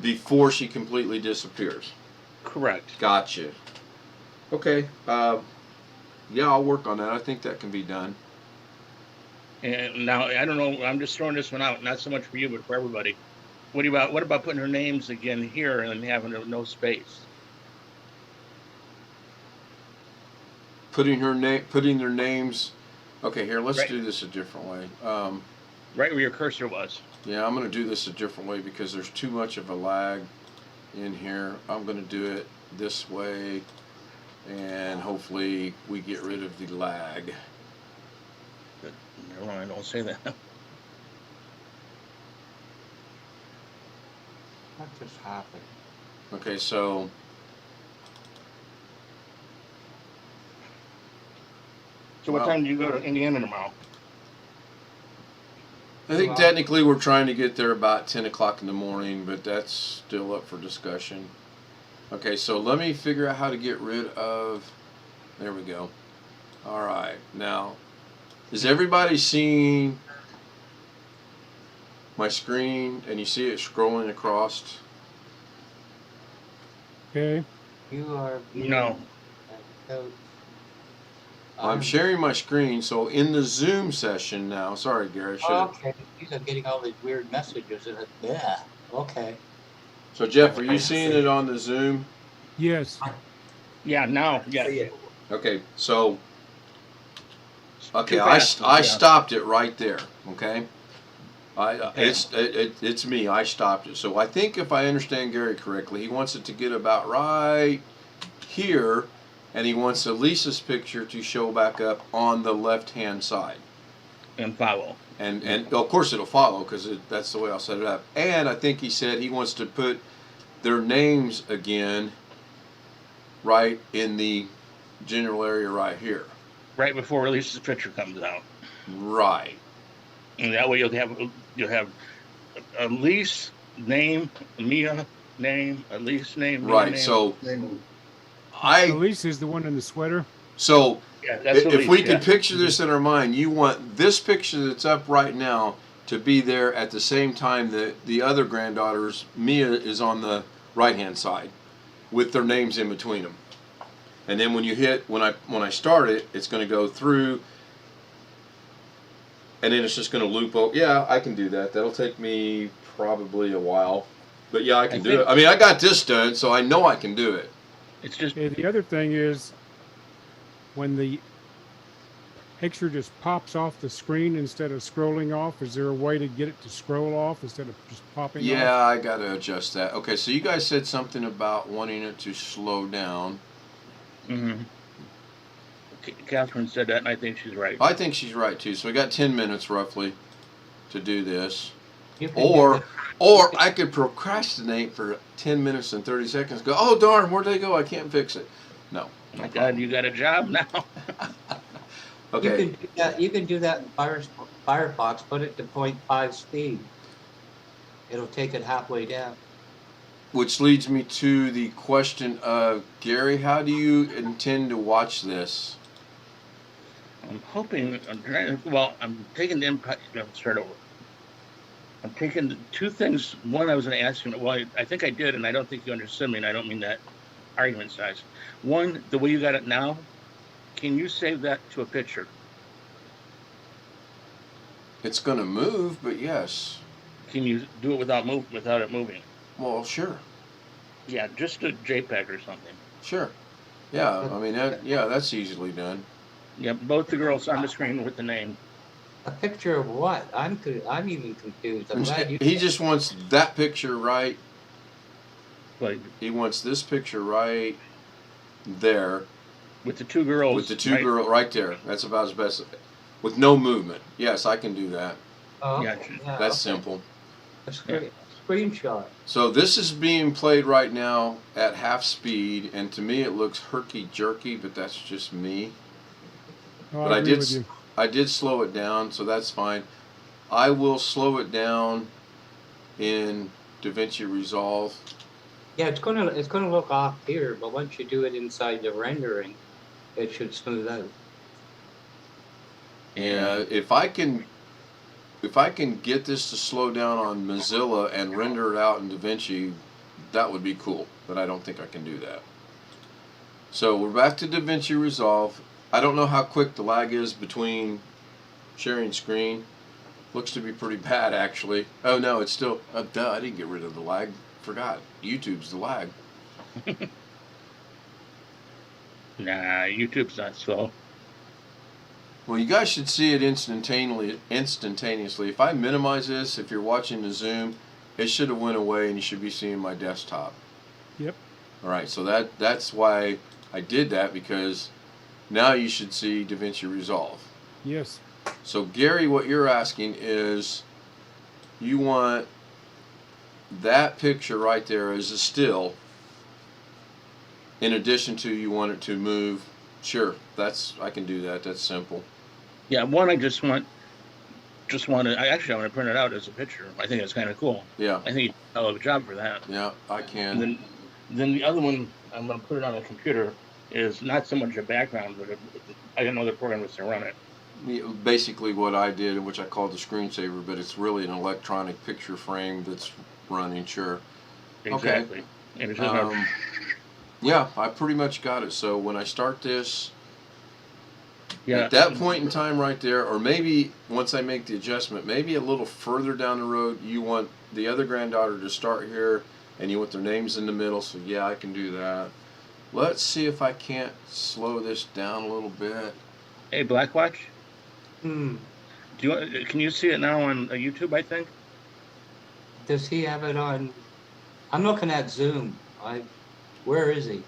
before she completely disappears. Correct. Gotcha. Okay. Yeah, I'll work on that. I think that can be done. And now I don't know. I'm just throwing this one out, not so much for you, but for everybody. What about putting her names again here and having no space? Putting their names. Okay, here. Let's do this a different way. Right where your cursor was. Yeah, I'm going to do this a different way because there's too much of a lag in here. I'm going to do it this way, and hopefully we get rid of the lag. But never mind, don't say that. What just happened? Okay, so what time do you go to Indiana tomorrow? I think technically we're trying to get there about 10 o'clock in the morning, but that's still up for discussion. Okay, so let me figure out how to get rid of, there we go. All right, now, is everybody seeing my screen and you see it scrolling across? Okay. You are... No. I'm sharing my screen, so in the Zoom session now, sorry Gary, I should have. Okay, these are getting all these weird messages in it. Yeah, okay. So Jeff, are you seeing it on the Zoom? Yes. Yeah, now, yeah. Okay, so, okay, I stopped it right there, okay? It's me, I stopped it. So I think if I understand Gary correctly, he wants it to get about right here, and he wants Elisa's picture to show back up on the left-hand side. And follow. And of course it'll follow because that's the way I'll set it up. And I think he said he wants to put their names again right in the general area right here. Right before Elisa's picture comes out. Right. And that way you'll have Elise name, Mia name, Elise name, Mia right. Name. So Elise is the one in the sweater. So yeah, that's if Elise, we could picture this in our mind, you want this picture that's up right now to be there at the same time that the other granddaughters, Mia is on the right-hand side with their names in between them. And then when you hit, when I start it, it's going to go through, and then it's just going to loop. Yeah, I can do that. That'll take me probably a while, but yeah, I can do it. I mean, I got this done, so I know I can do it. It's just Okay, the other thing is when the picture just pops off the screen instead of scrolling off, is there a way to get it to scroll off instead of just popping off? Yeah, I got to adjust that. Okay, so you guys said something about wanting it to slow down. Mm-hmm. Catherine said that, and I think she's right. I think she's right too. So we got 10 minutes roughly to do this. Or Or I could procrastinate for 10 minutes and 30 seconds. Go, oh darn, where'd they go? I can't fix it. No. Oh my God, you got a job now. Okay. You can do that in Firefox. Put it to 0.5 speed. It'll take it halfway down. Which leads me to the question of Gary, how do you intend to watch this? I'm hoping. I'm taking the impact. Start over. I'm taking the two things. One, I was going to ask you. Well, I think I did, and I don't think you understood me, and I don't mean that argument size. One, the way you got it now, can you save that to a picture? It's going to move, but yes. Can you do it without it moving? Well, sure. Yeah, just a JPEG or something. Sure. Yeah, I mean, that's easily done. Yeah, both the girls on the screen with the name. A picture of what? I'm even confused. I'm glad you. He just wants that picture right. Like, he wants this picture right there. With the two girls. With the two girls right there. That's about as best. With no movement. Yes, I can do that. Oh, yeah, that's simple. A screenshot. So this is being played right now at half speed, and to me it looks herky-jerky, but that's just me. Oh, but I did slow it down, so that's fine. I will slow it down in DaVinci Resolve. Yeah, it's gonna look off here, but once you do it inside the rendering, it should smooth out. And if I can get this to slow down on Mozilla and render it out in DaVinci, that would be cool. But I don't think I can do that. So we're back to DaVinci Resolve. I don't know how quick the lag is between sharing screen. Looks to be pretty bad, actually. Oh no, it's still. Duh, I didn't get rid of the lag. Forgot. YouTube's the lag. Nah, YouTube's not slow. Well, you guys should see it instantaneously. If I minimize this, if you're watching the Zoom, it should have went away and you should be seeing my desktop. Yep. All right, so that's why I did that, because now you should see DaVinci Resolve. Yes. So Gary, what you're asking is you want that picture right there as a still, in addition to you want it to move. Sure, I can do that. That's simple. Yeah, one, I want to print it out as a picture. I think that's kind of cool. Yeah. I think you do a hell of a job for that. Yeah, I can. And then the other one, I'm going to put it on a computer, is not so much a background, but I didn't know the program was to run it. Basically what I did, which I called the screensaver, but it's really an electronic picture frame that's running, sure. Exactly. Okay. And it's just yeah, I pretty much got it. So when I start this, yeah, at that point in time right there, or maybe once I make the adjustment, maybe a little further down the road, you want the other granddaughter to start here, and you want their names in the middle, so yeah, I can do that. Let's see if I can't slow this down a little bit. Hey, Blackwatch? Can you see it now on YouTube, I think? Does he have it on? I'm looking at Zoom. Where is he?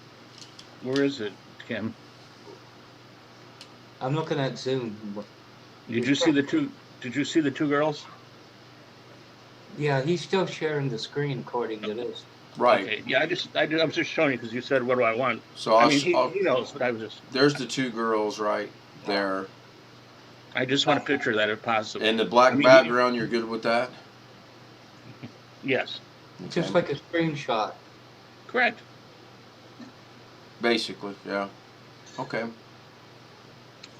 Where is it, Kim? I'm looking at Zoom. Did you see the two girls? Yeah, he's still sharing the screen according to this. Right. Okay. Yeah, I was just showing you because you said, "What do I want?" So he knows, but I was just. There's the two girls right there. I just want a picture of that if possible. And the black background, you're good with that? Yes. Okay. Just like a screenshot. Correct. Basically, yeah. Okay.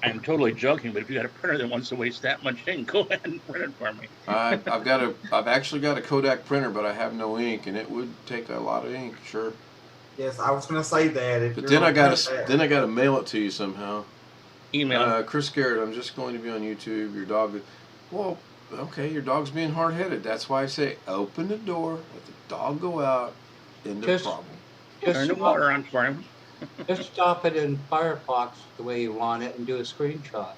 I'm totally joking, but if you got a printer that wants to waste that much ink, go ahead and print it for me. I've actually got a Kodak printer, but I have no ink, and it would take a lot of ink, sure. Yes, I was gonna say that. If But you're then I gonna gotta print that- then I gotta mail it to you somehow. Email. Chris Garrett, I'm just going to be on YouTube. Your dog. Well, okay, your dog's being hard-headed. That's why I say open the door, let the dog go out. End of Just- problem. Turn the water on for him. Just stop it in Firefox the way you want it and do a screenshot.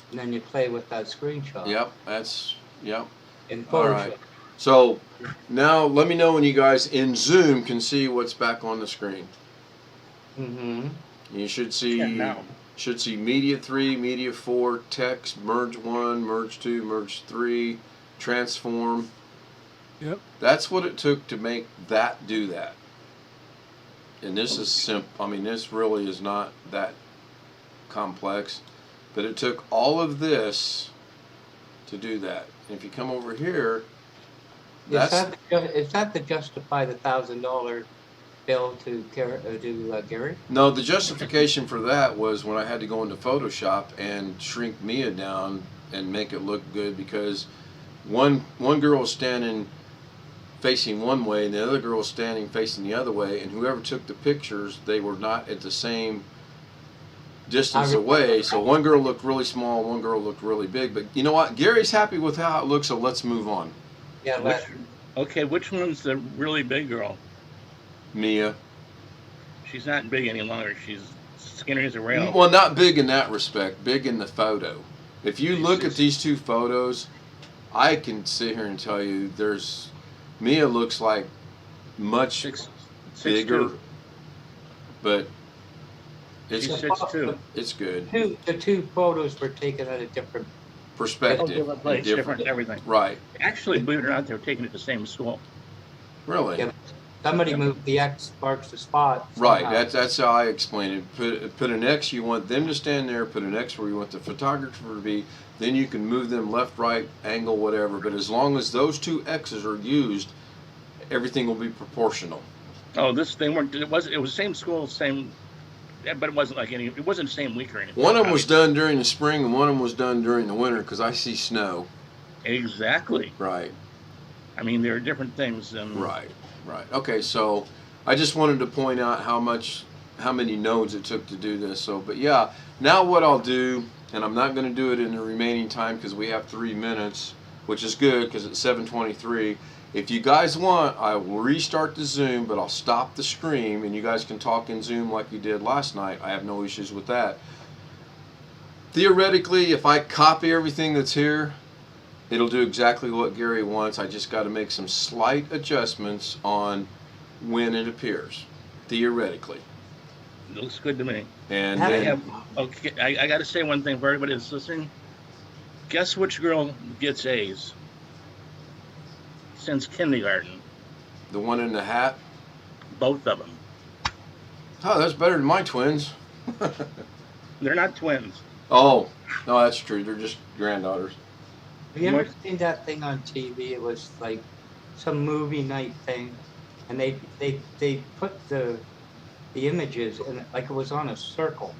And then you play with that screenshot. Yep, that's yep. In All Photoshop. right. So now let me know when you guys in Zoom can see what's back on the screen. Mm-hmm. You should see Yeah, now. media 3, media 4, text, merge 1, merge 2, merge 3, transform. Yep. That's what it took to make that do that. And this is simple. I mean, this really is not that complex, but it took all of this to do that. And if you come over here, Is that to justify the $1,000 bill to Gary? no, the justification for that was when I had to go into Photoshop and shrink Mia down and make it look good, because one girl was standing facing one way and the other girl was standing facing the other way, and whoever took the pictures, they were not at the same distance away. So one girl looked really small, one girl looked really big. But you know what? Gary's happy with how it looks, so let's move on. Yeah, Which one's the really big girl? Mia. She's not big any longer. She's skinny as a rail. Well, not big in that respect, big in the photo. If you look at these two photos, I can sit here and tell you Mia looks like much bigger, but it's She's 6'2". It's good. The two photos were taken at a different Perspective. Different place, different everything. Right. Actually, believe it or not, they were taken at the same school. Really? Yeah, somebody moved the X marks the spot. Right. somehow. That's how I explain it. Put an X. You want them to stand there. Put an X where you want the photographer to be. Then you can move them left, right, angle, whatever. But as long as those two X's are used, everything will be proportional. Oh, they weren't. It was the same school, same. Yeah, but it wasn't like any. It wasn't the same week or anything. One of them was done during the spring, and one of them was done during the winter, because I see snow. Exactly. Right. I mean, there are different things. Right. Okay, so I just wanted to point out how many nodes it took to do this. So, but yeah, now what I'll do, and I'm not going to do it in the remaining time because we have 3 minutes, which is good because it's 7:23. If you guys want, I will restart the Zoom, but I'll stop the stream, and you guys can talk in Zoom like you did last night. I have no issues with that. Theoretically, if I copy everything that's here, it'll do exactly what Gary wants. I just got to make some slight adjustments on when it appears, theoretically. It looks good to me. And then, I got to say one thing for everybody that's listening. Guess which girl gets A's since kindergarten? the one in the hat. Both of them. Oh, that's better than my twins. They're not twins. Oh, no, that's true. They're just granddaughters. Have you ever seen that thing on TV? It was like some movie night thing, and they put the images in like it was on a circle,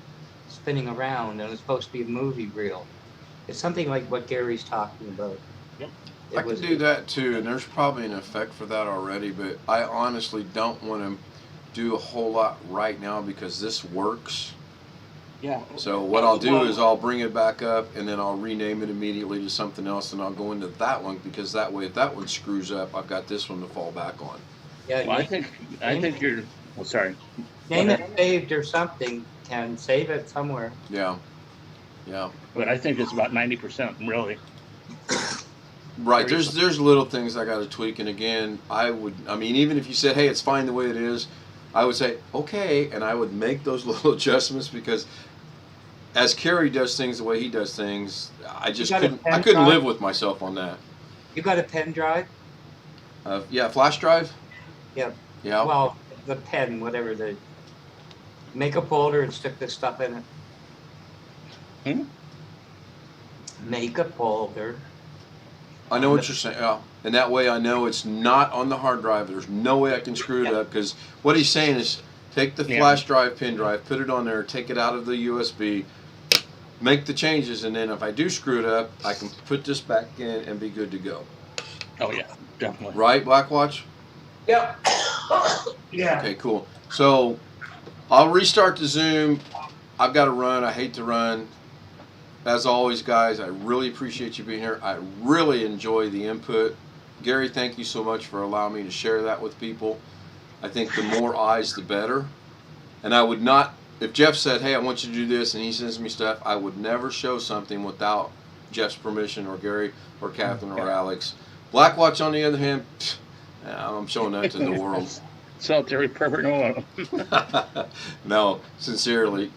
spinning around, and it was supposed to be a movie reel. It's something like what Gary's talking about. Yep. I can do that too, and there's probably an effect for that already, but I honestly don't want to do a whole lot right now because this works. Yeah. So what I'll do is I'll bring it back up and then I'll rename it immediately to something else, and I'll go into that one because that way if that one screws up, I've got this one to fall back on. Yeah. Well, I think you're. Well, sorry. Name it saved or something. Can save it somewhere. Yeah. Yeah. But I think it's about 90% really. Right. There's little things I got to tweak, and again, I mean, even if you said, hey, it's fine the way it is, I would say, okay, and I would make those little adjustments because as Kerry does things the way he does things, I couldn't live with myself on that. You got a pen drive? Yeah, flash drive? Yeah. Yeah. Well, the pen, whatever make a folder and stick this stuff in it. Make a folder. I know what you're saying. Yeah. And that way I know it's not on the hard drive. There's no way I can screw it up because what he's saying is take the flash drive, pen drive, put it on there, take it out of the USB, make the changes, and then if I do screw it up, I can put this back in and be good to go. Oh, yeah, definitely. Right, Blackwatch? Yep. Yeah. Okay, cool. So I'll restart the Zoom. I've got to run. I hate to run. As always, guys, I really appreciate you being here. I really enjoy the input. Gary, thank you so much for allowing me to share that with people. I think the more eyes, the better. And I would not, if Jeff said, hey, I want you to do this, and he sends me stuff, I would never show something without Jeff's permission, or Gary, or Catherine, or Alex. Blackwatch, on the other hand, I'm showing that to the world. Solitary pervert oil. No, sincerely,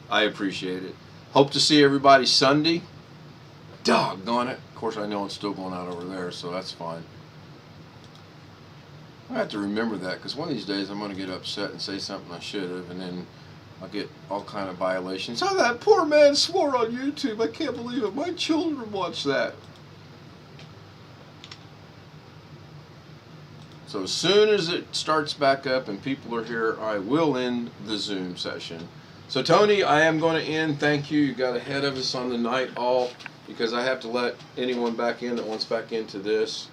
I appreciate it. Hope to see everybody Sunday. Doggone it. Of course, I know it's still going out over there, so that's fine. I have to remember that, because one of these days I'm going to get upset and say something I should have, and then I'll get all kind of violations. Oh, that poor man swore on YouTube. I can't believe it. My children watch that. So as soon as it starts back up and people are here, I will end the Zoom session. So Tony, I am going to end. Thank you. You got ahead of us on the night all, because I have to let anyone back in that wants back into this.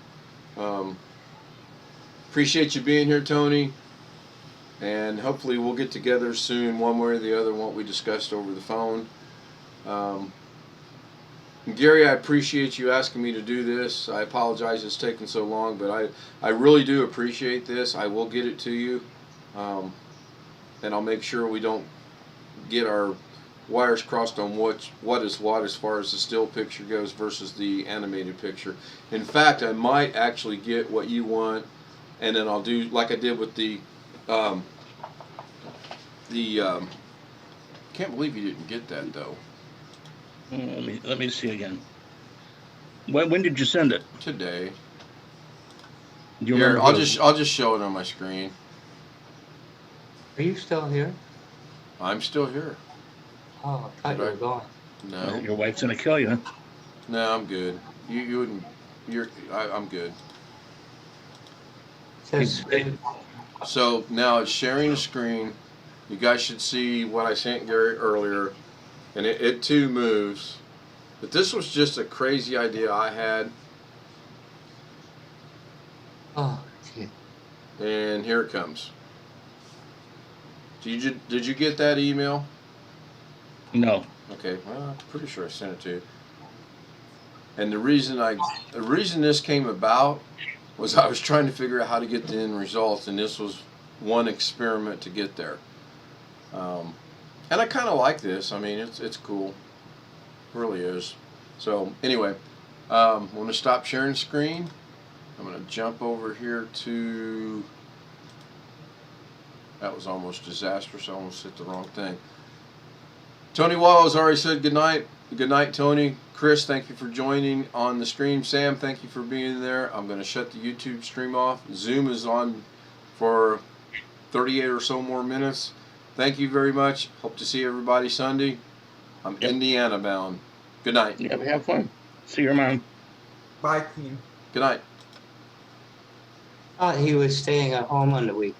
Appreciate you being here, Tony. And hopefully we'll get together soon, one way or the other, what we discussed over the phone. Gary, I appreciate you asking me to do this. I apologize it's taken so long, but I really do appreciate this. I will get it to you. And I'll make sure we don't get our wires crossed on what is what as far as the still picture goes versus the animated picture. In fact, I might actually get what you want, and then I'll do like I did with the can't believe you didn't get that though. Let me see again. When did you send it? Today. Do you Here, remember? I'll just show it on my screen. Are you still here? I'm still here. Oh, I thought you were gone. No. Your wife's gonna kill you. No, I'm good. You wouldn't. I'm good. Says, So now it's sharing the screen. You guys should see what I sent Gary earlier, and it too moves. But this was just a crazy idea I had, oh, shit. and here it comes. Did you get that email? No. Okay, well, I'm pretty sure I sent it to you. And the reason this came about was I was trying to figure out how to get the end results, and this was one experiment to get there. And I kind of like this. I mean, it's cool. It really is. So anyway, I'm going to stop sharing screen. I'm going to jump over here to. That was almost disastrous. I almost hit the wrong thing. Tony Wallace already said good night. Good night, Tony. Chris, thank you for joining on the stream. Sam, thank you for being there. I'm going to shut the YouTube stream off. Zoom is on for 38 or so more minutes. Thank you very much. Hope to see everybody Sunday. I'm Indiana bound. Good night. Yeah, have fun. See your mom. Bye, team. Good night. Thought he was staying at home on the weekend.